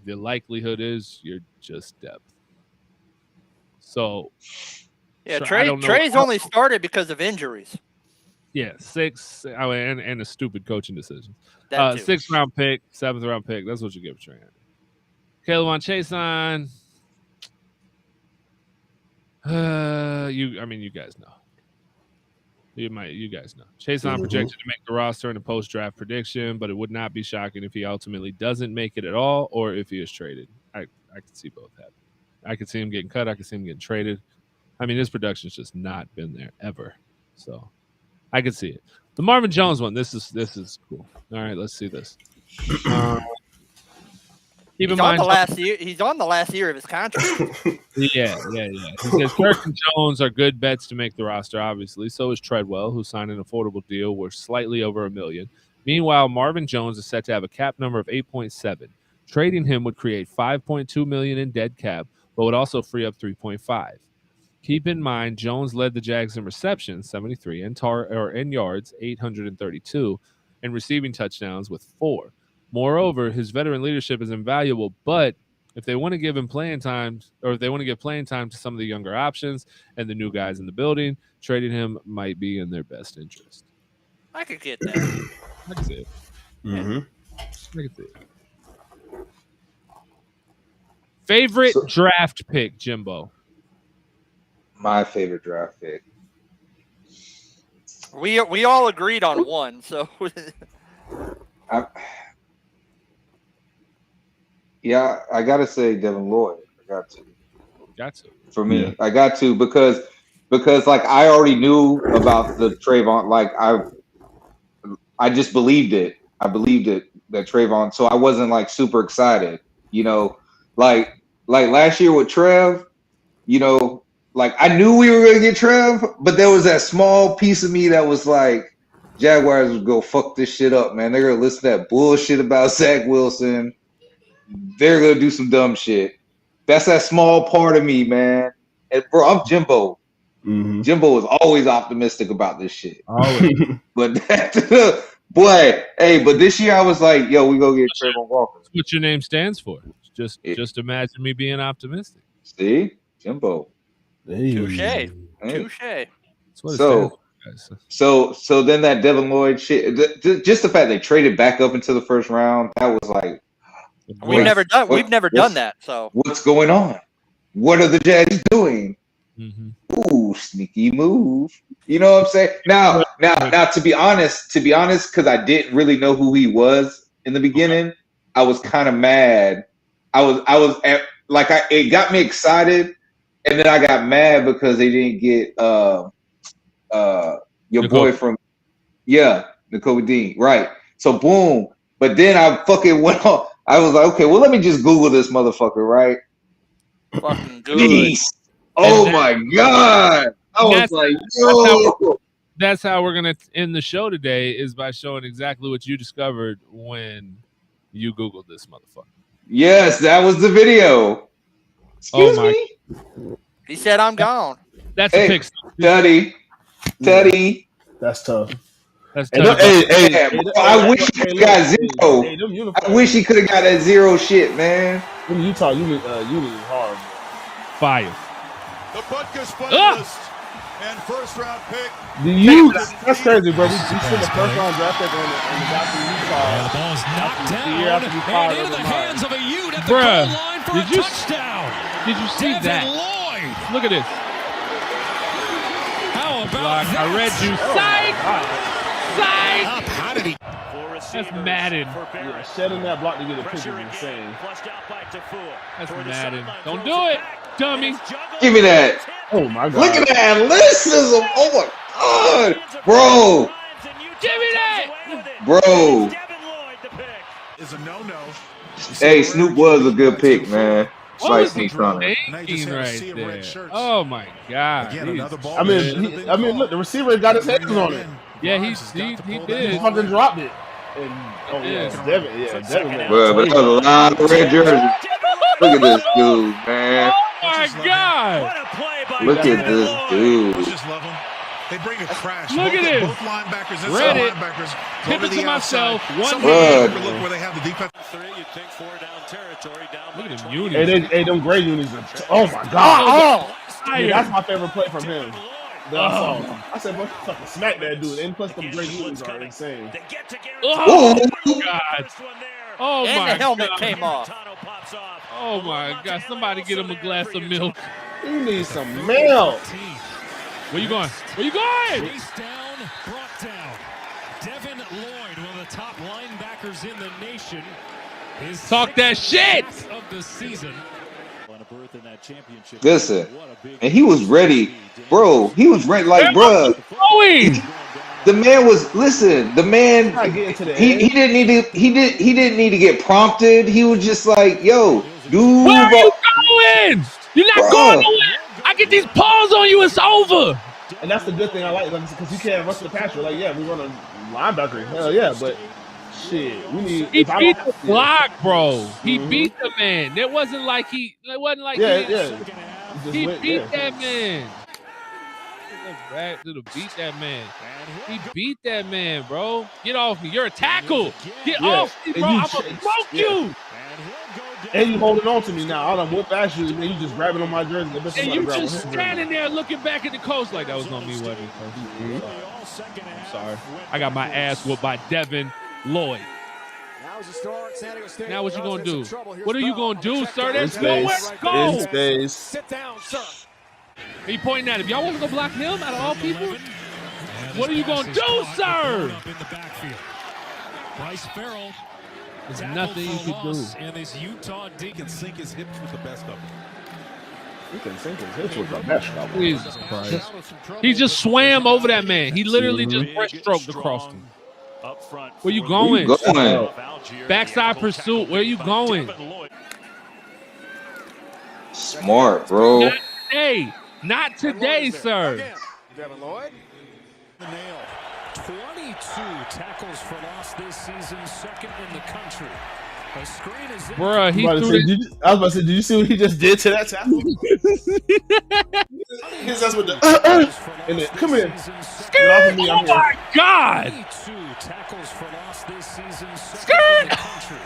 the likelihood is you're just depth. So, Trey's only started because of injuries. Yeah, 6 and a stupid coaching decision. 6th round pick, 7th round pick. That's what you give Trey. Caleb Chason. You guys know. You guys know. Chason projected to make the roster in a post-draft prediction, but it would not be shocking if he ultimately doesn't make it at all, or if he is traded. I could see both happening. I could see him getting cut. I could see him getting traded. I mean, his production's just not been there ever. So I could see it. The Marvin Jones one. This is cool. All right, let's see this. Keep in mind, he's on the last year of his contract. Yeah. He says Kirk and Jones are good bets to make the roster, obviously. So is Treadwell, who signed an affordable deal worth slightly over $1 million. Meanwhile, Marvin Jones is set to have a cap number of 8.7. Trading him would create $5.2 million in dead cap, but would also free up 3.5. Keep in mind, Jones led the Jags in receptions, 73, and yards, 832, and receiving touchdowns with 4. Moreover, his veteran leadership is invaluable, but if they want to give him playing time, or if they want to give playing time to some of the younger options and the new guys in the building, trading him might be in their best interest. I could get that. I can see it. I can see it. Favorite draft pick, Jimbo? My favorite draft pick. We all agreed on one, so. I gotta say Devin Lloyd. I got to. For me, yeah. I got to because like I already knew about the Trayvon. Like I just believed it. I believed it that Trayvon. So I wasn't like super excited. Like last year with Trev. Like I knew we were gonna get Trev, but there was that small piece of me that was like, Jaguars would go fuck this shit up, man. They're gonna listen to that bullshit about Zach Wilson. They're gonna do some dumb shit. That's that small part of me, man. And bro, I'm Jimbo. Mm-hmm. Jimbo is always optimistic about this shit. Always. But but this year I was like, yo, we go get Trayvon Walker. That's what your name stands for. Just imagine me being optimistic. See? Jimbo. Hey. Touche. So then that Devin Lloyd shit, just the fact they traded back up into the first round, that was like, we've never done that. So what's going on? What are the Jags doing? Mm-hmm. Ooh, sneaky move. You know what I'm saying? Now, to be honest, because I didn't really know who he was in the beginning, I was kind of mad. It got me excited, and then I got mad because they didn't get your boy from Nakobe Dean, right? So boom. But then I fucking went on. I was like, okay, well, let me just Google this motherfucker, right? Fucking good. Beast. Oh my God. I was like, yo. That's how we're going to end the show today, is by showing exactly what you discovered when you Googled this motherfucker. Yes, that was the video. Excuse me? He said, I'm gone. That's a pick. Teddy. That's tough. That's tough. I wish he could have got zero. I wish he could have got that zero shit, man. Them Utah unit is hard. Fire. The Butkus finalist and first round pick. That's crazy, bro. We sent the first round draft pick on the guy from Utah. The ball's knocked down and into the hands of a Ute at the goal line for a touchdown. Did you see that? Lloyd. Look at this. How about that? I read you. Psych! How did he? That's Madden. Yeah, shedding that block to get a picture is insane. That's Madden. Don't do it, dummy. Give me that. Oh my God. Look at that athleticism. Oh my God. Bro. Give me that. Bro. Is a no-no. Hey, Snoop was a good pick, man. What was he thinking right there? Oh my God. I mean, look, the receiver got his hands on it. Yeah, he did. He fucking dropped it. And Devin. Well, but that was a lot of red jerseys. Look at this dude, man. Oh my God. Look at this dude. They bring a crash. Look at this. Both linebackers and Read it. linebackers. Tip it to myself. One hand. Look where they have the defense. Look at them unis. Hey, them gray unis. Oh my God. That's my favorite play from him. I said, "Boy, fucking smack that dude." And plus, the great unis are insane. Oh my God. Oh and my the helmet God. came off. Oh my God! Somebody get him a glass of milk. He needs some milk. Where you going? Where you going? Chase down, brought down. Devin Lloyd, one of the top linebackers in the nation. Talk that shit. Of the season. Listen, and he was ready, bro. He was ready, like, bro. The man was listen. The man, he didn't need to. He didn't need to get prompted. He was just like, yo, dude. Where are you going? You're not going nowhere. I get these paws on you. It's over. And that's the good thing I like, because you can't rush the passer. Like, yeah, we run a linebacker. Hell yeah, but shit, we need. He beat the block, bro. He beat the man. It wasn't like he. It wasn't like he beat that man. Back to the beat that man. He beat that man, bro. Get off me. You're a tackle. Get off me, bro. I'm gonna smoke you. And you holding on to me now. I done whoop past you, and then you just grabbing on my jersey. And you just standing there looking back at the coach like that was on me, wasn't it? I'm sorry. I got my ass whooped by Devin Lloyd. Now what you gonna do? What are you gonna do, sir? There's nowhere to go. Sit down, sir. Are you pointing at him? Y'all want to go block him out of all people? What are you gonna do, sir? Bryce Farrell. There's nothing you can do. And this Utah D can sink his hips with the best of them. He can sink his hips with the best of them. Jesus Christ. He just swam over that man. He literally just breaststroked across him. Where you going? Backside pursuit. Where you going? Smart, bro. Not today. Not today, sir. Devin Lloyd. The nail. 22 tackles for loss this season, second in the country. A screen is in. Bruh, he threw I was about to say, did you see what he just did to that tackle? That's what come here. Oh my God. 22 tackles for loss this season, second Skirt. in the country.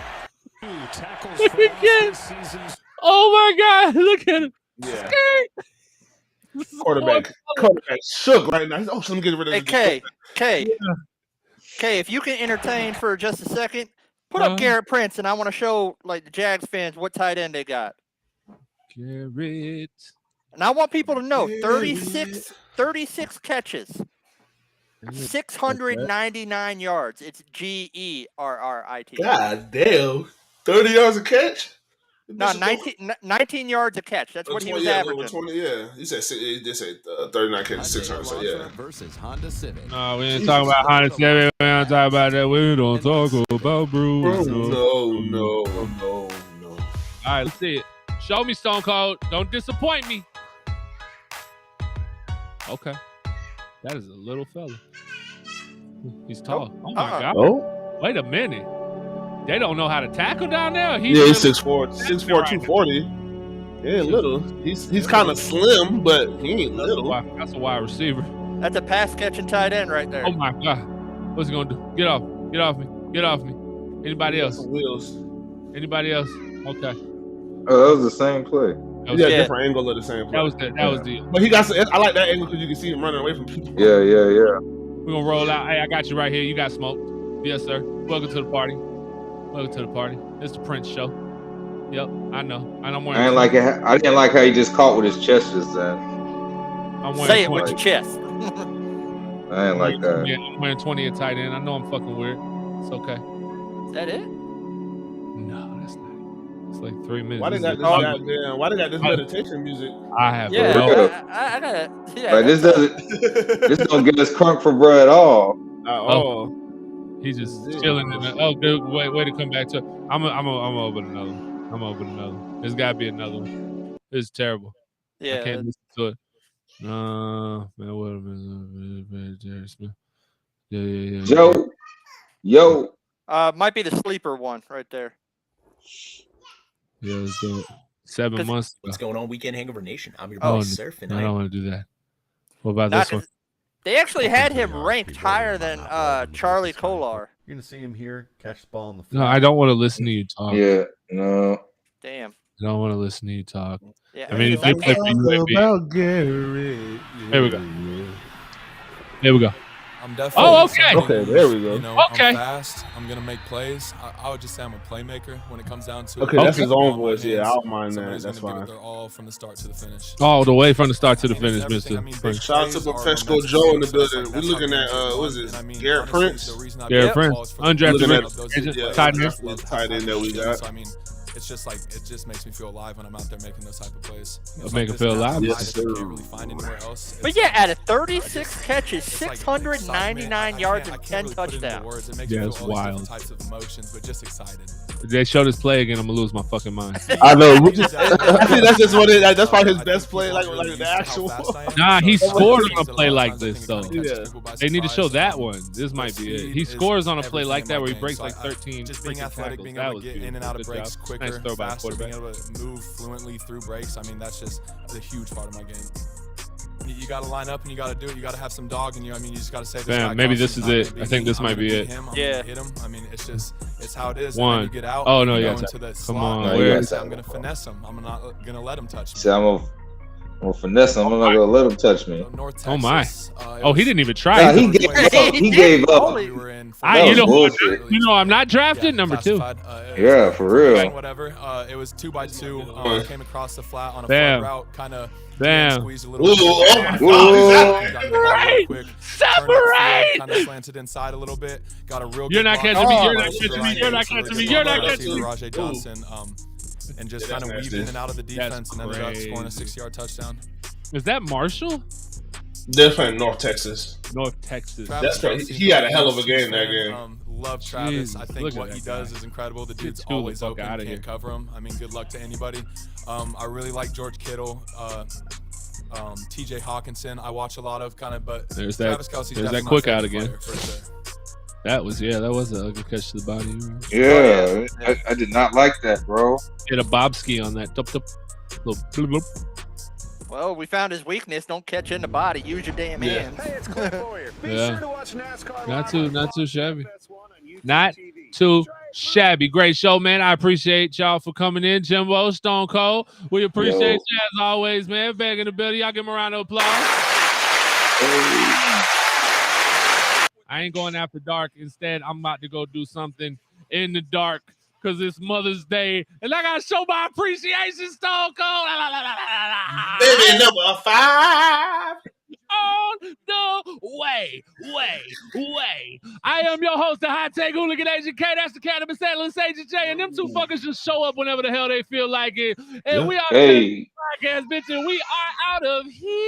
2 tackles Look for loss again. this season. Oh my God. Look at him. Yeah. Skirt. Quarterback shook right now. Oh, let me get rid of this. K, if you can entertain for just a second, put up Garrett Prince, and I want to show like the Jags fans what tight end they got. Garrett. And I want people to know 36 catches, 699 yards. It's GERRIT. God damn. 30 yards a catch? No, 19 yards a catch. That's what he was averaging. 20, yeah. He said 39 catches, 600. So yeah. Versus Honda Civic. No, we ain't talking about Honda Civic. We don't talk about that. We don't talk about Bruce. No. All right, let's see it. Show me Stone Cold. Don't disappoint me. Okay. That is a little fella. He's tall. Oh my God. Oh. Wait a minute. They don't know how to tackle down there. He's 6'4", 240. He ain't little. He's kind of slim, but he ain't little. That's a wide receiver. That's a pass catching tight end right there. Oh my God. What's he gonna do? Get off me. Get off me. Anybody else? Wheels. Anybody else? Okay. Oh, that was the same play. Yeah, different angle of the same play. That was the. But he got. I like that angle because you can see him running away from people. Yeah. We're gonna roll out. Hey, I got you right here. You got smoked. Yes, sir. Welcome to the party. It's the Prince show. Yep, I know. And I'm wearing. I didn't like how he just caught with his chest just then. Say it with your chest. I ain't like that. Yeah, I'm wearing 20 at tight end. I know I'm fucking weird. It's okay. Is that it? No, that's not it. It's like 3 minutes. Why they got this meditation music? I have. Yeah, I got it. Yeah. Like this don't get us crunk for bro at all. He's just chilling. Good way to come back to. I'm open another one. There's got to be another one. It's terrible. Yeah. I can't listen to it. Man, what a minute. Jerry Smith. Yeah. Yo. Might be the sleeper one right there. Yeah, let's do it. 7 months. What's going on, Weekend Hangover Nation? I'm your boy Surf, and I don't want to do that. What about this one? They actually had him ranked higher than Charlie Kolar. You're gonna see him here catch the ball on the floor. No, I don't want to listen to you talk. Yeah, no. Damn. I don't want to listen to you talk. Yeah, I mean, if you play about Garrett. Here we go. I'm definitely okay. Okay, there we go. You know, Okay. I'm fast. I'm gonna make plays. I would just say I'm a playmaker when it comes down to Okay, it. that's his own On my voice. Yeah, hands, I don't mind that. somebody's That's gonna give fine. it their all from the start to the finish. All the way from the start to the I mean, finish, it's everything. I mean, big Mr. Shout out to plays are Professional momentum Joe in the builders. building. We're That's how looking at games get what is won. it? And I mean, Garrett honestly, Prince. the reason I Garrett get Prince, calls for the undrafted Looking rookie. at of those Is it dudes, tight end? love the to tight end that we got. So I mean, it's just like it just makes me feel alive when I'm out there making those type of plays. It'll make it feel alive. Yes, sir. Can't really find anywhere else. But yeah, out of 36 catches, 699 yards, and 10 touchdowns. Yeah, it's wild. Types of emotions, but just excited. If they show this play again, I'm gonna lose my fucking mind. I know. I think that's just what it. That's probably his best play, like the actual. Nah, he scored on a play like this though. Yeah. They need to show that one. This might be it. He scores on a play like that where he breaks like 13. Just being athletic, being able to get in and out of breaks quicker, Nice throw by the faster, being quarterback. able to move fluently through breaks. I mean, that's just a huge part of my game. You got to line up and you got to do it. You got to have some dog in you. I mean, you just got to say, this guy maybe comes, this he's is not it. gonna I be think me. this I'm might gonna be beat it. him. I'm Yeah. gonna hit him. I mean, it's how it is. One. And then you get out. Oh, no, you yeah, go into the come slot, on, and where you is say, I'm gonna finesse him. I'm not gonna let him touch me. See, I'm gonna finesse him. I'm not gonna let him touch me. Oh my! Oh, he didn't even try. Nah, he gave up. You know, I'm not drafted. Number 2. Yeah, for real. Whatever. It was 2x2. Came across the flat on a Damn. flat route, kind of. Damn. Squeezed a little bit. Separate! Kind of slanted inside a little bit. Got a real. You're good not block. catching me. You're not catching me. You're not catching me. You're not catching me. Rajay Johnson, and just kind of weaved in and out of the defense and ended up scoring a 6-yard touchdown. Is that Marshall? They're playing North Texas. North Texas. That's right. He had a hell of a game that game. Love Travis. Jeez, I think what he does is incredible. The dude's always open. Can't cover him. I mean, good luck to anybody. I really like George Kittle. TJ Hawkinson, I watch a lot of but there's Travis that. Kelce's There's that my quick out favorite again. player, for sure. That was a good catch to the body. Yeah, I did not like that, bro. Get a Bobski on that. Tup, tup. Little bloop, bloop. Well, we found his weakness. Don't catch in the body. Use your damn hands. Yeah. Not too shabby. Not too shabby. Great show, man. I appreciate y'all for coming in. Jimbo, Stone Cold. We appreciate you as always, man. Back in the building. Y'all give him a round of applause. I ain't going after dark. Instead, I'm about to go do something in the dark because it's Mother's Day. And I got to show my appreciation, Stone Cold. Baby number 5. On the way. I am your host, the High Tech Hooligan Agent K. That's the Cannabis Analyst Agent J. And them two fuckers just show up whenever the hell they feel like it. And we are the podcast, bitch, and we are out of here.